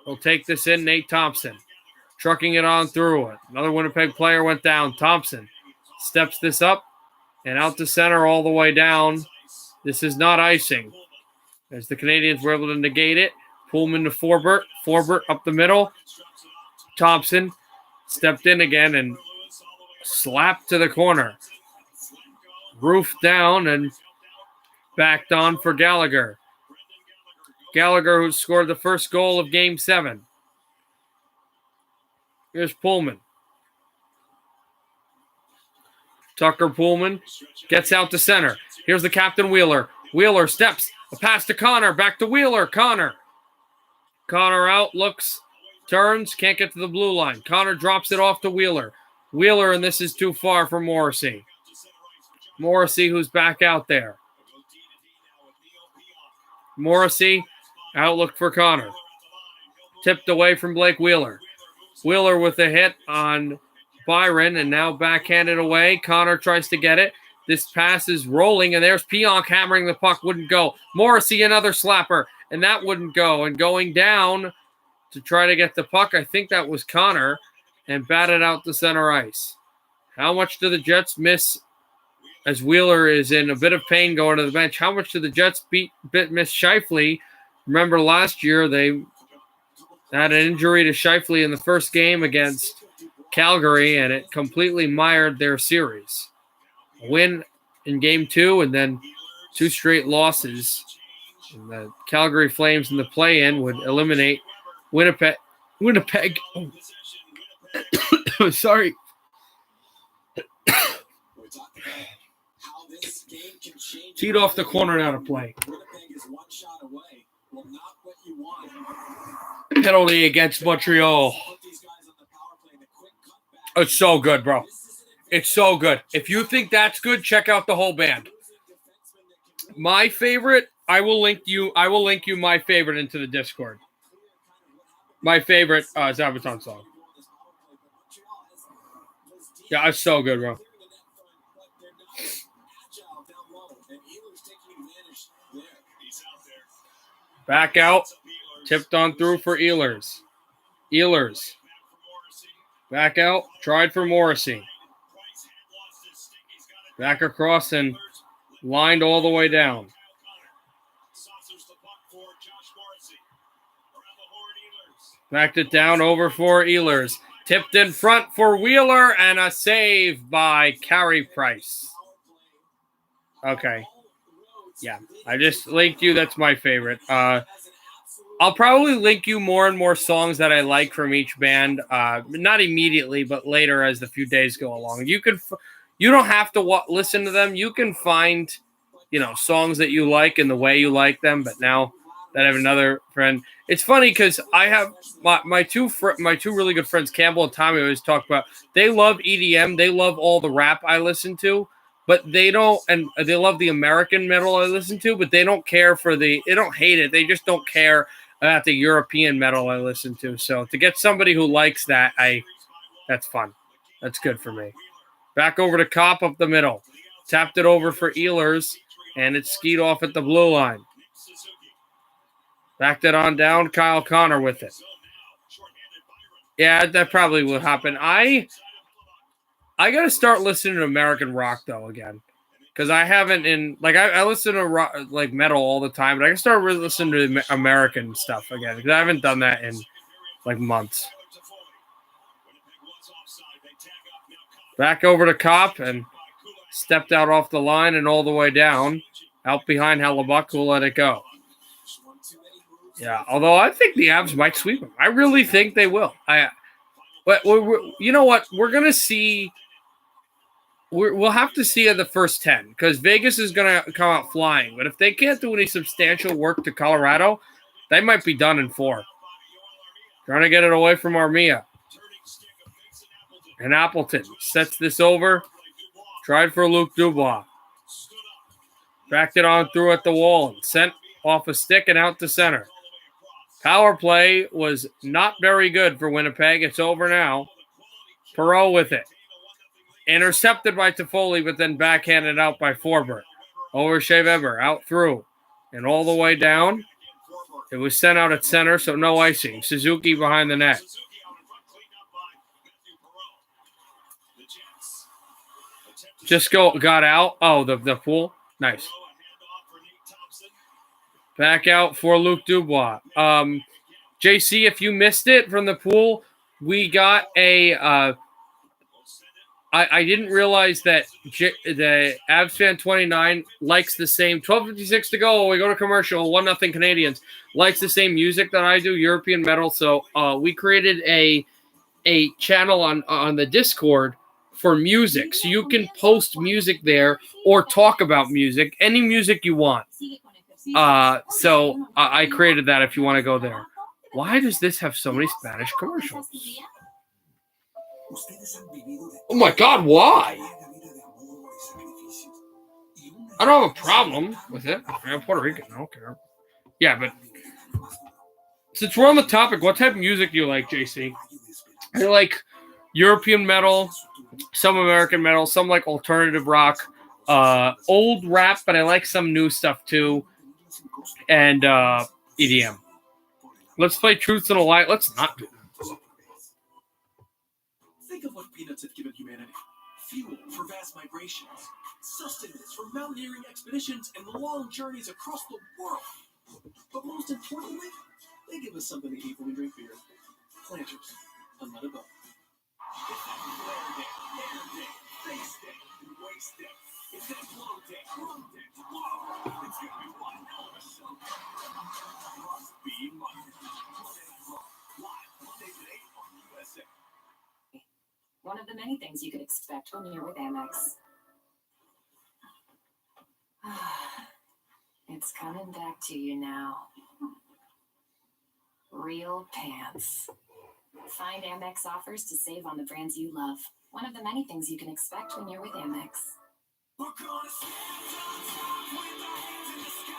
will take this in. Nate Thompson trucking it on through it. Another Winnipeg player went down. Thompson steps this up and out to center all the way down. This is not icing. As the Canadiens were able to negate it. Pullman to Forbert. Forbert up the middle. Thompson stepped in again and slapped to the corner. Roof down and backed on for Gallagher. Gallagher, who scored the first goal of Game 7. Here's Pullman. Tucker Pullman gets out to center. Here's the captain, Wheeler. Wheeler steps. A pass to Connor. Back to Wheeler. Connor out, looks, turns, can't get to the blue line. Connor drops it off to Wheeler. Wheeler, and this is too far for Morrissey. Morrissey, who's back out there. Morrissey, outlook for Connor. Tipped away from Blake Wheeler. Wheeler with a hit on Byron, and now backhanded away. Connor tries to get it. This pass is rolling, and there's Pionk hammering the puck. Wouldn't go. Morrissey, another slapper, and that wouldn't go. And going down to try to get the puck, I think that was Connor, and batted out to center ice. How much do the Jets miss as Wheeler is in a bit of pain going to the bench? How much do the Jets miss Scheifele? Remember last year they had an injury to Scheifele in the first game against Calgary, and it completely mired their series. A win in Game 2 and then 2 straight losses. And the Calgary Flames in the play-in would eliminate Winnipeg. Sorry. Teed off the corner now to play. Penalty against Montreal. It's so good, bro. It's so good. If you think that's good, check out the whole band. My favorite I will link you my favorite into the Discord. My favorite Zabaton song. Yeah, it's so good, bro. Back out. Tipped on through for Ehlers. Ehlers. Back out. Tried for Morrissey. Back across and lined all the way down. Backed it down over for Ehlers. Tipped in front for Wheeler and a save by Carey Price. Okay. Yeah, I just linked you. That's my favorite. I'll probably link you more and more songs that I like from each band. Not immediately, but later as the few days go along. You don't have to listen to them. You can find, songs that you like and the way you like them. But now that I have another friend, it's funny because I have my two really good friends, Campbell and Tommy, always talk about they love EDM. They love all the rap I listen to. But they don't, and they love the American metal I listen to, but they don't care they don't hate it. They just don't care about the European metal I listen to. So to get somebody who likes that, that's fun. That's good for me. Back over to Kopp up the middle. Tapped it over for Ehlers, and it skied off at the blue line. Backed it on down, Kyle Connor with it. Yeah, that probably will happen. I got to start listening to American rock, though, again. Because I haven't I listen to rock, metal all the time, but I can start really listening to American stuff again. Because I haven't done that in, months. Back over to Kopp and stepped out off the line and all the way down. Out behind Hellebuck, who let it go. Yeah, although I think the Avs might sweep them. I really think they will. But you know what? We're going to see... We'll have to see in the first 10 because Vegas is going to come out flying. But if they can't do any substantial work to Colorado, they might be done in 4. Trying to get it away from Armia. And Appleton sets this over. Tried for Luke Dubois. Backed it on through at the wall and sent off a stick and out to center. Power play was not very good for Winnipeg. It's over now. Perreault with it. Intercepted by Toffoli, but then backhanded out by Forbert. Over Shea Weber, out through. And all the way down. It was sent out at center, so no icing. Suzuki behind the net. Just got out. Oh, the pool. Nice. Back out for Luke Dubois. JC, if you missed it from the pool, we got a... I didn't realize that the Avs fan 29 likes the same 12:56 to go. We go to commercial. 1-0 Canadiens likes the same music that I do, European metal. So we created a channel on the Discord for music, so you can post music there or talk about music, any music you want. So I created that. If you want to go there. Why does this have so many Spanish commercials? Oh my God, why? I don't have a problem with it. I'm Puerto Rican, I don't care. Yeah, but since we're on the topic, what type of music do you like, JC? I like European metal, some American metal, some like alternative rock, old rap, but I like some new stuff too, and EDM. Let's play Truths and a Lie. Let's not do that. Think of what peanuts have given humanity. Fuel for vast migrations, sustenance for mountaineering expeditions and long journeys across the world. But most importantly, they give us something to eat when we drink beer. Planters, and let it go. It's that flare day, hair day, face day, and waist day. It's that glow day, glow day, glow. It's gonna be one hell of a show. Must be Monday. Live Monday at 8 on USA. One of the many things you could expect when you're with Amex. It's coming back to you now. Real pants. Find Amex offers to save on the brands you love. One of the many things you can expect when you're with Amex. We're gonna stand on top with our hands in the sky.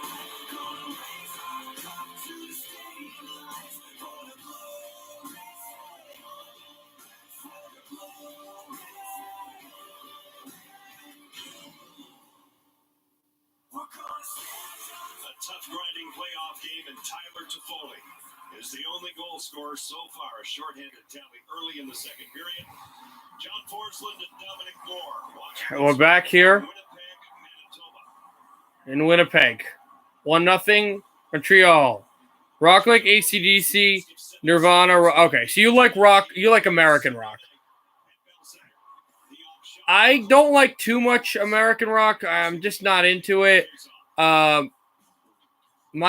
Gonna raise our cup to the stadium lights. For the glory, for the glory. We're gonna stand on top. A tough grinding playoff game, and Tyler Toffoli is the only goal scorer so far. A shorthanded tally early in the second period. John Forsland and Dominic Moore. We're back here Winnipeg, Manitoba. in Winnipeg. 1-0 Montreal. Rock like AC/DC, Nirvana. Okay, so you like rock. You like American rock. I don't like too much American rock. I'm just not into it. My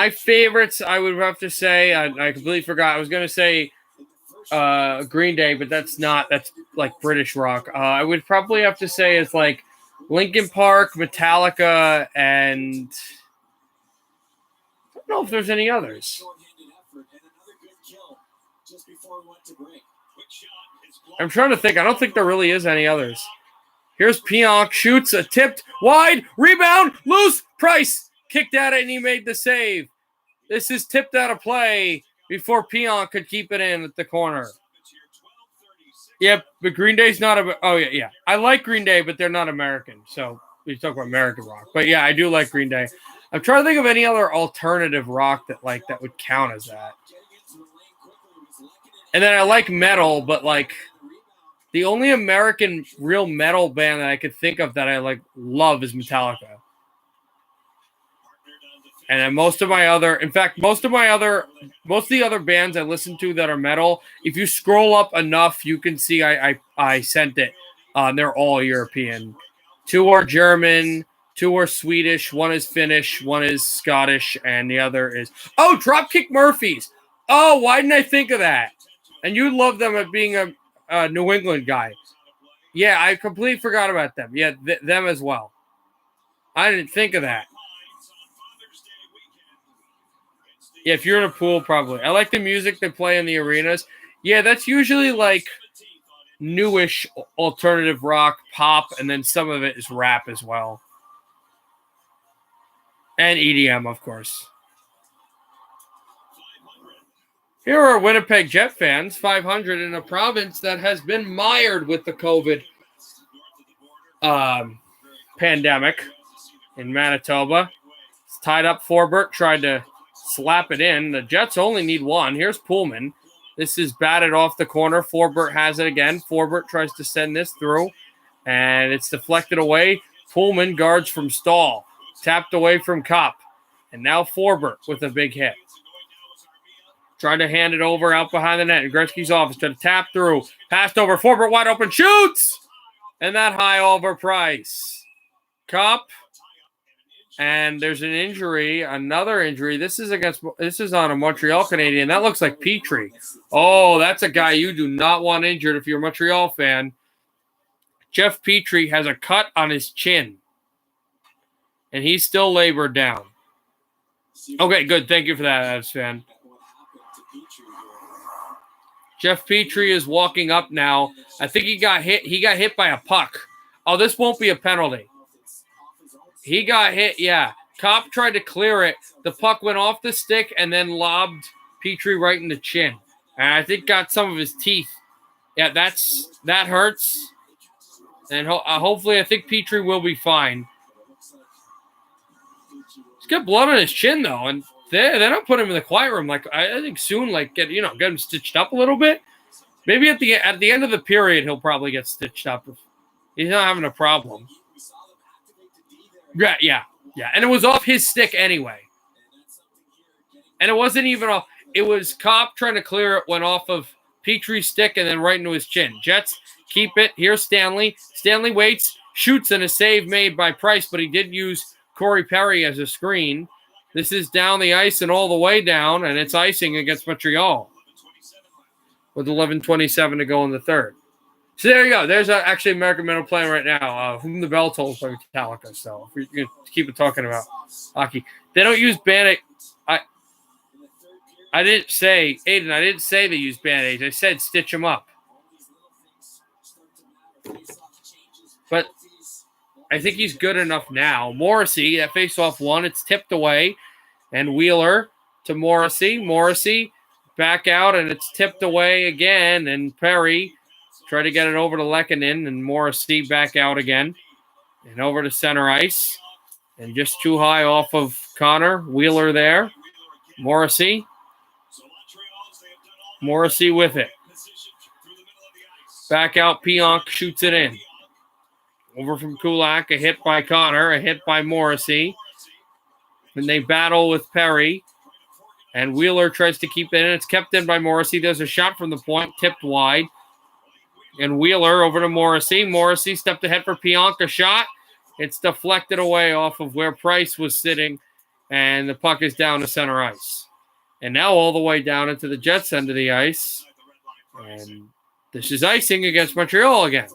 favorites, I would have to say, I completely forgot. I was going to say Green Day, but that's not. That's like British rock. I would probably have to say it's like Linkin Park, Metallica, and I don't know if there's any others. I'm trying to think. I don't think there really is any others. Here's Pionk, shoots a tipped wide, rebound, loose, Price kicked at it and he made the save. This is tipped out of play before Pionk could keep it in at the corner. Yep, but Green Day's not a. Oh yeah. I like Green Day, but they're not American. So we talk about American rock. But yeah, I do like Green Day. I'm trying to think of any other alternative rock that would count as that. And then I like metal, but like the only American real metal band that I could think of that I love is Metallica. And then most of the other bands I listen to that are metal, if you scroll up enough, you can see I sent it. They're all European. 2 are German, 2 are Swedish, 1 is Finnish, 1 is Scottish, and the other is Dropkick Murphys. Oh, why didn't I think of that? And you love them at being a New England guy. Yeah, I completely forgot about them. Yeah, them as well. I didn't think of that. Yeah, if you're in a pool, probably. I like the music they play in the arenas. Yeah, that's usually like newish alternative rock, pop, and then some of it is rap as well. And EDM, of course. Here are Winnipeg Jet fans, 500 in a province that has been mired with the COVID pandemic in Manitoba. It's tied up. Forbert tried to slap it in. The Jets only need 1. Here's Pullman. This is batted off the corner. Forbert has it again. Forbert tries to send this through, and it's deflected away. Pullman guards from Stahl. Tapped away from Kopp. And now Forbert with a big hit. Trying to hand it over out behind the net. And Gretzky's office trying to tap through. Passed over. Forbert wide open. Shoots! And that high over Price. Kopp. And there's an injury. Another injury. This is on a Montreal Canadian. That looks like Petrie. Oh, that's a guy you do not want injured if you're a Montreal fan. Jeff Petrie has a cut on his chin. And he's still labored down. Okay, good. Thank you for that, Avs fan. Jeff Petrie is walking up now. I think he got hit. He got hit by a puck. Oh, this won't be a penalty. He got hit, yeah. Kopp tried to clear it. The puck went off the stick and then lobbed Petrie right in the chin. And I think got some of his teeth. Yeah, that hurts. And hopefully I think Petrie will be fine. He's got blood on his chin, though. And they don't put him in the quiet room. Like I think soon, get him stitched up a little bit. Maybe at the end of the period, he'll probably get stitched up if he's not having a problem. Yeah. And it was off his stick anyway. And it wasn't even off. It was Kopp trying to clear it, went off of Petrie's stick and then right into his chin. Jets keep it. Here's Stanley. Stanley waits, shoots, and a save made by Price, but he did use Corey Perry as a screen. This is down the ice and all the way down, and it's icing against Montreal with 11:27 to go in the third. So there you go. There's actually American metal playing right now. Whom the Bell Tolls by Metallica. So if we're going to keep it talking about hockey. They don't use Band-Aid. I didn't say, Aiden, I didn't say they use Band-Aids. I said stitch them up. But I think he's good enough now. Morrissey, that face-off one, it's tipped away. And Wheeler to Morrissey. Morrissey back out, and it's tipped away again. And Perry try to get it over to Lehkonen, and Morrissey back out again. And over to center ice. And just too high off of Connor. Wheeler there. Morrissey. Morrissey with it. Back out, Pionk shoots it in. Over from Kulak, a hit by Connor, a hit by Morrissey. And they battle with Perry. And Wheeler tries to keep it in. It's kept in by Morrissey. There's a shot from the point, tipped wide. And Wheeler over to Morrissey. Morrissey stepped ahead for Pionk, a shot. It's deflected away off of where Price was sitting. And the puck is down to center ice. And now all the way down into the Jets' end of the ice. And this is icing against Montreal again.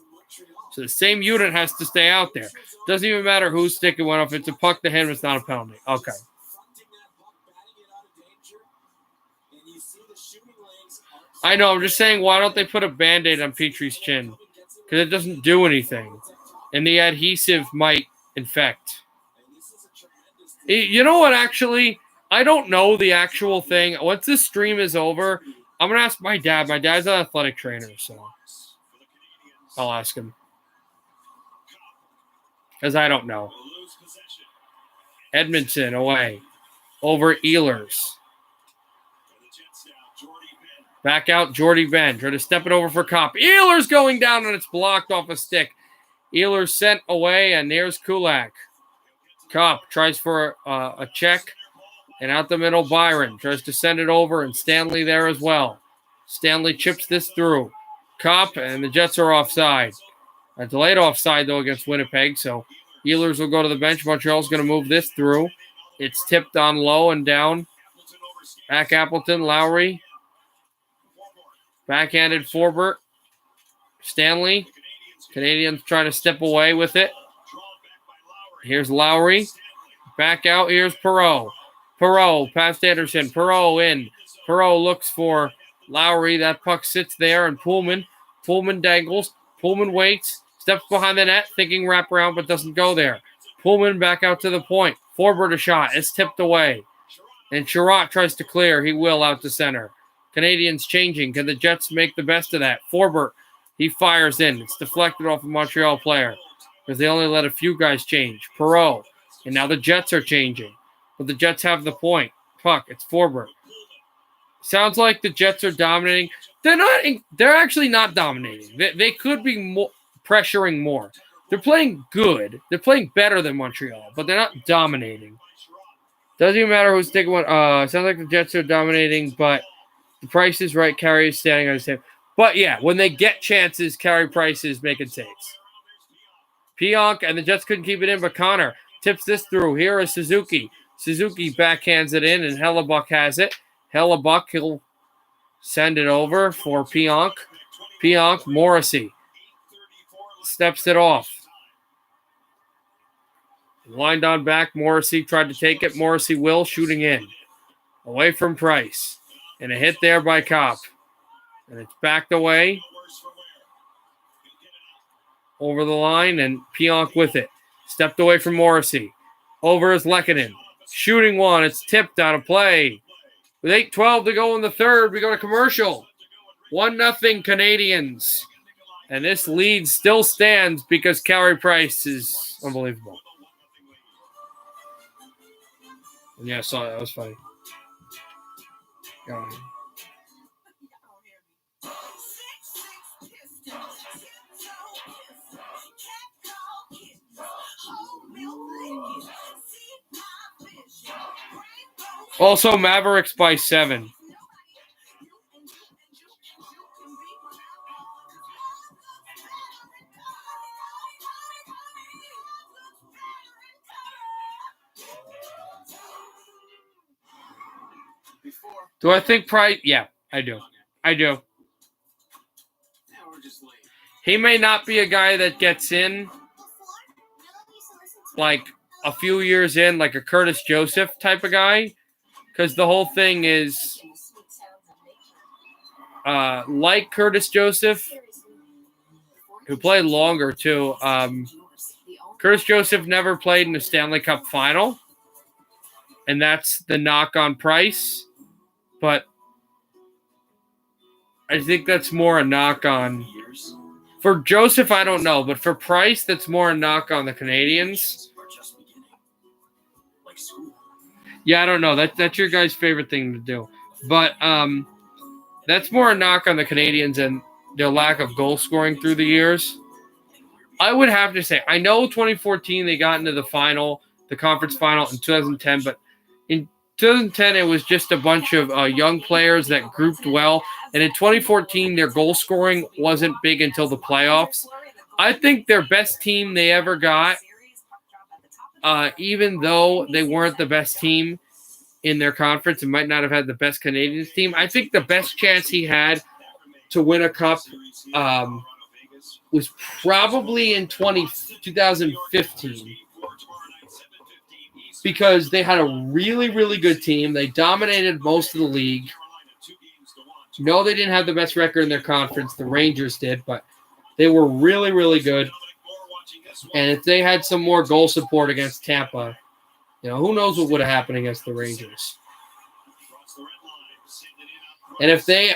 So the same unit has to stay out there. Doesn't even matter whose stick it went off. It's a puck to him. It's not a penalty. Okay. I know. I'm just saying, why don't they put a Band-Aid on Petrie's chin? Because it doesn't do anything. And the adhesive might infect. You know what, actually? I don't know the actual thing. Once this stream is over, I'm going to ask my dad. My dad's an athletic trainer, so I'll ask him. Because I don't know. Edmondson away. Over Ehlers. Back out, Jordy Ben. Try to step it over for Kopp. Ehlers going down, and it's blocked off a stick. Ehlers sent away, and there's Kulak. Kopp tries for a check. And out the middle, Byron tries to send it over, and Stanley there as well. Stanley chips this through. Kopp, and the Jets are offside. A delayed offside, though, against Winnipeg, so Ehlers will go to the bench. Montreal's going to move this through. It's tipped on low and down. Back Appleton, Lowry. Backhanded Forbert. Stanley. Canadiens trying to step away with it. Here's Lowry. Back out. Here's Perreault. Perreault past Anderson. Perreault in. Perreault looks for Lowry. That puck sits there, and Pullman dangles. Pullman waits. Steps behind the net, thinking wraparound, but doesn't go there. Pullman back out to the point. Forbert a shot. It's tipped away. And Sherratt tries to clear. He will out to center. Canadiens changing. Can the Jets make the best of that? Forbert, he fires in. It's deflected off a Montreal player because they only let a few guys change. Perreault. And now the Jets are changing. But the Jets have the point. Puck, it's Forbert. Sounds like the Jets are dominating. They're actually not dominating. They could be pressuring more. They're playing good. They're playing better than Montreal, but they're not dominating. Doesn't even matter who's taking one. Sounds like the Jets are dominating, but the Price is right. Carey is standing on his head. But yeah, when they get chances, Carey Price is making saves. Pionk and the Jets couldn't keep it in, but Connor tips this through. Here is Suzuki. Suzuki backhands it in, and Hellebuck has it. Hellebuck, he'll send it over for Pionk. Pionk, Morrissey. Steps it off. Lined on back, Morrissey tried to take it. Morrissey will, shooting in. Away from Price. And a hit there by Kopp. And it's backed away. Over the line, and Pionk with it. Stepped away from Morrissey. Over is Lehkonen. Shooting one. It's tipped out of play. With 8:12 to go in the third, we go to commercial. 1-0 Canadiens. And this lead still stands because Carey Price is unbelievable. Yeah, I saw that. That was funny. Also, Mavericks by 7. Do I think Price? Yeah, I do. He may not be a guy that gets in like a few years in, like a Curtis Joseph type of guy, because the whole thing is like Curtis Joseph, who played longer too. Curtis Joseph never played in the Stanley Cup final, and that's the knock on Price. But I think that's more a knock on... For Joseph, I don't know, but for Price, that's more a knock on the Canadiens. Yeah, I don't know. That's your guys' favorite thing to do. But that's more a knock on the Canadiens and their lack of goal scoring through the years. I would have to say, I know 2014 they got into the final, the conference final in 2010, but in 2010 it was just a bunch of young players that grouped well. And in 2014, their goal scoring wasn't big until the playoffs. I think their best team they ever got, even though they weren't the best team in their conference and might not have had the best Canadiens team, I think the best chance he had to win a cup was probably in 2015. Because they had a really, really good team. They dominated most of the league. No, they didn't have the best record in their conference. The Rangers did, but they were really, really good. And if they had some more goal support against Tampa, who knows what would have happened against the Rangers. And if they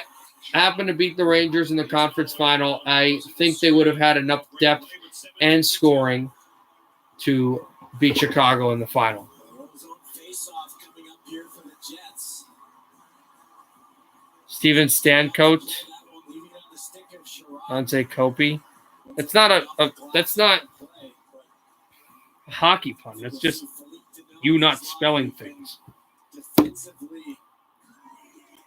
happened to beat the Rangers in the conference final, I think they would have had enough depth and scoring to beat Chicago in the final. Steven Stamkos, Anze Kopi. That's not a hockey pun. That's just you not spelling things. Defensively,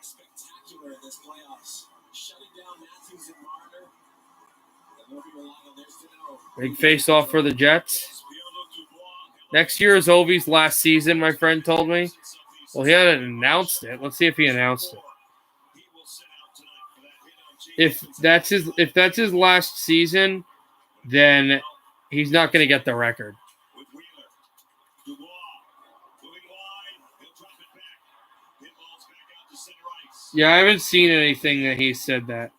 spectacular in this playoffs. Shutting down Matthews and Marner. And they'll be relying on theirs to know. Big face-off for the Jets. Next year is Ovi's last season, my friend told me. Well, he hadn't announced it. Let's see if he announced it. If that's his last season, then he's not going to get the record. Yeah, I haven't seen anything that he said that.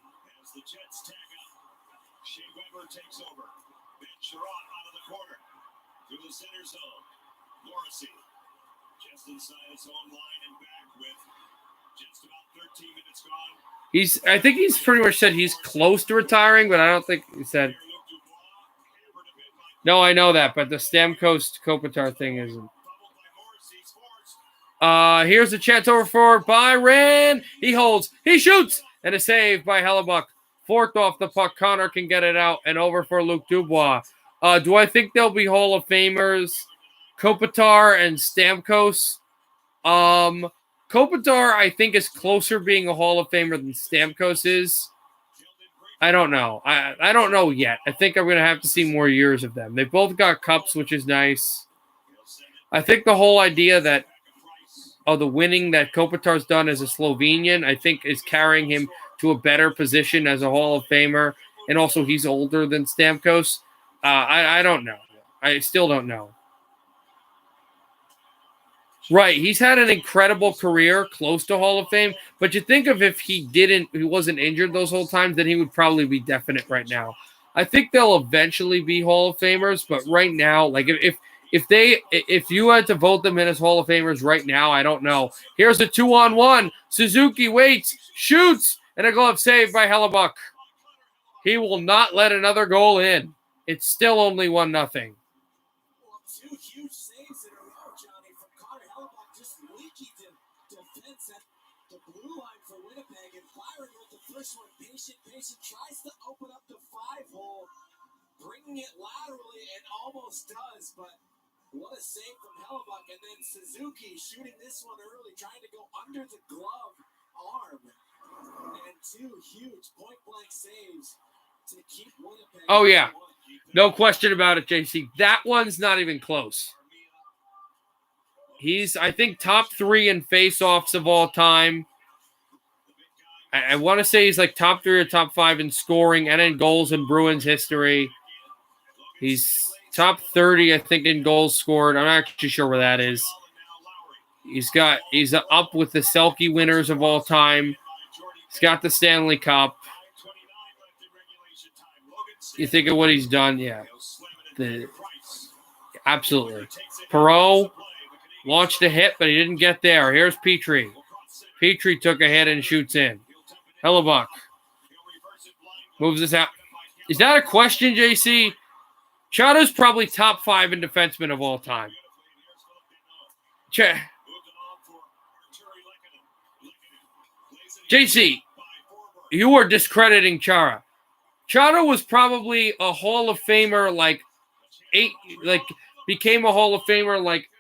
I think he's pretty much said he's close to retiring, but I don't think he said. No, I know that, but the Stamkos Kopitar thing isn't. Here's a chance over for Byron. He holds. He shoots. And a save by Hellebuck. Forked off the puck. Connor can get it out. And over for Luc Dubois. Do I think they'll be Hall of Famers? Kopitar and Stamkos. Kopitar, I think, is closer being a Hall of Famer than Stamkos is. I don't know. I don't know yet. I think I'm going to have to see more years of them. They both got cups, which is nice. I think the whole idea that the winning that Kopitar's done as a Slovenian, I think is carrying him to a better position as a Hall of Famer. And also he's older than Stamkos. I don't know. I still don't know. Right, he's had an incredible career close to Hall of Fame, but you think of if he wasn't injured those whole times, then he would probably be definite right now. I think they'll eventually be Hall of Famers, but right now, like if you had to vote them in as Hall of Famers right now, I don't know. Here's a 2-on-1. Suzuki waits, shoots, and a glove save by Hellebuck. He will not let another goal in. It's still only 1-0. Well, two huge saves in a row, Johnny, from Connor Hellebuck, just leaky defense at the blue line for Winnipeg, and Byron with the first one, patient, tries to open up the 5-hole, bringing it laterally, and almost does, but what a save from Hellebuck, and then Suzuki shooting this one early, trying to go under the glove arm, and two huge point-blank saves to keep Winnipeg. Oh, yeah. No question about it, JC. That one's not even close. He's, I think, top 3 in face-offs of all time. I want to say he's like top 3 or top 5 in scoring and in goals in Bruins history. He's top 30, I think, in goals scored. I'm not actually sure where that is. He's up with the Selke winners of all time. He's got the Stanley Cup. You think of what he's done, yeah. Absolutely. Perot launched a hit, but he didn't get there. Here's Petrie. Petrie took a hit and shoots in. Hellebuck moves this out. Is that a question, JC? Chara's probably top 5 in defensemen of all time. JC, you are discrediting Chara. Chara was probably a Hall of Famer became a Hall of Famer like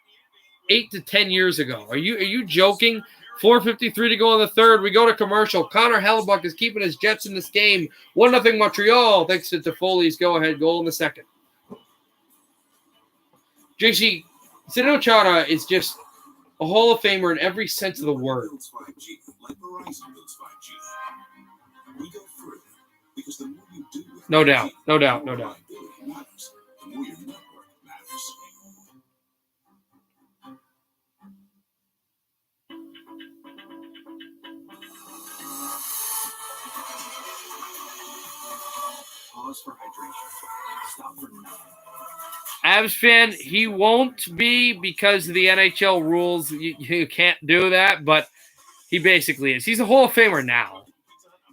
8 to 10 years ago. Are you joking? 4:53 to go in the third. We go to commercial. Connor Hellebuck is keeping his Jets in this game. 1-0 Montreal thanks to Toffoli's go-ahead goal in the second. JC, Zdeno Chara is just a Hall of Famer in every sense of the word. No doubt. Pause for hydration. Stop for nothing. Avs fan, he won't be because of the NHL rules. You can't do that, but he basically is. He's a Hall of Famer now.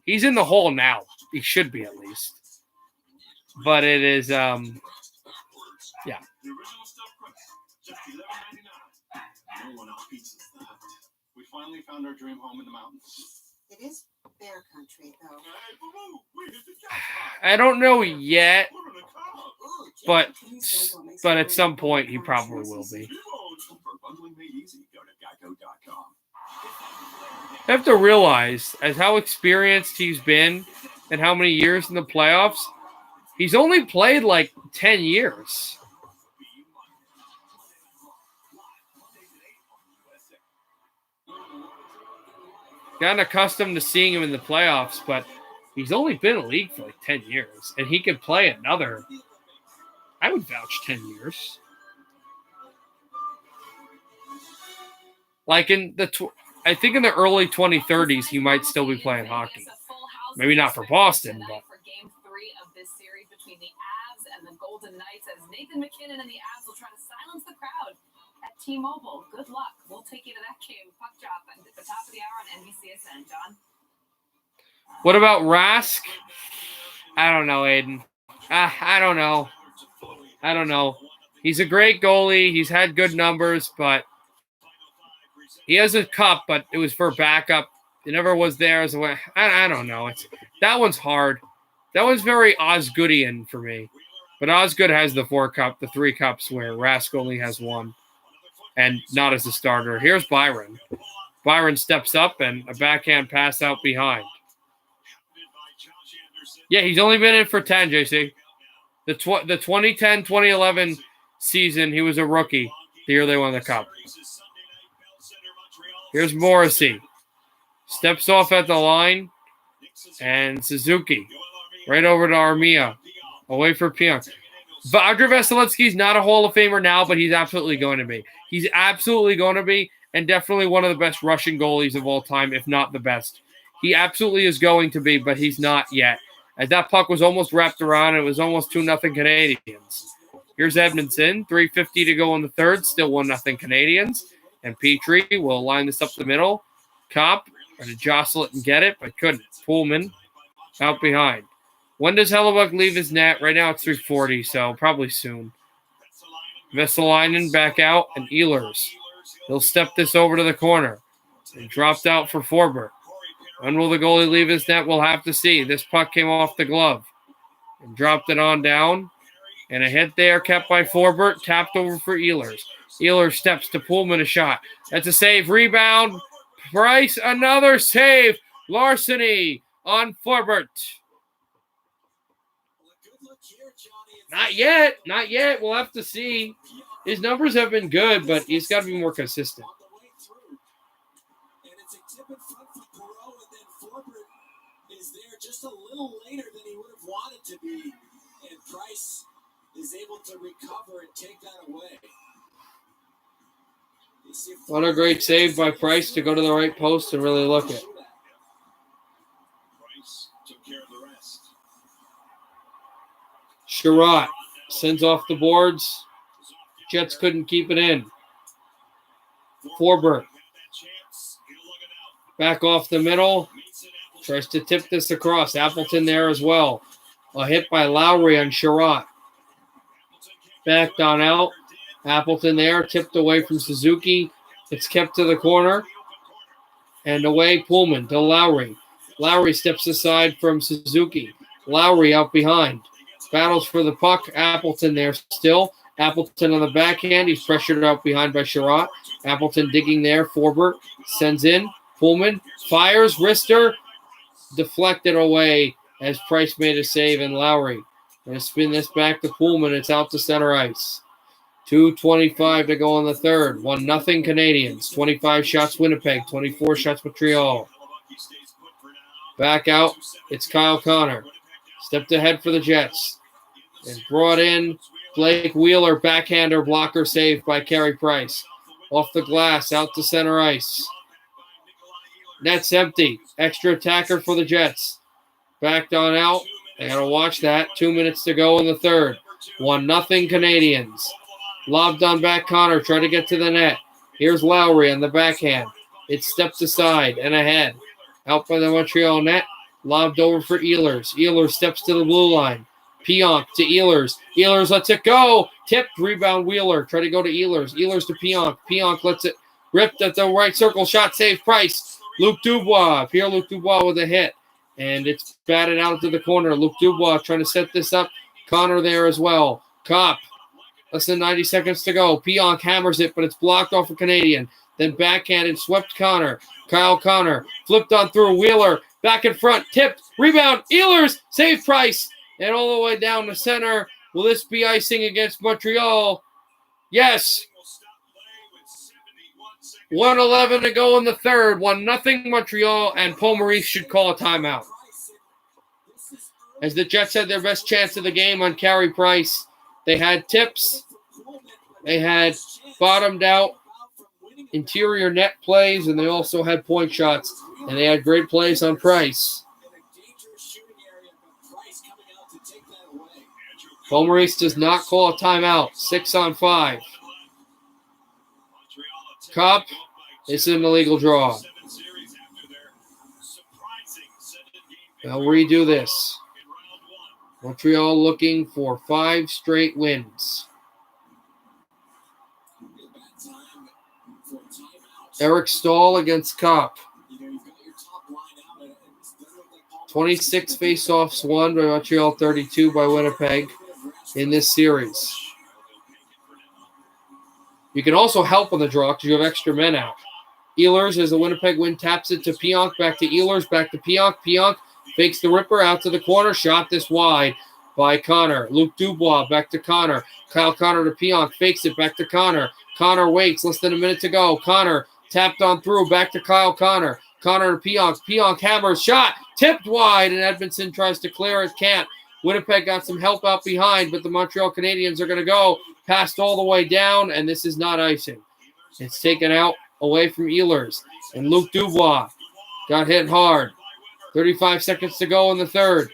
He's in the Hall now. He should be at least. But it is, yeah. The original stuffed crust, just $11.99. No one else pizza. We finally found our dream home in the mountains. It is bear country, though. Hey, boo-boo, we hit the jackpot. I don't know yet, but at some point he probably will be. I have to realize, as how experienced he's been and how many years in the playoffs, he's only played like 10 years. Gotten accustomed to seeing him in the playoffs, but he's only been in the league for like 10 years, and he could play another, I would vouch, 10 years. Like I think in the early 2030s, he might still be playing hockey. Maybe not for Boston, but. For game 3 of this series between the Avs and the Golden Knights, as Nathan McKinnon and the Avs will try to silence the crowd at T-Mobile. Good luck. We'll take you to that game. Puck drop at the top of the hour on NBCSN. John? What about Rask? I don't know, Aiden. I don't know. He's a great goalie. He's had good numbers, but he has a cup, but it was for backup. It never was there as a way. I don't know. That one's hard. That one's very Osgoodian for me. But Osgood has the 3 cups, where Rask only has 1. And not as a starter. Here's Byron. Byron steps up and a backhand pass out behind. Yeah, he's only been in for 10, JC. The 2010-2011 season, he was a rookie. The year they won the cup. Here's Morrissey. Steps off at the line. And Suzuki. Right over to Armia. Away for Pionk. Andre Vasilevsky's not a Hall of Famer now, but he's absolutely going to be. He's absolutely going to be, and definitely one of the best Russian goalies of all time, if not the best. He absolutely is going to be, but he's not yet. As that puck was almost wrapped around, it was almost 2-0 Canadiens. Here's Edmondson, 3:50 to go in the third, still 1-0 Canadiens. And Petrie will line this up the middle. Kopp tried to jostle it and get it, but couldn't. Pullman out behind. When does Hellebuck leave his net? Right now it's 3:40, so probably soon. Vesalainen back out, and Ehlers. He'll step this over to the corner. And dropped out for Forbert. When will the goalie leave his net? We'll have to see. This puck came off the glove. And dropped it on down. And a hit there kept by Forbert. Tapped over for Ehlers. Ehlers steps to Pullman a shot. That's a save. Rebound. Price, another save. Larceny on Forbert. Not yet. We'll have to see. His numbers have been good, but he's got to be more consistent. And it's a tip in front for Perot, and then Forbert is there just a little later than he would have wanted to be. And Price is able to recover and take that away. What a great save by Price to go to the right post and really look it. Price took care of the rest. Sherratt sends off the boards. Jets couldn't keep it in. Forbert. Back off the middle. Tries to tip this across. Appleton there as well. A hit by Lowry on Sherratt. Backed on out. Appleton there. Tipped away from Suzuki. It's kept to the corner. And away Pullman to Lowry. Lowry steps aside from Suzuki. Lowry out behind. Battles for the puck. Appleton there still. Appleton on the backhand. He's pressured out behind by Sherratt. Appleton digging there. Forbert sends in. Pullman fires. Wrister deflected away as Price made a save, and Lowry. Going to spin this back to Pullman. It's out to center ice. 2:25 to go in the third. 1-0 Canadiens. 25 shots Winnipeg. 24 shots Montreal. Back out. It's Kyle Connor. Stepped ahead for the Jets. And brought in Blake Wheeler. Backhander blocker saved by Carey Price. Off the glass. Out to center ice. Net's empty. Extra attacker for the Jets. Backed on out. They got to watch that. 2 minutes to go in the third. 1-0 Canadiens. Lobbed on back Connor. Try to get to the net. Here's Lowry on the backhand. It's stepped aside and ahead. Out by the Montreal net. Lobbed over for Ehlers. Ehlers steps to the blue line. Pionk to Ehlers. Ehlers lets it go. Tipped. Rebound Wheeler. Try to go to Ehlers. Ehlers to Pionk. Pionk lets it. Ripped at the right circle. Shot save Price. Luc Dubois. Pierre-Luc Dubois with a hit. And it's batted out to the corner. Luc Dubois trying to set this up. Connor there as well. Kopp. Less than 90 seconds to go. Pionk hammers it, but it's blocked off a Canadian. Then backhanded, swept Connor. Kyle Connor. Flipped on through. Wheeler. Back in front. Tipped. Rebound. Ehlers. Save Price. And all the way down the center. Will this be icing against Montreal? Yes. 1:11 to go in the third. 1-0 Montreal, and Paul Maurice should call a timeout. As the Jets had their best chance of the game on Carey Price, they had tips. They had bottomed out interior net plays, and they also had point shots, and they had great plays on Price. Paul Maurice does not call a timeout. 6-on-5. Kopp, it's an illegal draw. They'll redo this. Montreal looking for 5 straight wins. Eric Stahl against Kopp. 26 face-offs won by Montreal, 32 by Winnipeg in this series. You can also help on the draw because you have extra men out. Ehlers, as the Winnipeg win, taps it to Pionk, back to Ehlers, back to Pionk. Pionk fakes the ripper out to the corner. Shot this wide by Connor. Luc Dubois back to Connor. Kyle Connor to Pionk. Fakes it back to Connor. Connor waits. Less than a minute to go. Connor tapped on through. Back to Kyle Connor. Connor to Pionk. Pionk hammers. Shot. Tipped wide, and Edmondson tries to clear it. Can't. Winnipeg got some help out behind, but the Montreal Canadiens are going to go passed all the way down, and this is not icing. It's taken out away from Ehlers. And Luc Dubois got hit hard. 35 seconds to go in the third.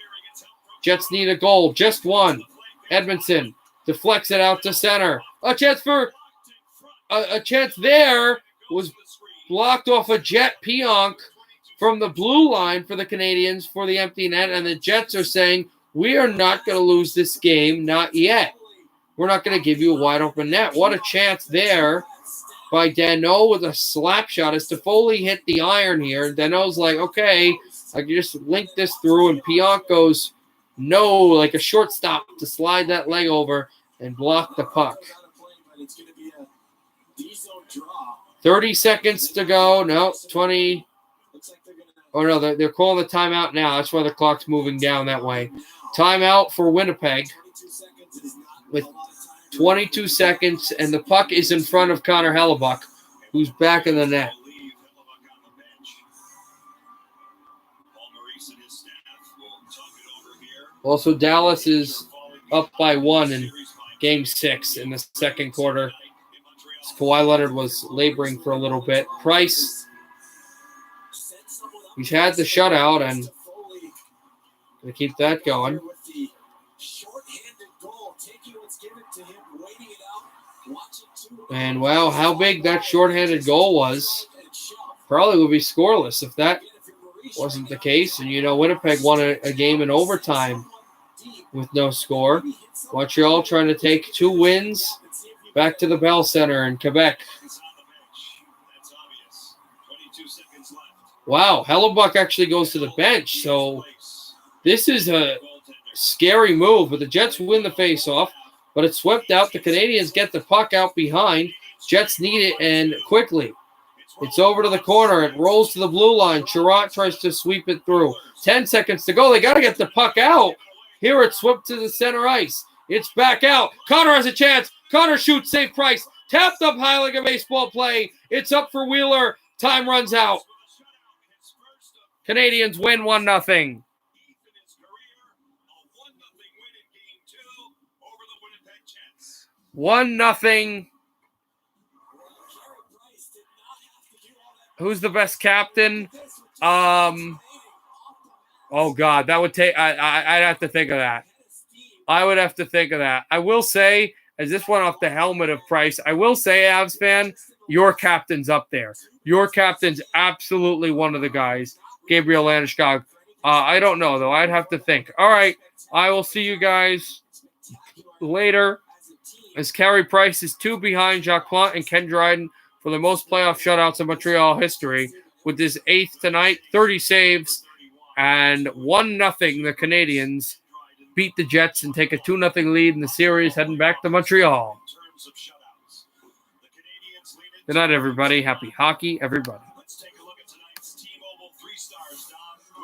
Jets need a goal. Just one. Edmondson deflects it out to center. A chance there was blocked off a Jet. Pionk from the blue line for the Canadiens for the empty net, and the Jets are saying, we are not going to lose this game, not yet. We're not going to give you a wide open net. What a chance there by Danault with a slap shot as Toffoli hit the iron here. Danault's like, okay, I can just link this through, and Pionk goes like a shortstop to slide that leg over and block the puck. 30 seconds to go. No, 20. Oh, no, they're calling the timeout now. That's why the clock's moving down that way. Timeout for Winnipeg with 22 seconds, and the puck is in front of Connor Hellebuck, who's back in the net. Also, Dallas is up by 1 in Game 6 in the second quarter. Kawhi Leonard was laboring for a little bit. Price, he's had the shutout, and going to keep that going. And wow, how big that shorthanded goal was. Probably would be scoreless if that wasn't the case. And, Winnipeg won a game in overtime with no score. Montreal trying to take 2 wins back to the Bell Center in Quebec. Wow, Hellebuck actually goes to the bench. So this is a scary move. But the Jets win the faceoff, but it's swept out. The Canadiens get the puck out behind. Jets need it, and quickly. It's over to the corner. It rolls to the blue line. Chirot tries to sweep it through. 10 seconds to go. They got to get the puck out. Here it's swept to the center ice. It's back out. Connor has a chance. Connor shoots. Save Price. Tapped up high like a baseball play. It's up for Wheeler. Time runs out. Canadiens win 1-0. 1-0. Who's the best captain? Oh God, that would take. I'd have to think of that. I would have to think of that. I will say, as this went off the helmet of Price, I will say, Avs fan, your captain's up there. Your captain's absolutely one of the guys. Gabriel Landeskog. I don't know though. I'd have to think. All right, I will see you guys later. As Carey Price is 2 behind Jacques Plante and Ken Dryden for the most playoff shutouts in Montreal history, with his 8th tonight, 30 saves, and 1-0. The Canadiens beat the Jets and take a 2-0 lead in the series, heading back to Montreal. Good night, everybody. Happy hockey, everybody.